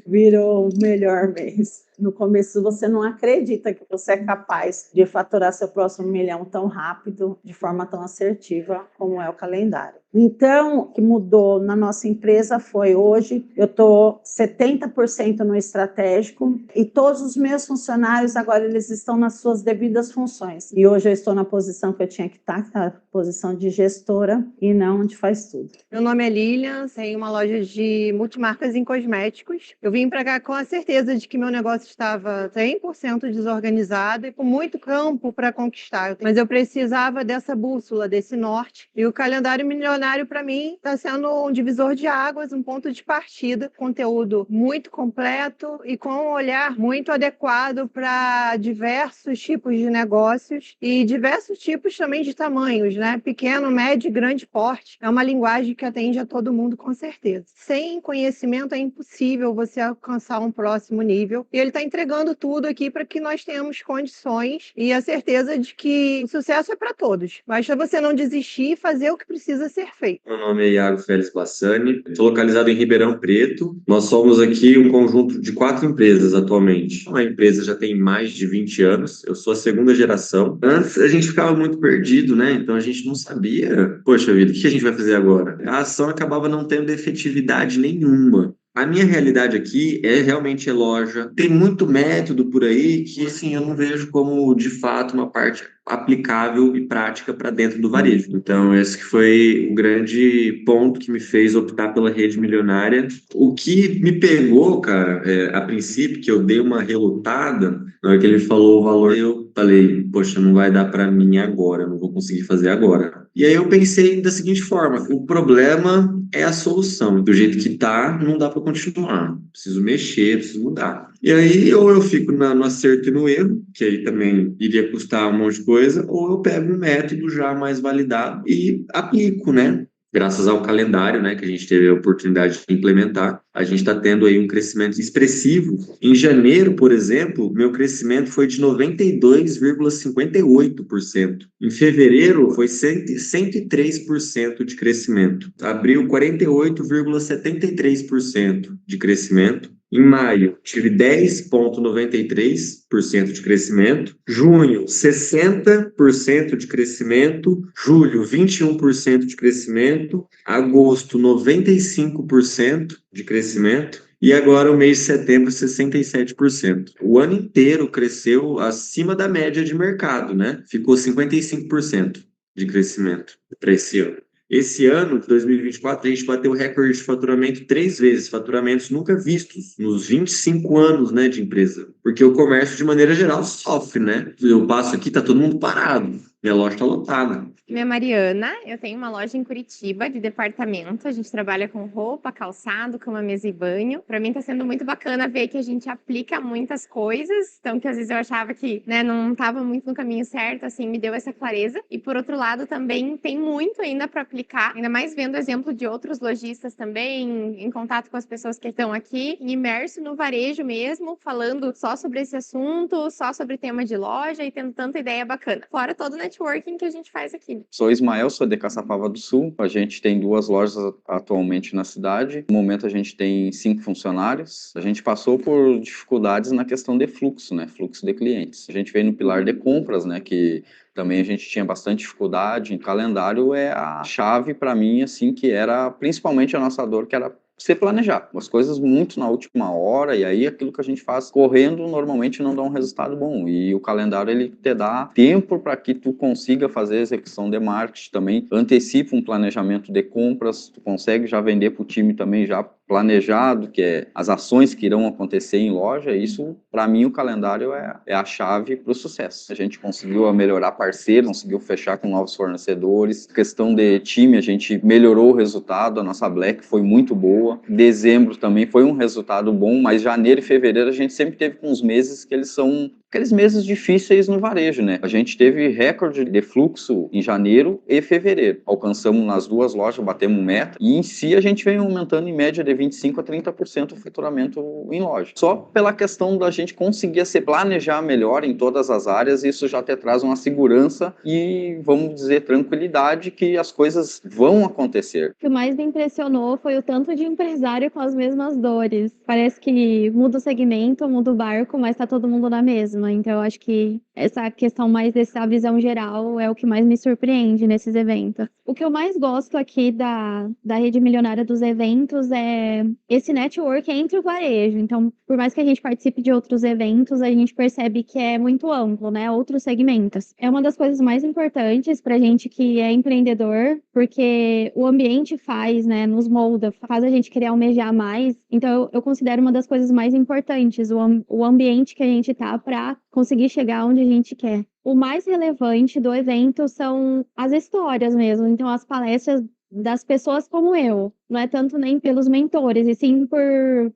Speaker 13: virou o melhor mês. No começo você não acredita que você é capaz de faturar seu próximo milhão tão rápido, de forma tão assertiva como é o calendário. Então, o que mudou na nossa empresa foi hoje, eu estou 70% no estratégico e todos os meus funcionários agora eles estão nas suas devidas funções. E hoje eu estou na posição que eu tinha que estar, na posição de gestora e não onde faz tudo.
Speaker 7: Meu nome é Lilian, tenho uma loja de multimarcas em cosméticos. Eu vim para cá com a certeza de que meu negócio estava 100% desorganizado e com muito campo para conquistar. Mas eu precisava dessa bússola, desse norte. E o calendário milionário, para mim, está sendo um divisor de águas, um ponto de partida. Conteúdo muito completo e com um olhar muito adequado para diversos tipos de negócios e diversos tipos também de tamanhos, né? Pequeno, médio e grande porte. É uma linguagem que atende a todo mundo, com certeza. Sem conhecimento é impossível você alcançar um próximo nível. E ele está está entregando tudo aqui para que nós tenhamos condições e a certeza de que o sucesso é para todos. Basta você não desistir e fazer o que precisa ser feito.
Speaker 14: Meu nome é Iago Félix Bassani, estou localizado em Ribeirão Preto. Nós somos aqui um conjunto de 4 empresas atualmente. A empresa já tem mais de 20 anos, eu sou a segunda geração. Antes a gente ficava muito perdido, né? Então a gente não sabia, poxa vida, o que a gente vai fazer agora? A ação acabava não tendo efetividade nenhuma. A minha realidade aqui realmente loja. Tem muito método por aí que, assim, eu não vejo como, de fato, uma parte aplicável e prática para dentro do varejo. Então, esse que foi o grande ponto que me fez optar pela rede milionária. O que me pegou, cara, a princípio, que eu dei uma relutada, na hora que ele falou o valor, eu falei, poxa, não vai dar para mim agora, não vou conseguir fazer agora. E aí eu pensei da seguinte forma, o problema é a solução. Do jeito que tá, não dá para continuar. Preciso mexer, preciso mudar. E aí, ou eu fico no acerto e no erro, que aí também iria custar um monte de coisa, ou eu pego um método já mais validado e aplico, né? Graças ao calendário, né, que a gente teve a oportunidade de implementar, a gente está tendo aí um crescimento expressivo. Em janeiro, por exemplo, meu crescimento foi de 92,58%. Em fevereiro, foi 103% de crescimento. Abril, 48,73% de crescimento. Em maio, tive 10,93% de crescimento. Junho, 60% de crescimento. Julho, 21% de crescimento. Agosto, 95% de crescimento. E agora o mês de setembro, 67%. O ano inteiro cresceu acima da média de mercado, né? Ficou 55% de crescimento para esse ano. Esse ano, de 2024, a gente bateu o recorde de faturamento 3 vezes, faturamentos nunca vistos nos 25 anos, né, de empresa. Porque o comércio, de maneira geral, sofre, né? Eu passo aqui, tá todo mundo parado. Minha loja está lotada.
Speaker 15: Minha Mariana, eu tenho uma loja em Curitiba de departamento. A gente trabalha com roupa, calçado, cama, mesa e banho. Para mim está sendo muito bacana ver que a gente aplica muitas coisas. Então, que às vezes eu achava que, né, não estava muito no caminho certo, assim, me deu essa clareza. E por outro lado, também tem muito ainda para aplicar, ainda mais vendo o exemplo de outros lojistas também, em contato com as pessoas que estão aqui, imerso no varejo mesmo, falando só sobre esse assunto, só sobre tema de loja e tendo tanta ideia bacana. Fora todo o networking que a gente faz aqui.
Speaker 16: Sou Ismael, sou de Caçapava do Sul. A gente tem 2 lojas atualmente na cidade. No momento a gente tem 5 funcionários. A gente passou por dificuldades na questão de fluxo, né? Fluxo de clientes. A gente veio no pilar de compras, né? Que também a gente tinha bastante dificuldade. Em calendário é a chave para mim, assim, que era principalmente a nossa dor, que era você planejar as coisas muito na última hora, e aí aquilo que a gente faz correndo normalmente não dá um resultado bom, e o calendário ele te dá tempo para que tu consiga fazer a execução de marketing também, antecipa um planejamento de compras, tu consegue já vender para o time também já planejado, que é as ações que irão acontecer em loja. Isso, para mim, o calendário é a chave para o sucesso. A gente conseguiu melhorar parceiros, conseguiu fechar com novos fornecedores. Questão de time, a gente melhorou o resultado, a nossa Black foi muito boa. Dezembro também foi um resultado bom, mas janeiro e fevereiro a gente sempre teve uns meses que eles são aqueles meses difíceis no varejo, né? A gente teve recorde de fluxo em janeiro e fevereiro. Alcançamos nas 2 lojas, batemos meta, e em si a gente vem aumentando em média de 25% a 30% o faturamento em loja. Só pela questão da gente conseguir se planejar melhor em todas as áreas, isso já te traz uma segurança e, vamos dizer, tranquilidade que as coisas vão acontecer.
Speaker 11: O que mais me impressionou foi o tanto de empresário com as mesmas dores. Parece que muda o segmento, muda o barco, mas tá todo mundo na mesma. Então, eu acho que essa questão mais dessa visão geral é o que mais me surpreende nesses eventos. O que eu mais gosto aqui da Rede Milionária dos eventos é esse network entre o varejo. Então, por mais que a gente participe de outros eventos, a gente percebe que é muito amplo, né? Outros segmentos. É uma das coisas mais importantes pra gente que é empreendedor, porque o ambiente faz, né? Nos molda, faz a gente querer almejar mais. Então, eu considero uma das coisas mais importantes, o ambiente que a gente tá pra conseguir chegar onde a gente quer. O mais relevante do evento são as histórias mesmo. Então, as palestras das pessoas como eu. não é tanto nem pelos mentores, e sim por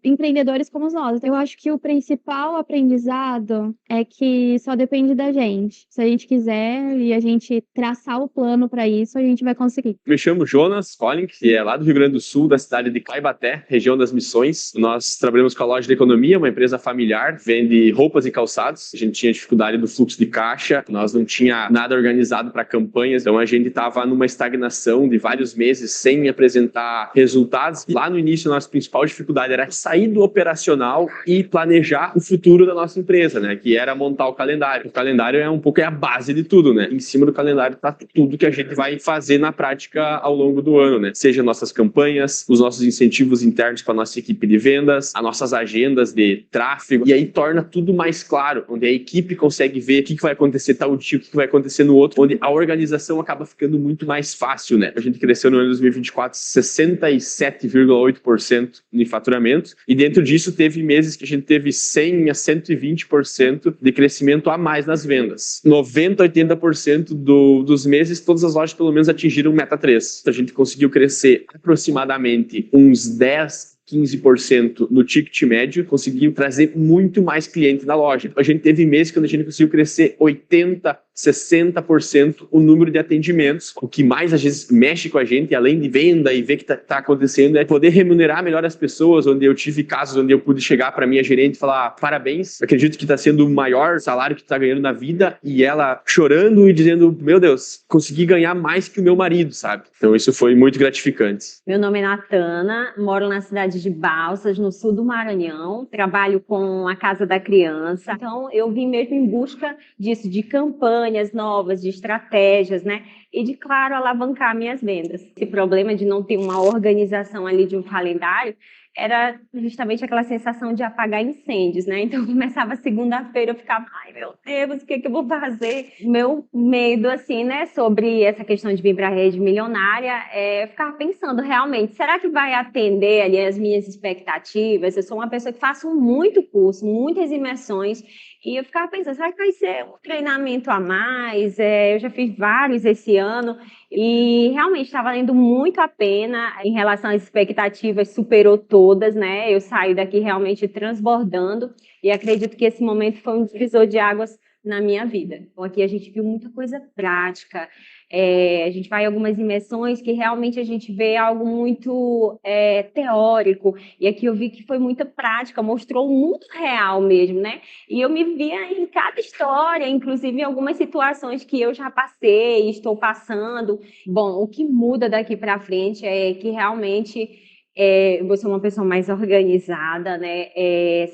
Speaker 11: empreendedores como nós. Eu acho que o principal aprendizado é que só depende da gente. Se a gente quiser e a gente traçar o plano para isso, a gente vai conseguir.
Speaker 17: Me chamo Jonas Collin, que é lá do Rio Grande do Sul, da cidade de Caibaté, região das Missões. Nós trabalhamos com a Loja de Economia, uma empresa familiar, vende roupas e calçados. A gente tinha dificuldade do fluxo de caixa, nós não tinha nada organizado para campanhas, então a gente estava numa estagnação de vários meses sem apresentar resultados. Lá no início, a nossa principal dificuldade era sair do operacional e planejar o futuro da nossa empresa, né? Que era montar o calendário. O calendário é um pouco a base de tudo, né? Em cima do calendário está tudo que a gente vai fazer na prática ao longo do ano, né? Seja nossas campanhas, os nossos incentivos internos para a nossa equipe de vendas, as nossas agendas de tráfego, e aí torna tudo mais claro, onde a equipe consegue ver o que vai acontecer tal dia, o que vai acontecer no outro, onde a organização acaba ficando muito mais fácil, né? A gente cresceu no ano de 2024 67,8% em faturamento, e dentro disso teve meses que a gente teve 100 a 120% de crescimento a mais nas vendas. 90 a 80% dos meses, todas as lojas pelo menos atingiram meta 3. A gente conseguiu crescer aproximadamente uns 10-15% no ticket médio, conseguiu trazer muito mais cliente na loja. A gente teve meses quando a gente conseguiu crescer 80%, 60% o número de atendimentos. O que mais às vezes mexe com a gente, além de venda e ver o que está acontecendo, é poder remunerar melhor as pessoas, onde eu tive casos onde eu pude chegar para minha gerente e falar: parabéns, acredito que está sendo o maior salário que tu está ganhando na vida, e ela chorando e dizendo: meu Deus, consegui ganhar mais que o meu marido, sabe? Então isso foi muito gratificante.
Speaker 18: Meu nome é Natana, moro na cidade de Balsas, no sul do Maranhão, trabalho com a Casa da Criança, então eu vim mesmo em busca disso, de campanhas novas, de estratégias, né? E de, claro, alavancar minhas vendas. Esse problema de não ter uma organização ali de um calendário era justamente aquela sensação de apagar incêndios, né? Então, começava segunda-feira, eu ficava: ai, meu Deus, o que eu vou fazer? Meu medo, assim, né, sobre essa questão de vir para a rede milionária, eu ficava pensando, realmente, será que vai atender ali as minhas expectativas? Eu sou uma pessoa que faço muito curso, muitas imersões, e eu ficava pensando, será que vai ser um treinamento a mais? Eu já fiz vários esse ano, e realmente está valendo muito a pena. Em relação às expectativas, superou todas, né? Eu saí daqui realmente transbordando, e acredito que esse momento foi um divisor de águas na minha vida. Então, aqui a gente viu muita coisa prática. A gente vai em algumas imersões que realmente a gente vê algo muito teórico, e aqui eu vi que foi muita prática, mostrou o mundo real mesmo, né? E eu me via em cada história, inclusive em algumas situações que eu já passei e estou passando. Bom, o que muda daqui para frente é que realmente vou ser uma pessoa mais organizada, né?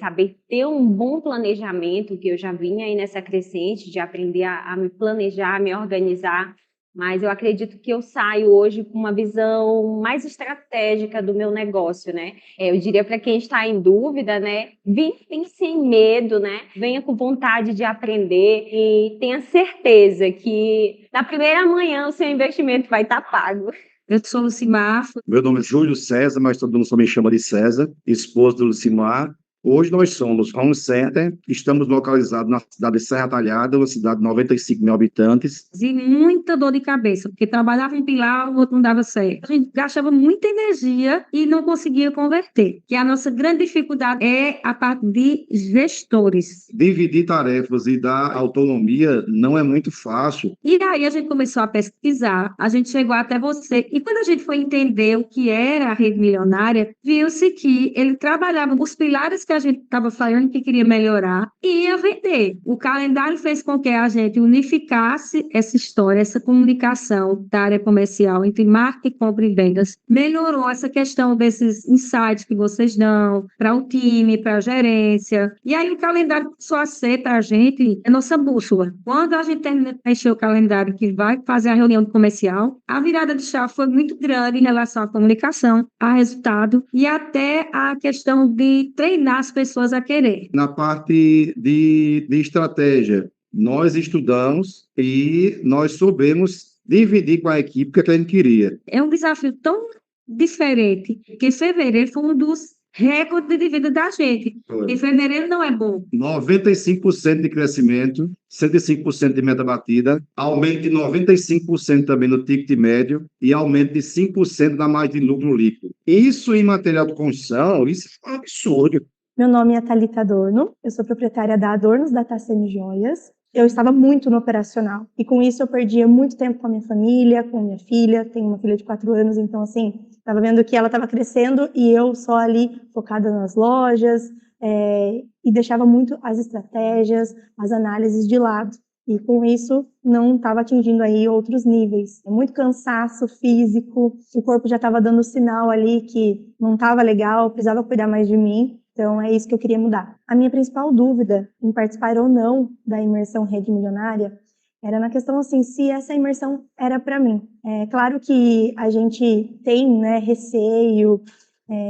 Speaker 18: Saber ter um bom planejamento, que eu já vinha aí nessa crescente de aprender a me planejar, a me organizar, mas eu acredito que eu saio hoje com uma visão mais estratégica do meu negócio, né? Eu diria para quem está em dúvida, né? Vem sem medo, né? Venha com vontade de aprender e tenha certeza que na primeira manhã o seu investimento vai estar pago.
Speaker 19: Eu sou Lucimar.
Speaker 20: Meu nome é Júlio César, mas todo mundo só me chama de César, esposo do Lucimar. Hoje nós somos Home Center, estamos localizados na cidade de Serra Talhada, uma cidade de 95 mil habitantes.
Speaker 19: E muita dor de cabeça, porque trabalhava em pilar, o outro não dava certo. A gente gastava muita energia e não conseguia converter. Que a nossa grande dificuldade é a parte de gestores.
Speaker 20: Dividir tarefas e dar autonomia não é muito fácil.
Speaker 19: E aí a gente começou a pesquisar, a gente chegou até você. E quando a gente foi entender o que era a rede milionária, viu-se que ele trabalhava os pilares que a gente estava falando que queria melhorar e ia vender. O calendário fez com que a gente unificasse essa história, essa comunicação da área comercial entre marketing, compra e vendas. Melhorou essa questão desses insights que vocês dão para o time, para a gerência. E aí o calendário só aceita a gente, é nossa bússola. Quando a gente termina de encher o calendário que vai fazer a reunião comercial, a virada de chave foi muito grande em relação à comunicação, a resultado e até a questão de treinar as pessoas a querer.
Speaker 20: Na parte de estratégia, nós estudamos e nós soubemos dividir com a equipe o que a gente queria.
Speaker 19: É um desafio tão diferente que fevereiro foi um dos recordes de vida da gente. Em fevereiro não é bom.
Speaker 20: 95% de crescimento, 105% de meta batida, aumento de 95% também no ticket médio e aumento de 5% na margem de lucro líquido. Isso em material de construção, isso é um absurdo.
Speaker 21: Meu nome é Thalita Adorno, eu sou proprietária da Adornos Data Joias. Eu estava muito no operacional e com isso eu perdia muito tempo com a minha família, com a minha filha. Tenho uma filha de 4 anos, então assim, estava vendo que ela estava crescendo e eu só ali focada nas lojas, e deixava muito as estratégias, as análises de lado. E com isso não estava atingindo aí outros níveis. Muito cansaço físico, o corpo já estava dando sinal ali que não estava legal, precisava cuidar mais de mim. Então, é isso que eu queria mudar. A minha principal dúvida em participar ou não da imersão Rede Milionária era na questão, assim, se essa imersão era para mim. É claro que a gente tem, né, receio,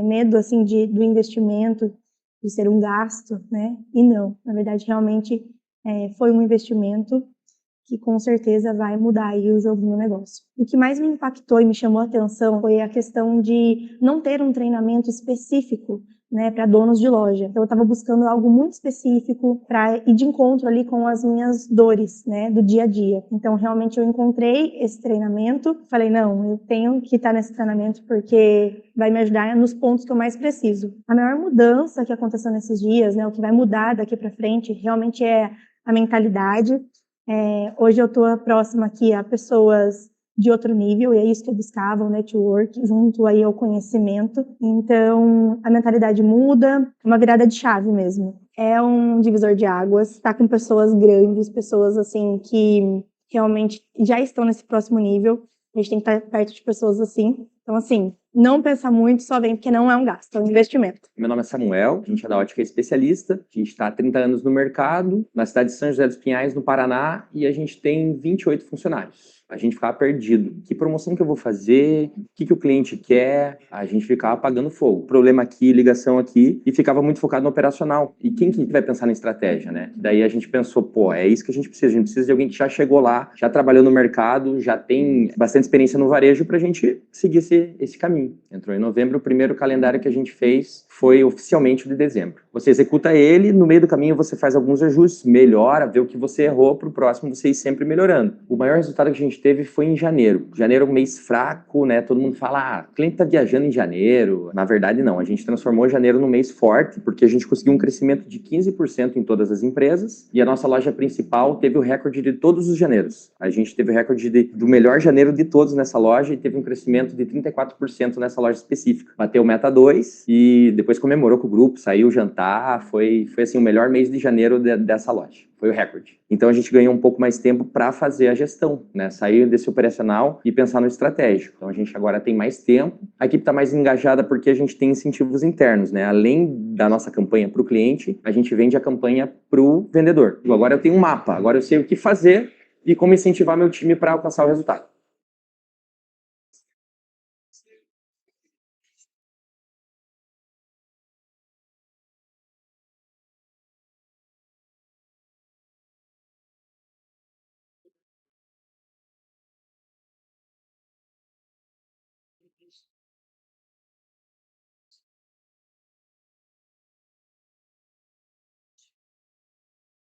Speaker 21: medo, assim, do investimento, de ser um gasto, né? E não, na verdade, realmente foi um investimento que com certeza vai mudar aí o jogo do meu negócio. O que mais me impactou e me chamou a atenção foi a questão de não ter um treinamento específico, né, para donos de loja. Então, eu estava buscando algo muito específico para ir de encontro ali com as minhas dores, né, do dia a dia. Então, realmente eu encontrei esse treinamento. Falei, não, eu tenho que estar nesse treinamento porque vai me ajudar nos pontos que eu mais preciso. A maior mudança que aconteceu nesses dias, né, o que vai mudar daqui para frente, realmente é a mentalidade. Hoje eu estou próxima aqui a pessoas de outro nível, e é isso que eu buscava, o network, junto aí ao conhecimento. Então, a mentalidade muda, é uma virada de chave mesmo. É um divisor de águas, tá com pessoas grandes, pessoas assim que realmente já estão nesse próximo nível. A gente tem que estar perto de pessoas assim. Então, assim, não pensa muito, só vem porque não é um gasto, é um investimento.
Speaker 22: Meu nome é Samuel, a gente é da Ótica Especialista, a gente está há 30 anos no mercado, na cidade de São José dos Pinhais, no Paraná, e a gente tem 28 funcionários. A gente ficava perdido. Que promoção que eu vou fazer? O que o cliente quer? A gente ficava apagando fogo. Problema aqui, ligação aqui, e ficava muito focado no operacional. E quem que vai pensar na estratégia, né? Daí a gente pensou, pô, é isso que a gente precisa de alguém que já chegou lá, já trabalhou no mercado, já tem bastante experiência no varejo pra gente seguir esse caminho. Entrou em novembro, o primeiro calendário que a gente fez foi oficialmente o de dezembro. Você executa ele, no meio do caminho você faz alguns ajustes, melhora, vê o que você errou, pro próximo você ir sempre melhorando. O maior resultado que a gente teve foi em janeiro. Janeiro é um mês fraco, né? Todo mundo fala, o cliente tá viajando em janeiro. Na verdade, não. A gente transformou janeiro num mês forte, porque a gente conseguiu um crescimento de 15% em todas as empresas, e a nossa loja principal teve o recorde de todos os janeiros. A gente teve o recorde do melhor janeiro de todos nessa loja, e teve um crescimento de 34% nessa loja específica. Bateu meta 2, e depois comemorou com o grupo, saiu jantar, foi assim, o melhor mês de janeiro dessa loja. Foi o recorde. Então a gente ganhou um pouco mais tempo para fazer a gestão, né? Sair desse operacional e pensar no estratégico. Então a gente agora tem mais tempo, a equipe está mais engajada porque a gente tem incentivos internos, né? Além da nossa campanha para o cliente, a gente vende a campanha para o vendedor. Agora eu tenho um mapa, agora eu sei o que fazer e como incentivar meu time para alcançar o resultado.